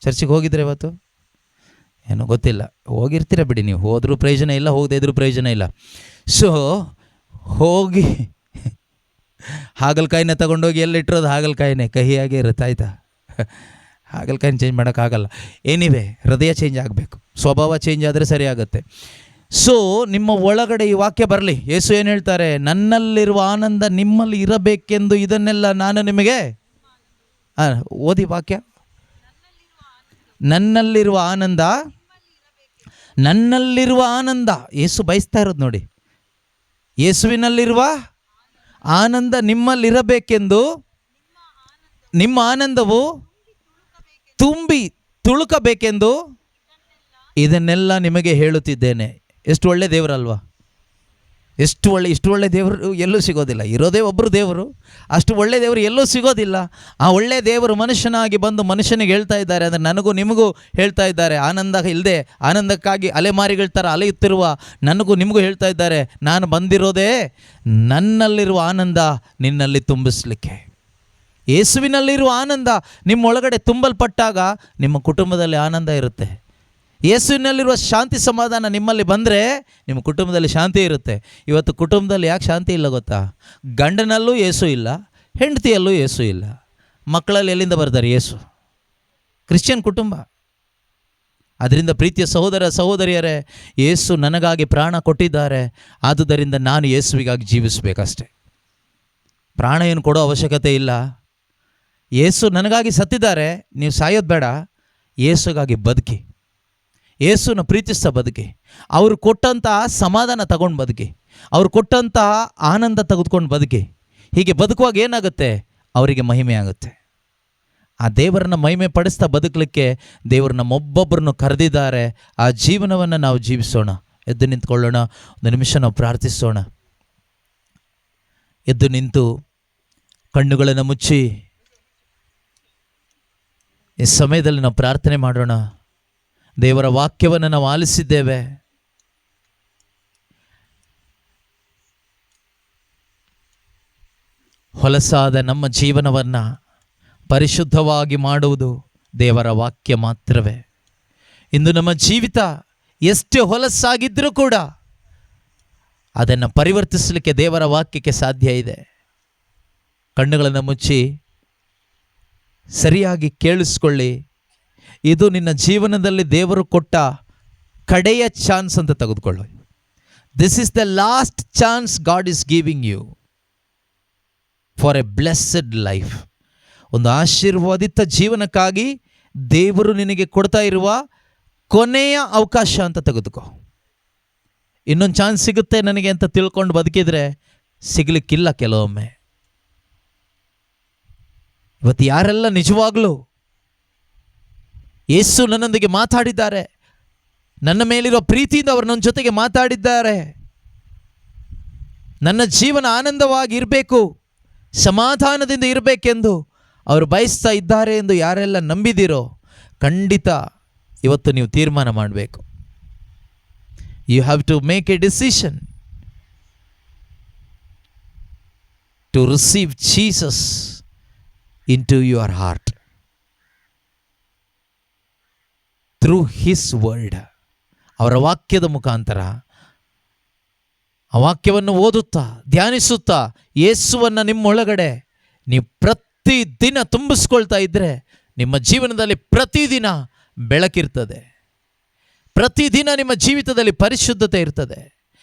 ಚರ್ಚಿಗೆ ಹೋಗಿದ್ರೆ ಇವತ್ತು? ಏನೋ ಗೊತ್ತಿಲ್ಲ, ಹೋಗಿರ್ತೀರ ಬಿಡಿ. ನೀವು ಹೋದರೂ ಪ್ರಯೋಜನ ಇಲ್ಲ, ಹೋಗದೇ ಇದ್ರೂ ಪ್ರಯೋಜನ ಇಲ್ಲ. ಸೊ ಹೋಗಿ ಹಾಗಲಕಾಯಿನ ತಗೊಂಡೋಗಿ ಎಲ್ಲಿಟ್ಟಿರೋದು ಹಾಗಲಕಾಯಿನೇ ಕಹಿಯಾಗೇ ಇರುತ್ತೆ, ಆಯಿತಾ? ಹಾಗಲಕಾಯಿನ ಚೇಂಜ್ ಮಾಡೋಕ್ಕಾಗಲ್ಲ. ಏನಿವೆ, ಹೃದಯ ಚೇಂಜ್ ಆಗಬೇಕು, ಸ್ವಭಾವ ಚೇಂಜ್ ಆದರೆ ಸರಿ ಆಗುತ್ತೆ. ಸೊ ನಿಮ್ಮ ಒಳಗಡೆ ಈ ವಾಕ್ಯ ಬರಲಿ. ಯೇಸು ಏನು ಹೇಳ್ತಾರೆ? ನನ್ನಲ್ಲಿರುವ ಆನಂದ ನಿಮ್ಮಲ್ಲಿ ಇರಬೇಕೆಂದು ಇದನ್ನೆಲ್ಲ ನಾನು ನಿಮಗೆ ಓದಿ ವಾಕ್ಯ. ನನ್ನಲ್ಲಿರುವ ಆನಂದ ಯೇಸು ಬಯಸ್ತಾ ಇರೋದು ನೋಡಿ. ಯೇಸುವಿನಲ್ಲಿರುವ ಆನಂದ ನಿಮ್ಮಲ್ಲಿರಬೇಕೆಂದು, ನಿಮ್ಮ ಆನಂದವು ತುಂಬಿ ತುಳುಕಬೇಕೆಂದು ಇದನ್ನೆಲ್ಲ ನಿಮಗೆ ಹೇಳುತ್ತಿದ್ದೇನೆ. ಎಷ್ಟು ಒಳ್ಳೆ ದೇವರಲ್ವಾ? ಇಷ್ಟು ಒಳ್ಳೆ ದೇವರು ಎಲ್ಲೂ ಸಿಗೋದಿಲ್ಲ. ಇರೋದೇ ಒಬ್ಬರು ದೇವರು, ಅಷ್ಟು ಒಳ್ಳೆ ದೇವರು ಎಲ್ಲೂ ಸಿಗೋದಿಲ್ಲ. ಆ ಒಳ್ಳೆ ದೇವರು ಮನುಷ್ಯನಾಗಿ ಬಂದು ಮನುಷ್ಯನಿಗೆ ಹೇಳ್ತಾ ಇದ್ದಾರೆ, ಅಂದರೆ ನನಗೂ ನಿಮಗೂ ಹೇಳ್ತಾ ಇದ್ದಾರೆ. ಆನಂದ ಇಲ್ಲದೆ ಆನಂದಕ್ಕಾಗಿ ಅಲೆಮಾರಿಗಳ ಥರ ಅಲೆಯುತ್ತಿರುವ ನನಗೂ ನಿಮಗೂ ಹೇಳ್ತಾ ಇದ್ದಾರೆ, ನಾನು ಬಂದಿರೋದೇ ನನ್ನಲ್ಲಿರುವ ಆನಂದ ನಿನ್ನಲ್ಲಿ ತುಂಬಿಸಲಿಕ್ಕೆ. ಯೇಸುವಿನಲ್ಲಿರುವ ಆನಂದ ನಿಮ್ಮೊಳಗಡೆ ತುಂಬಲ್ಪಟ್ಟಾಗ ನಿಮ್ಮ ಕುಟುಂಬದಲ್ಲಿ ಆನಂದ ಇರುತ್ತೆ. ಯೇಸುವಿನಲ್ಲಿರುವ ಶಾಂತಿ ಸಮಾಧಾನ ನಿಮ್ಮಲ್ಲಿ ಬಂದರೆ ನಿಮ್ಮ ಕುಟುಂಬದಲ್ಲಿ ಶಾಂತಿ ಇರುತ್ತೆ. ಇವತ್ತು ಕುಟುಂಬದಲ್ಲಿ ಯಾಕೆ ಶಾಂತಿ ಇಲ್ಲ ಗೊತ್ತಾ? ಗಂಡನಲ್ಲೂ ಯೇಸು ಇಲ್ಲ, ಹೆಂಡತಿಯಲ್ಲೂ ಯೇಸು ಇಲ್ಲ, ಮಕ್ಕಳಲ್ಲಿ ಎಲ್ಲಿಂದ ಬರ್ತಾರೆ ಯೇಸು? ಕ್ರಿಶ್ಚಿಯನ್ ಕುಟುಂಬ. ಅದರಿಂದ ಪ್ರೀತಿಯ ಸಹೋದರ ಸಹೋದರಿಯರೇ, ಯೇಸು ನನಗಾಗಿ ಪ್ರಾಣ ಕೊಟ್ಟಿದ್ದಾರೆ, ಆದುದರಿಂದ ನಾನು ಯೇಸುವಿಗಾಗಿ ಜೀವಿಸಬೇಕಷ್ಟೆ. ಪ್ರಾಣ ಏನು ಕೊಡೋ ಅವಶ್ಯಕತೆ ಇಲ್ಲ. ಯೇಸು ನನಗಾಗಿ ಸತ್ತಿದ್ದಾರೆ, ನೀವು ಸಾಯೋದು ಬೇಡ, ಯೇಸುಗಾಗಿ ಬದುಕಿ. ಯೇಸುನ ಪ್ರೀತಿಸ್ತಾ ಬದುಕಿ, ಅವರು ಕೊಟ್ಟಂತಹ ಸಮಾಧಾನ ತಗೊಂಡು ಬದುಕಿ, ಅವರು ಕೊಟ್ಟಂತಹ ಆನಂದ ತೆಗೆದುಕೊಂಡು ಬದುಕಿ. ಹೀಗೆ ಬದುಕುವಾಗ ಏನಾಗುತ್ತೆ? ಅವರಿಗೆ ಮಹಿಮೆ ಆಗುತ್ತೆ. ಆ ದೇವರನ್ನ ಮಹಿಮೆ ಪಡಿಸ್ತಾ ಬದುಕಲಿಕ್ಕೆ ದೇವರು ನಮ್ಮೊಬ್ಬೊಬ್ಬರನ್ನು ಕರೆದಿದ್ದಾರೆ. ಆ ಜೀವನವನ್ನು ನಾವು ಜೀವಿಸೋಣ. ಎದ್ದು ನಿಂತ್ಕೊಳ್ಳೋಣ. ಒಂದು ನಿಮಿಷ ನಾವು ಪ್ರಾರ್ಥಿಸೋಣ. ಎದ್ದು ನಿಂತು ಕಣ್ಣುಗಳನ್ನು ಮುಚ್ಚಿ ಈ ಸಮಯದಲ್ಲಿ ನಾವು ಪ್ರಾರ್ಥನೆ ಮಾಡೋಣ. ದೇವರ ವಾಕ್ಯವನ್ನು ನಾವು ಆಲಿಸಿದ್ದೇವೆ. ಹೊಲಸಾದ ನಮ್ಮ ಜೀವನವನ್ನು ಪರಿಶುದ್ಧವಾಗಿ ಮಾಡುವುದು ದೇವರ ವಾಕ್ಯ ಮಾತ್ರವೇ. ಇಂದು ನಮ್ಮ ಜೀವಿತ ಎಷ್ಟೇ ಹೊಲಸಾಗಿದ್ದರೂ ಕೂಡ ಅದನ್ನು ಪರಿವರ್ತಿಸಲಿಕ್ಕೆ ದೇವರ ವಾಕ್ಯಕ್ಕೆ ಸಾಧ್ಯ ಇದೆ. ಕಣ್ಣುಗಳನ್ನು ಮುಚ್ಚಿ ಸರಿಯಾಗಿ ಕೇಳಿಸ್ಕೊಳ್ಳಿ. ಇದು ನಿನ್ನ ಜೀವನದಲ್ಲಿ ದೇವರು ಕೊಟ್ಟ ಕಡೆಯ ಚಾನ್ಸ್ ಅಂತ ತೆಗೆದುಕೊಳ್ಳಿ. This is the last chance God is giving you for a blessed life. ಒಂದು ಆಶೀರ್ವಾದಿತ ಜೀವನಕ್ಕಾಗಿ ದೇವರು ನಿನಗೆ ಕೊಡ್ತಾ ಇರುವ ಕೊನೆಯ ಅವಕಾಶ ಅಂತ ತೆಗೆದುಕೋ. ಇನ್ನೊಂದು ಚಾನ್ಸ್ ಸಿಗುತ್ತೆ ನನಗೆ ಅಂತ ತಿಳ್ಕೊಂಡು ಬದುಕಿದ್ರೆ ಸಿಗಲಿಕ್ಕಿಲ್ಲ ಕೆಲವೊಮ್ಮೆ. ಇವತ್ತು ಯಾರೆಲ್ಲ ನಿಜವಾಗ್ಲೂ ಯೇಸು ನನ್ನೊಂದಿಗೆ ಮಾತಾಡಿದ್ದಾರೆ, ನನ್ನ ಮೇಲಿರೋ ಪ್ರೀತಿಯಿಂದ ಅವರು ನನ್ನ ಜೊತೆಗೆ ಮಾತಾಡಿದ್ದಾರೆ, ನನ್ನ ಜೀವನ ಆನಂದವಾಗಿ ಇರಬೇಕು, ಸಮಾಧಾನದಿಂದ ಇರಬೇಕೆಂದು ಅವರು ಬಯಸ್ತಾ ಇದ್ದಾರೆ ಎಂದು ಯಾರೆಲ್ಲ ನಂಬಿದಿರೋ, ಖಂಡಿತ ಇವತ್ತು ನೀವು ತೀರ್ಮಾನ ಮಾಡಬೇಕು. You have to make a decision to receive Jesus into your heart through his word. ಅವರ ವಾಕ್ಯದ ಮುಖಾಂತರ ಆ ವಾಕ್ಯವನ್ನು ಓದುತ್ತಾ ಧ್ಯಾನಿಸುತ್ತಾ ಯೇಸುವನ್ನು ನಿಮ್ಮೊಳಗಡೆ ನೀವು ಪ್ರತಿದಿನ ತುಂಬಿಸ್ಕೊಳ್ತಾ ಇದ್ದರೆ ನಿಮ್ಮ ಜೀವನದಲ್ಲಿ ಪ್ರತಿದಿನ ಬೆಳಕಿರ್ತದೆ. ಪ್ರತಿದಿನ ನಿಮ್ಮ ಜೀವಿತದಲ್ಲಿ ಪರಿಶುದ್ಧತೆ ಇರ್ತದೆ.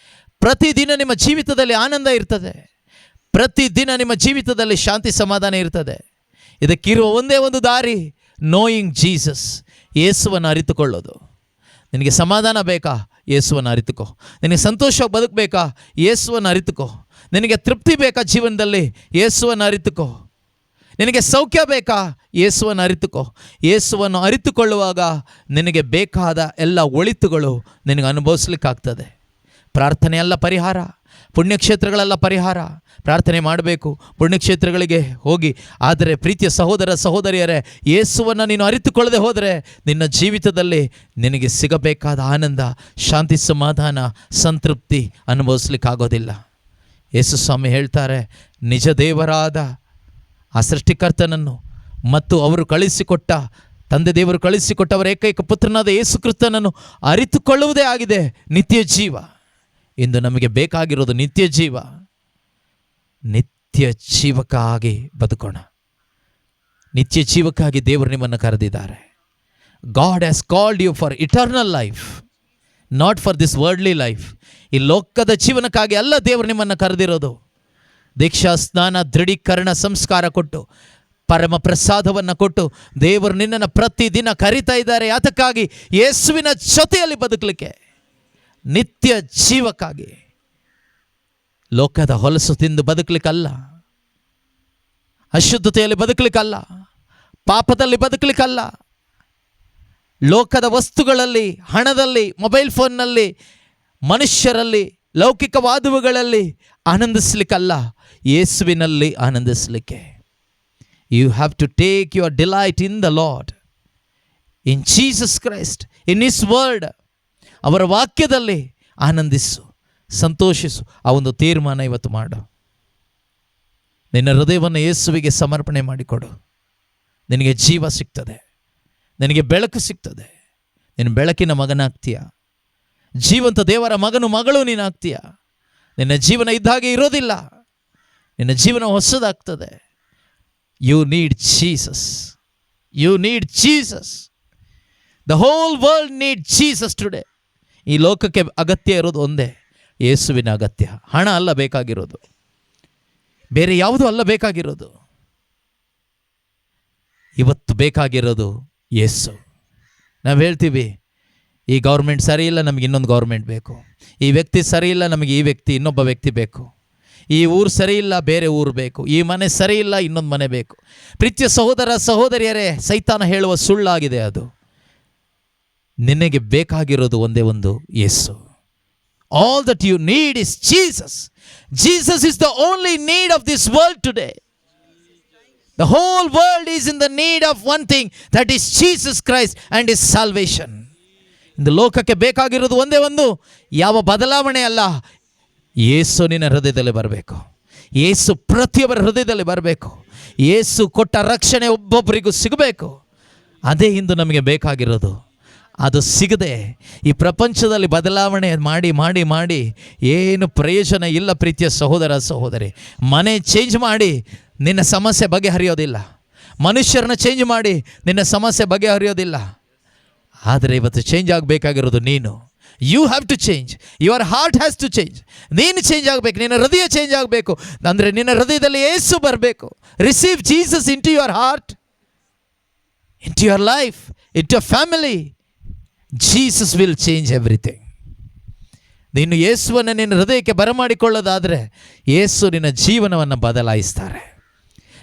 ಪ್ರತಿದಿನ ನಿಮ್ಮ ಜೀವಿತದಲ್ಲಿ ಆನಂದ ಇರ್ತದೆ. ಪ್ರತಿದಿನ ನಿಮ್ಮ ಜೀವಿತದಲ್ಲಿ ಶಾಂತಿ ಸಮಾಧಾನ ಇರ್ತದೆ. ಇದಕ್ಕಿರುವ ಒಂದೇ ಒಂದು ದಾರಿ, ನೋಯಿಂಗ್ ಜೀಸಸ್, ಯೇಸುವನ್ನು ಅರಿತುಕೊಳ್ಳೋದು. ನಿನಗೆ ಸಮಾಧಾನ ಬೇಕಾ? ಯೇಸುವನ್ನು ಅರಿತುಕೋ. ನಿನಗೆ ಸಂತೋಷ ಬದುಕಬೇಕಾ? ಯೇಸುವನ್ನು ಅರಿತುಕೋ. ನಿನಗೆ ತೃಪ್ತಿ ಬೇಕಾ ಜೀವನದಲ್ಲಿ? ಯೇಸುವನ್ನು ಅರಿತುಕೋ. ನಿನಗೆ ಸೌಖ್ಯ ಬೇಕಾ? ಯೇಸುವನ್ನು ಅರಿತುಕೋ. ಯೇಸುವನ್ನು ಅರಿತುಕೊಳ್ಳುವಾಗ ನಿನಗೆ ಬೇಕಾದ ಎಲ್ಲ ಒಳಿತುಗಳು ನಿನಗೆ ಅನುಭವಿಸ್ಲಿಕ್ಕಾಗ್ತದೆ. ಪ್ರಾರ್ಥನೆಯಲ್ಲ ಪರಿಹಾರ, ಪುಣ್ಯಕ್ಷೇತ್ರಗಳೆಲ್ಲ ಪರಿಹಾರ. ಪ್ರಾರ್ಥನೆ ಮಾಡಬೇಕು, ಪುಣ್ಯಕ್ಷೇತ್ರಗಳಿಗೆ ಹೋಗಿ. ಆದರೆ ಪ್ರೀತಿಯ ಸಹೋದರ ಸಹೋದರಿಯರೇ, ಯೇಸುವನ್ನು ನೀನು ಅರಿತುಕೊಳ್ಳದೆ ಹೋದರೆ ನಿನ್ನ ಜೀವಿತದಲ್ಲಿ ನಿನಗೆ ಸಿಗಬೇಕಾದ ಆನಂದ, ಶಾಂತಿ, ಸಮಾಧಾನ, ಸಂತೃಪ್ತಿ ಅನುಭವಿಸ್ಲಿಕ್ಕಾಗೋದಿಲ್ಲ. ಯೇಸು ಸ್ವಾಮಿ ಹೇಳ್ತಾರೆ, ನಿಜ ದೇವರಾದ ಆ ಸೃಷ್ಟಿಕರ್ತನನ್ನು ಮತ್ತು ಅವರು ಕಳಿಸಿಕೊಟ್ಟ ತಂದೆ ದೇವರು ಕಳಿಸಿಕೊಟ್ಟವರ ಏಕೈಕ ಪುತ್ರನಾದ ಯೇಸು ಕ್ರಿಸ್ತನನ್ನು ಅರಿತುಕೊಳ್ಳುವುದೇ ಆಗಿದೆ ನಿತ್ಯ ಜೀವ. ಇಂದು ನಮಗೆ ಬೇಕಾಗಿರೋದು ನಿತ್ಯ ಜೀವ. ನಿತ್ಯ ಜೀವಕ್ಕಾಗಿ ಬದುಕೋಣ. ನಿತ್ಯ ಜೀವಕ್ಕಾಗಿ ದೇವರು ನಿಮ್ಮನ್ನು ಕರೆದಿದ್ದಾರೆ. God has called you for eternal life, not for this worldly life. ಈ ಲೋಕದ ಜೀವನಕ್ಕಾಗಿ ಅಲ್ಲ ದೇವರು ನಿಮ್ಮನ್ನು ಕರೆದಿರೋದು. ದೀಕ್ಷಾ ಸ್ನಾನ, ದೃಢೀಕರಣ, ಸಂಸ್ಕಾರ ಕೊಟ್ಟು, ಪರಮ ಪ್ರಸಾದವನ್ನು ಕೊಟ್ಟು ದೇವರು ನಿನ್ನನ್ನು ಪ್ರತಿದಿನ ಕರೀತಾ ಇದ್ದಾರೆ. ಅದಕ್ಕಾಗಿ ಯೇಸುವಿನ ಜೊತೆಯಲ್ಲಿ ಬದುಕಲಿಕ್ಕೆ, ನಿತ್ಯ ಜೀವಕ್ಕಾಗಿ. ಲೋಕದ ಹೊಲಸು ತಿಂದು ಬದುಕಲಿಕ್ಕಲ್ಲ, ಅಶುದ್ಧತೆಯಲ್ಲಿ ಬದುಕಲಿಕ್ಕಲ್ಲ, ಪಾಪದಲ್ಲಿ ಬದುಕಲಿಕ್ಕಲ್ಲ, ಲೋಕದ ವಸ್ತುಗಳಲ್ಲಿ, ಹಣದಲ್ಲಿ, ಮೊಬೈಲ್ ಫೋನ್ನಲ್ಲಿ, ಮನುಷ್ಯರಲ್ಲಿ, ಲೌಕಿಕವಾದವುಗಳಲ್ಲಿ ಆನಂದಿಸಲಿಕ್ಕಲ್ಲ, ಯೇಸುವಿನಲ್ಲಿ ಆನಂದಿಸಲಿಕ್ಕೆ. You have to take your delight in the Lord, in Jesus Christ, in his word. ಅವರ ವಾಕ್ಯದಲ್ಲಿ ಆನಂದಿಸು, ಸಂತೋಷಿಸು. ಆ ಒಂದು ತೀರ್ಮಾನ ಇವತ್ತು ಮಾಡು. ನಿನ್ನ ಹೃದಯವನ್ನು ಯೇಸುವಿಗೆ ಸಮರ್ಪಣೆ ಮಾಡಿಕೊಡು. ನಿನಗೆ ಜೀವ ಸಿಗ್ತದೆ, ನಿನಗೆ ಬೆಳಕು ಸಿಗ್ತದೆ. ನೀನು ಬೆಳಕಿನ ಮಗನಾಗ್ತೀಯ, ಜೀವಂತ ದೇವರ ಮಗನು ಮಗಳು ನೀನಾಗ್ತೀಯ. ನಿನ್ನ ಜೀವನ ಇದ್ದಾಗೆ ಇರೋದಿಲ್ಲ, ನಿನ್ನ ಜೀವನ ಹೊಸದಾಗ್ತದೆ. You need Jesus, you need Jesus. The whole world need Jesus today. ಈ ಲೋಕಕ್ಕೆ ಅಗತ್ಯ ಇರೋದು ಒಂದೇ, ಯೇಸುವಿನ ಅಗತ್ಯ. ಹಣ ಅಲ್ಲ ಬೇಕಾಗಿರೋದು, ಬೇರೆ ಯಾವುದೂ ಅಲ್ಲ ಬೇಕಾಗಿರೋದು. ಇವತ್ತು ಬೇಕಾಗಿರೋದು ಯೇಸು. ನಾವು ಹೇಳ್ತೀವಿ, ಈ ಗೌರ್ಮೆಂಟ್ ಸರಿ ಇಲ್ಲ, ನಮಗೆ ಇನ್ನೊಂದು ಗೌರ್ಮೆಂಟ್ ಬೇಕು. ಈ ವ್ಯಕ್ತಿ ಸರಿ ಇಲ್ಲ, ನಮಗೆ ಈ ವ್ಯಕ್ತಿ ಇನ್ನೊಬ್ಬ ವ್ಯಕ್ತಿ ಬೇಕು. ಈ ಊರು ಸರಿ ಇಲ್ಲ, ಬೇರೆ ಊರು ಬೇಕು. ಈ ಮನೆ ಸರಿ ಇಲ್ಲ, ಇನ್ನೊಂದು ಮನೆ ಬೇಕು. ಪ್ರೀತಿಯ ಸಹೋದರ ಸಹೋದರಿಯರೇ, ಸೈತಾನ ಹೇಳುವ ಸುಳ್ಳಾಗಿದೆ ಅದು. ನಿನಗೆ ಬೇಕಾಗಿರೋದು ಒಂದೇ ಒಂದು, ಯೇಸು. All that you need is Jesus. Jesus is the only need of this world today. The whole world is in the need of one thing, that is Jesus Christ and His salvation. ಇಂದು ಲೋಕಕ್ಕೆ ಬೇಕಾಗಿರೋದು ಒಂದೇ ಒಂದು, ಯಾವ ಬದಲಾವಣೆ ಅಲ್ಲ, ಯೇಸು ನಿನ್ನ ಹೃದಯದಲ್ಲಿ ಬರಬೇಕು. ಯೇಸು ಪ್ರತಿಯೊಬ್ಬರ ಹೃದಯದಲ್ಲಿ ಬರಬೇಕು. ಯೇಸು ಕೊಟ್ಟ ರಕ್ಷಣೆ ಒಬ್ಬೊಬ್ಬರಿಗೂ ಸಿಗಬೇಕು. ಅದೇ ಇಂದು ನಮಗೆ ಬೇಕಾಗಿರೋದು. ಅದು ಸಿಗದೆ ಈ ಪ್ರಪಂಚದಲ್ಲಿ ಬದಲಾವಣೆ ಮಾಡಿ ಮಾಡಿ ಮಾಡಿ ಏನು ಪ್ರಯೋಜನ ಇಲ್ಲ. ಪ್ರೀತಿಯ ಸಹೋದರ ಸಹೋದರಿ, ಮನೆ ಚೇಂಜ್ ಮಾಡಿ ನಿನ್ನ ಸಮಸ್ಯೆ ಬಗೆಹರಿಯೋದಿಲ್ಲ. ಮನುಷ್ಯರನ್ನ ಚೇಂಜ್ ಮಾಡಿ ನಿನ್ನ ಸಮಸ್ಯೆ ಬಗೆಹರಿಯೋದಿಲ್ಲ. ಆದರೆ ಇವತ್ತು ಚೇಂಜ್ ಆಗಬೇಕಾಗಿರೋದು ನೀನು. You have to change. Your heart has to change. ನೀನು ಚೇಂಜ್ ಆಗಬೇಕು. ನಿನ್ನ ಹೃದಯ ಚೇಂಜ್ ಆಗಬೇಕು. ಅಂದರೆ ನಿನ್ನ ಹೃದಯದಲ್ಲಿ ಯೇಸು ಬರಬೇಕು. Receive Jesus into your heart, into your life, into your family. Jesus will change everything. ನೀನು ಯೇಸುವನ್ನು ನಿನ್ನ ಹೃದಯಕ್ಕೆ ಬರಮಾಡಿಕೊಳ್ಳೋದಾದರೆ ಯೇಸು ನಿನ್ನ ಜೀವನವನ್ನು ಬದಲಾಯಿಸ್ತಾರೆ.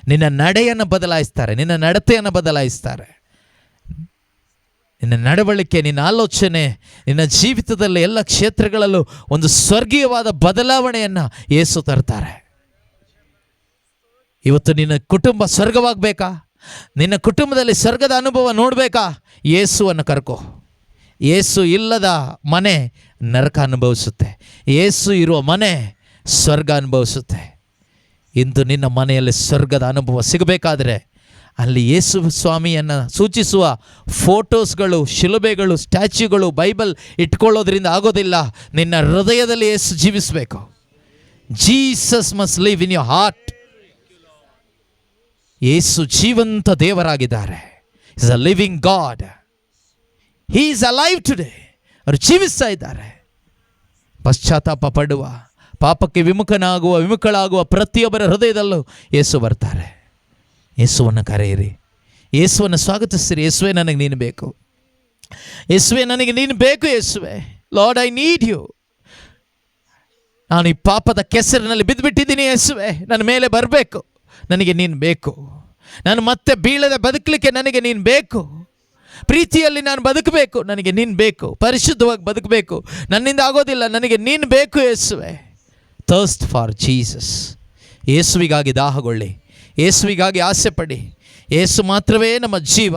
ನಿನ್ನ ನಡೆಯನ್ನು ಬದಲಾಯಿಸ್ತಾರೆ. ನಿನ್ನ ನಡತೆಯನ್ನು ಬದಲಾಯಿಸ್ತಾರೆ. ನಿನ್ನ ನಡವಳಿಕೆ, ನಿನ್ನ ಆಲೋಚನೆ, ನಿನ್ನ ಜೀವಿತದಲ್ಲಿ ಎಲ್ಲ ಕ್ಷೇತ್ರಗಳಲ್ಲೂ ಒಂದು ಸ್ವರ್ಗೀಯವಾದ ಬದಲಾವಣೆಯನ್ನು ಯೇಸು ತರ್ತಾರೆ. ಇವತ್ತು ನಿನ್ನ ಕುಟುಂಬ ಸ್ವರ್ಗವಾಗಬೇಕಾ? ನಿನ್ನ ಕುಟುಂಬದಲ್ಲಿ ಸ್ವರ್ಗದ ಅನುಭವ ನೋಡಬೇಕಾ? ಯೇಸುವನ್ನು ಕರ್ಕೋ. ಯೇಸು ಇಲ್ಲದ ಮನೆ ನರಕ ಅನುಭವಿಸುತ್ತೆ. ಯೇಸು ಇರುವ ಮನೆ ಸ್ವರ್ಗ ಅನುಭವಿಸುತ್ತೆ. ಇಂದು ನಿನ್ನ ಮನೆಯಲ್ಲಿ ಸ್ವರ್ಗದ ಅನುಭವ ಸಿಗಬೇಕಾದ್ರೆ ಅಲ್ಲಿ ಯೇಸು ಸ್ವಾಮಿಯನ್ನು ಸೂಚಿಸುವ ಫೋಟೋಸ್ಗಳು, ಶಿಲುಬೆಗಳು, ಸ್ಟ್ಯಾಚ್ಯೂಗಳು, ಬೈಬಲ್ ಇಟ್ಕೊಳ್ಳೋದ್ರಿಂದ ಆಗೋದಿಲ್ಲ. ನಿನ್ನ ಹೃದಯದಲ್ಲಿ ಯೇಸು ಜೀವಿಸಬೇಕು. Jesus must live in your heart. ಯೇಸು ಜೀವಂತ ದೇವರಾಗಿದ್ದಾರೆ. Is a living God. He is alive today. ಅವರು ಜೀವಿಸ್ತಾ ಇದ್ದಾರೆ. ಪಶ್ಚಾತ್ತಾಪ ಪಡುವ, ಪಾಪಕ್ಕೆ ವಿಮುಖಳಾಗುವ ಪ್ರತಿಯೊಬ್ಬರ ಹೃದಯದಲ್ಲೂ ಯೇಸು ಬರ್ತಾರೆ. ಯೇಸುವನ್ನು ಕರೆಯಿರಿ. ಯೇಸುವನ್ನು ಸ್ವಾಗತಿಸಿರಿ. ಯೇಸುವೆ, ನನಗೆ ನೀನು ಬೇಕು. ಯೇಸುವೆ, ನನಗೆ ನೀನು ಬೇಕು. ಯೇಸುವೆ, ಲಾರ್ಡ್, ಐ ನೀಡ್ ಯು. ನಾನು ಈ ಪಾಪದ ಕೆಸರಿನಲ್ಲಿ ಬಿದ್ದುಬಿಟ್ಟಿದ್ದೀನಿ. ಯೇಸುವೆ, ನನ್ನ ಮೇಲೆ ಬರಬೇಕು. ನನಗೆ ನೀನು ಬೇಕು. ನಾನು ಮತ್ತೆ ಬೀಳದೆ ಬದುಕಲಿಕ್ಕೆ ನನಗೆ ನೀನು ಬೇಕು. ಪ್ರೀತಿಯಲ್ಲಿ ನಾನು ಬದುಕಬೇಕು. ನನಗೆ ನೀನು ಬೇಕು. ಪರಿಶುದ್ಧವಾಗಿ ಬದುಕಬೇಕು. ನನ್ನಿಂದ ಆಗೋದಿಲ್ಲ. ನನಗೆ ನೀನು ಬೇಕು. ಯೇಸುವೆ, ಥರ್ಸ್ಟ್ ಫಾರ್ ಜೀಸಸ್. ಯೇಸುವಿಗಾಗಿ ದಾಹಗೊಳ್ಳಿ. ಯೇಸುವಿಗಾಗಿ ಆಸೆ ಪಡಿ. ಯೇಸು ಮಾತ್ರವೇ ನಮ್ಮ ಜೀವ.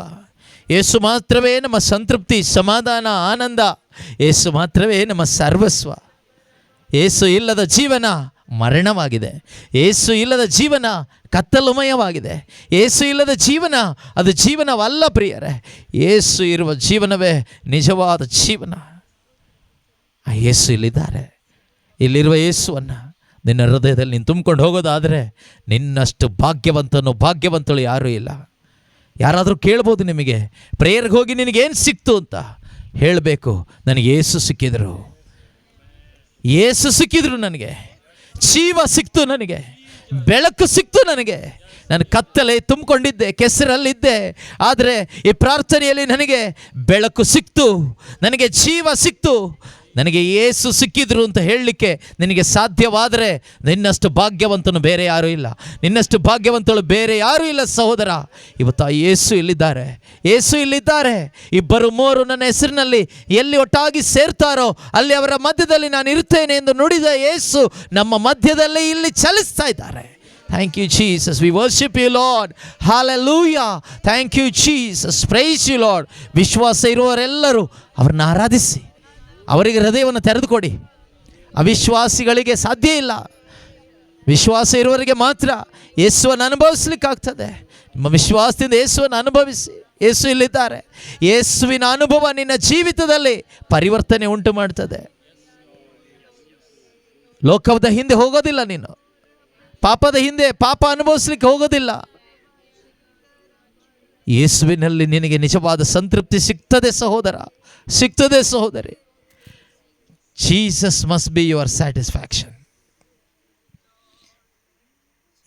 ಯೇಸು ಮಾತ್ರವೇ ನಮ್ಮ ಸಂತೃಪ್ತಿ, ಸಮಾಧಾನ, ಆನಂದ. ಯೇಸು ಮಾತ್ರವೇ ನಮ್ಮ ಸರ್ವಸ್ವ. ಯೇಸು ಇಲ್ಲದ ಜೀವನ ಮರಣವಾಗಿದೆ. ಯೇಸು ಇಲ್ಲದ ಜೀವನ ಕತ್ತಲುಮಯವಾಗಿದೆ. ಯೇಸು ಇಲ್ಲದ ಜೀವನ ಅದು ಜೀವನವಲ್ಲ ಪ್ರಿಯರೇ. ಯೇಸು ಇರುವ ಜೀವನವೇ ನಿಜವಾದ ಜೀವನ. ಆ ಯೇಸು ಇಲ್ಲಿದ್ದಾರೆ. ಇಲ್ಲಿರುವ ಯೇಸುವನ್ನು ನಿನ್ನ ಹೃದಯದಲ್ಲಿ ನೀನು ತುಂಬಿಕೊಂಡು ಹೋಗೋದಾದರೆ ನಿನ್ನಷ್ಟು ಭಾಗ್ಯವಂತಳು ಯಾರೂ ಇಲ್ಲ. ಯಾರಾದರೂ ಕೇಳ್ಬೋದು ನಿಮಗೆ, ಪ್ರೇಯರ್ಗೆ ಹೋಗಿ ನಿನಗೇನು ಸಿಕ್ತು ಅಂತ ಹೇಳಬೇಕು. ನನಗೆ ಯೇಸು ಸಿಕ್ಕಿದ್ರು. ಯೇಸು ಸಿಕ್ಕಿದ್ರು. ನನಗೆ ಜೀವ ಸಿಕ್ತು. ನನಗೆ ಬೆಳಕು ಸಿಕ್ತು. ನನಗೆ ನಾನು ಕತ್ತಲೆ ತುಂಬಿಕೊಂಡಿದ್ದೆ, ಕೆಸರಲ್ಲಿದ್ದೆ. ಆದರೆ ಈ ಪ್ರಾರ್ಥನೆಯಲ್ಲಿ ನನಗೆ ಬೆಳಕು ಸಿಕ್ತು. ನನಗೆ ಜೀವ ಸಿಕ್ತು. ನನಗೆ ಯೇಸು ಸಿಕ್ಕಿದ್ರು ಅಂತ ಹೇಳಲಿಕ್ಕೆ ನಿನಗೆ ಸಾಧ್ಯವಾದರೆ ನಿನ್ನಷ್ಟು ಭಾಗ್ಯವಂತನು ಬೇರೆ ಯಾರೂ ಇಲ್ಲ. ನಿನ್ನಷ್ಟು ಭಾಗ್ಯವಂತಳು ಬೇರೆ ಯಾರೂ ಇಲ್ಲ ಸಹೋದರ. ಇವತ್ತು ಆ ಯೇಸು ಇಲ್ಲಿದ್ದಾರೆ. ಯೇಸು ಇಲ್ಲಿದ್ದಾರೆ. 2-3 ನನ್ನ ಹೆಸರಿನಲ್ಲಿ ಎಲ್ಲಿ ಒಟ್ಟಾಗಿ ಸೇರ್ತಾರೋ ಅಲ್ಲಿ ಅವರ ಮಧ್ಯದಲ್ಲಿ ನಾನು ಇರ್ತೇನೆ ಎಂದು ನುಡಿದ ಯೇಸು ನಮ್ಮ ಮಧ್ಯದಲ್ಲೇ ಇಲ್ಲಿ ಚಲಿಸ್ತಾ ಇದ್ದಾರೆ. Thank you, Jesus. We worship you, Lord. Hallelujah. Thank you, Jesus. Praise you, Lord. ವಿಶ್ವಾಸ ಇರುವವರೆಲ್ಲರೂ ಅವರನ್ನು ಆರಾಧಿಸಿ. ಅವರಿಗೆ ಹೃದಯವನ್ನು ತೆರೆದುಕೊಡಿ. ಅವಿಶ್ವಾಸಿಗಳಿಗೆ ಸಾಧ್ಯ ಇಲ್ಲ. ವಿಶ್ವಾಸ ಇರುವವರಿಗೆ ಮಾತ್ರ ಯೇಸುವನ್ನು ಅನುಭವಿಸ್ಲಿಕ್ಕಾಗ್ತದೆ. ನಿಮ್ಮ ವಿಶ್ವಾಸದಿಂದ ಯೇಸುವನ್ನು ಅನುಭವಿಸಿ. ಯೇಸು ಇಲ್ಲಿದ್ದಾರೆ. ಯೇಸುವಿನ ಅನುಭವ ನಿನ್ನ ಜೀವಿತದಲ್ಲಿ ಪರಿವರ್ತನೆ ಉಂಟು ಮಾಡ್ತದೆ. ಲೋಕದ ಹಿಂದೆ ಹೋಗೋದಿಲ್ಲ. ನೀನು ಪಾಪದ ಹಿಂದೆ ಪಾಪ ಅನುಭವಿಸ್ಲಿಕ್ಕೆ ಹೋಗೋದಿಲ್ಲ. ಯೇಸುವಿನಲ್ಲಿ ನಿನಗೆ ನಿಜವಾದ ಸಂತೃಪ್ತಿ ಸಿಗ್ತದೆ ಸಹೋದರ, ಸಿಗ್ತದೆ ಸಹೋದರಿ. Jesus must be your satisfaction.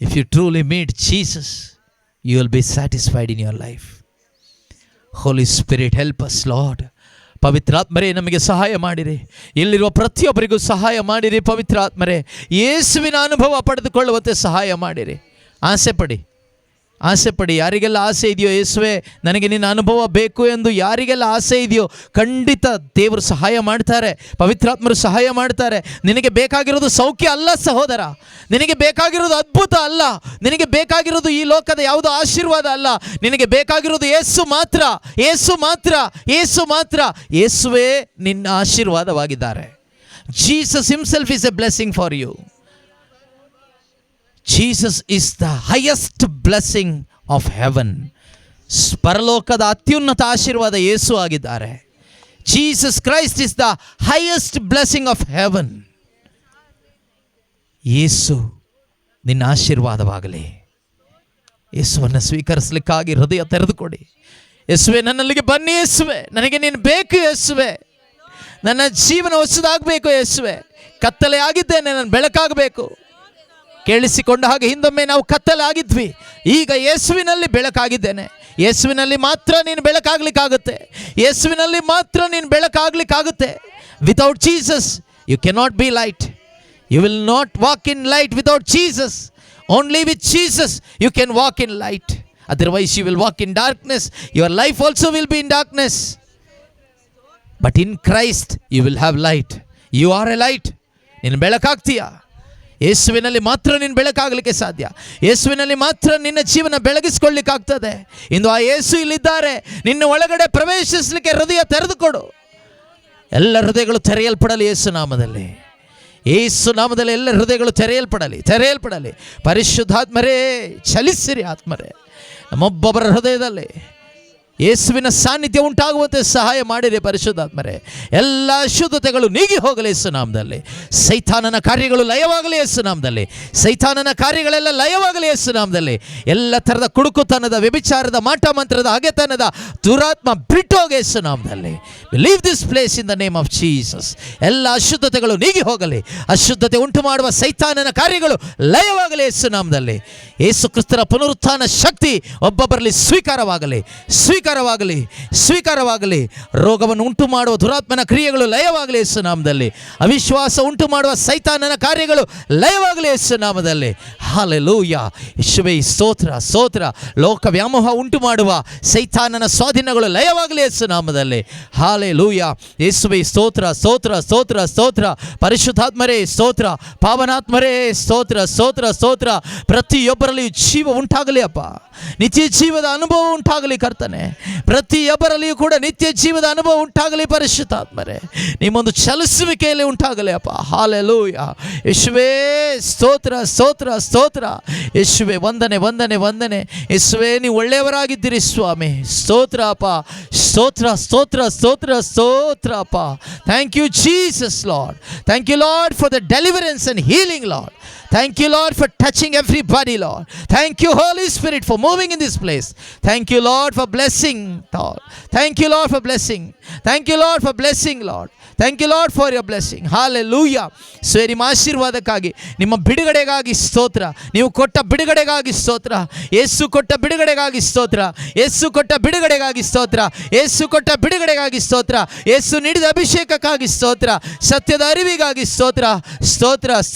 If you truly meet Jesus, you will be satisfied in your life. Holy Spirit, help us, Lord. ಪವಿತ್ರಾತ್ಮರೇ ನಮಗೆ ಸಹಾಯ ಮಾಡಿರಿ. ಇಲ್ಲಿರುವ ಪ್ರತಿಯೊಬ್ಬರಿಗೂ ಸಹಾಯ ಮಾಡಿರಿ ಪವಿತ್ರಾತ್ಮರೇ. ಯೇಸುವಿನ ಅನುಭವ ಪಡೆದುಕೊಳ್ಳುವಂತೆ ಸಹಾಯ ಮಾಡಿರಿ. ಆಸೆ ಪಡಿ. ಯಾರಿಗೆಲ್ಲ ಆಸೆ ಇದೆಯೋ, ಯೇಸುವೆ ನನಗೆ ನಿನ್ನ ಅನುಭವ ಬೇಕು ಎಂದು ಯಾರಿಗೆಲ್ಲ ಆಸೆ ಇದೆಯೋ ಖಂಡಿತ ದೇವರು ಸಹಾಯ ಮಾಡ್ತಾರೆ, ಪವಿತ್ರಾತ್ಮರು ಸಹಾಯ ಮಾಡ್ತಾರೆ. ನಿನಗೆ ಬೇಕಾಗಿರೋದು ಸೌಖ್ಯ ಅಲ್ಲ ಸಹೋದರ, ನಿನಗೆ ಬೇಕಾಗಿರೋದು ಅದ್ಭುತ ಅಲ್ಲ, ನಿನಗೆ ಬೇಕಾಗಿರೋದು ಈ ಲೋಕದ ಯಾವುದೋ ಆಶೀರ್ವಾದ ಅಲ್ಲ. ನಿನಗೆ ಬೇಕಾಗಿರೋದು ಯೇಸು ಮಾತ್ರ, ಯೇಸು ಮಾತ್ರ, ಯೇಸು ಮಾತ್ರ. ಯೇಸುವೇ ನಿನ್ನ ಆಶೀರ್ವಾದವಾಗಿದ್ದಾರೆ. Jesus himself is a blessing for you. Jesus is the highest blessing of heaven. ಪರಲೋಕದ ಅತ್ಯುನ್ನತ ಆಶೀರ್ವಾದ ಯೇಸು ಆಗಿದ್ದಾರೆ. Jesus Christ is the highest blessing of heaven. ಯೇಸು ನಿನ್ನ ಆಶೀರ್ವಾದವಾಗಲಿ. ಯೇಸುವನ್ನು ಸ್ವೀಕರಿಸಲಿಕ್ಕಾಗಿ ಹೃದಯ ತೆರೆದುಕೊಡಿ. ಯೇಸುವೆ ನನ್ನಲ್ಲಿಗೆ ಬನ್ನಿ, ಯೇಸುವೆ ನನಗೆ ನೀನು ಬೇಕು, ಯೇಸುವೆ ನನ್ನ ಜೀವನ ಹೊಸದಾಗಬೇಕು, ಯೇಸುವೆ ಕತ್ತಲೆ ಆಗಿದ್ದೇನೆ, ನಾನು ಬೆಳಕಾಗಬೇಕು. ಕೇಳಿಸಿಕೊಂಡ ಹಾಗೆ ಹಿಂದೊಮ್ಮೆ ನಾವು ಕತ್ತಲೆ ಆಗಿದ್ವಿ, ಈಗ ಯೇಸುವಿನಲ್ಲಿ ಬೆಳಕಾಗಿದ್ದೇನೆ. ಯೇಸುವಿನಲ್ಲಿ ಮಾತ್ರ ನೀನು ಬೆಳಕಾಗಲಿಕ್ಕಾಗುತ್ತೆ, ಯೇಸುವಿನಲ್ಲಿ ಮಾತ್ರ ನೀನು ಬೆಳಕಾಗಲಿಕ್ಕಾಗುತ್ತೆ. Without Jesus you cannot be light. You will not walk in light without Jesus. Only with Jesus you can walk in light. Otherwise you will walk in darkness. Your life also will be in darkness. But in Christ you will have light. You are a light. ನೀನು ಬೆಳಕಾಗ್ತೀಯಾ. ಯೇಸುವಿನಲ್ಲಿ ಮಾತ್ರ ನೀನು ಬೆಳಕಾಗಲಿಕ್ಕೆ ಸಾಧ್ಯ. ಯೇಸುವಿನಲ್ಲಿ ಮಾತ್ರ ನಿನ್ನ ಜೀವನ ಬೆಳಗಿಸ್ಕೊಳ್ಳಿಕ್ಕಾಗ್ತದೆ. ಇಂದು ಆ ಯೇಸು ಇಲ್ಲಿದ್ದಾರೆ. ನಿನ್ನ ಒಳಗಡೆ ಪ್ರವೇಶಿಸಲಿಕ್ಕೆ ಹೃದಯ ತೆರೆದುಕೊಡು. ಎಲ್ಲ ಹೃದಯಗಳು ತೆರೆಯಲ್ಪಡಲಿ ಯೇಸು ನಾಮದಲ್ಲಿ. ಯೇಸು ನಾಮದಲ್ಲಿ ಎಲ್ಲ ಹೃದಯಗಳು ತೆರೆಯಲ್ಪಡಲಿ. ಪರಿಶುದ್ಧಾತ್ಮರೇ ಚಲಿಸಿರಿ. ಆತ್ಮರೇ ನಮ್ಮೊಬ್ಬೊಬ್ಬರ ಹೃದಯದಲ್ಲಿ ಯೇಸುವಿನ ಸಾನ್ನಿಧ್ಯ ಉಂಟಾಗುವಂತೆ ಸಹಾಯ ಮಾಡಿರಿ ಪರಿಶುದ್ಧಾತ್ಮರೇ. ಎಲ್ಲ ಅಶುದ್ಧತೆಗಳು ನೀಗಿ ಹೋಗಲಿ ಯೇಸು ನಾಮದಲ್ಲಿ. ಸೈತಾನನ ಕಾರ್ಯಗಳು ಲಯವಾಗಲಿ ಯೇಸು ನಾಮದಲ್ಲಿ. ಸೈತಾನನ ಕಾರ್ಯಗಳೆಲ್ಲ ಲಯವಾಗಲಿ ಯೇಸು ನಾಮದಲ್ಲಿ. ಎಲ್ಲ ಥರದ ಕುಡುಕುತನದ, ವ್ಯಭಿಚಾರದ, ಮಾಟ ಮಂತ್ರದ, ಹಗೆತನದ ದುರಾತ್ಮ ಬಿಟ್ಟೋಗಿ ಯೇಸು ನಾಮದಲ್ಲಿ. Leave this place in the name of Jesus. ಎಲ್ಲ ಅಶುದ್ಧತೆಗಳು ನೀಗಿ ಹೋಗಲಿ. ಅಶುದ್ಧತೆ ಉಂಟು ಮಾಡುವ ಸೈತಾನನ ಕಾರ್ಯಗಳು ಲಯವಾಗಲಿ ಯೇಸು ನಾಮದಲ್ಲಿ. ಯೇಸು ಕ್ರಿಸ್ತನ ಪುನರುತ್ಥಾನ ಶಕ್ತಿ ಒಬ್ಬೊಬ್ಬರಲ್ಲಿ ಸ್ವೀಕಾರವಾಗಲಿ. ರೋಗವನ್ನು ಉಂಟು ಮಾಡುವ ದುರಾತ್ಮನ ಕ್ರಿಯೆಗಳು ಲಯವಾಗಲಿ ಯೇಸು ನಾಮದಲ್ಲಿ. ಅವಿಶ್ವಾಸ ಉಂಟು ಮಾಡುವ ಸೈತಾನನ ಕಾರ್ಯಗಳು ಲಯವಾಗಲಿ ಯೇಸು ನಾಮದಲ್ಲಿ. ಹಾಲೆಲೂಯಾ. ಯೇಸುವೇ ಸ್ತೋತ್ರ. ಲೋಕ ವ್ಯಾಮೋಹ ಉಂಟು ಮಾಡುವ ಸೈತಾನನ ಸ್ವಾಧೀನಗಳು ಲಯವಾಗಲಿ ಯೇಸು ನಾಮದಲ್ಲಿ. ಹಾಲೆಲೂಯಾ. ಯೇಸುವೇ ಸ್ತೋತ್ರ. ಪರಿಶುದ್ಧಾತ್ಮರೇ ಸ್ತೋತ್ರ. ಪಾವನಾತ್ಮರೇ ಸ್ತೋತ್ರ. ಪ್ರತಿಯೊಬ್ಬರಲ್ಲಿ ಜೀವ ಉಂಟಾಗಲಿ ಅಪ್ಪ. ನಿತ್ಯ ಜೀವದ ಅನುಭವ ಉಂಟಾಗಲಿ ಕರ್ತನೆ. ಪ್ರತಿಯೊಬ್ಬರಲ್ಲಿಯೂ ಕೂಡ ನಿತ್ಯ ಜೀವದ ಅನುಭವ ಉಂಟಾಗಲಿ ಪರಿಶುದ್ಧಾತ್ಮರೇ. ನಿಮ್ಮೊಂದು ಚಲಿಸುವಿಕೆಯಲ್ಲಿ ಉಂಟಾಗಲಿ ಅಪ್ಪ. ಹಾಲೆಲೂಯಾ. ಯೇಸುವೇ ಸ್ತೋತ್ರ. ಯೇಸುವೇ ವಂದನೆ. ಯೇಸುವೇ ನೀವು ಒಳ್ಳೆಯವರಾಗಿದ್ದೀರಿ ಸ್ವಾಮಿ. ಸ್ತೋತ್ರ ಅಪ್ಪ. ಸ್ತೋತ್ರ ಅಪ್ಪ. Thank you Jesus Lord. Thank you Lord for the deliverance and healing Lord. Thank you Lord for touching everybody Lord. Thank you Holy Spirit for moving in this place. Thank you Lord for blessing Lord. Thank you Lord for blessing. Thank you Lord for blessing Lord. Thank you Lord for your blessing. Hallelujah. So ನಿಮ್ಮ ಆಶೀರ್ವಾದಕ್ಕಾಗಿ, ನಿಮ್ಮ ಬಿಡುಗಡೆಗಾಗಿ ಸ್ತೋತ್ರ. ನೀವು ಕೊಟ್ಟ ಬಿಡುಗಡೆಗಾಗಿ ಸ್ತೋತ್ರ. ಯೇಸು ಕೊಟ್ಟ ಬಿಡುಗಡೆಗಾಗಿ ಸ್ತೋತ್ರ. ಯೇಸು ನೀಡಿದ ಅಭಿಷೇಕಕ್ಕಾಗಿ ಸ್ತೋತ್ರ. ಸತ್ಯದ ಅರಿವಿಗಾಗಿ ಸ್ತೋತ್ರ. ಸ್ತೋತ್ರಪ್ಪ.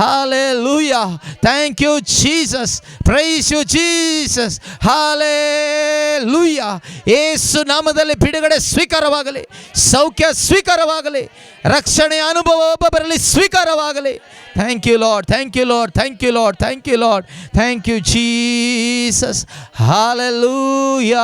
Hallelujah. Thank you Jesus. Praise you Jesus. Hallelujah. ಯೇಸು ನಾಮದಲ್ಲಿ ಬಿಡುಗಡೆ ಸ್ವೀಕಾರವಾಗಲಿ, ಸೌಖ್ಯ ಸ್ವೀಕಾರವಾಗಲಿ, ರಕ್ಷಣೆಯ ಅನುಭವ ಒಬ್ಬೊಬ್ಬರಲ್ಲಿ ಸ್ವೀಕಾರವಾಗಲಿ. Thank you Lord. Thank you Jesus. Hallelujah.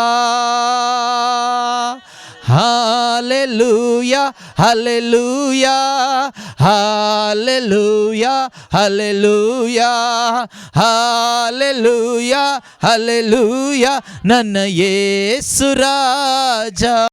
ನನ್ನ ಯೇಸು ರಾಜ.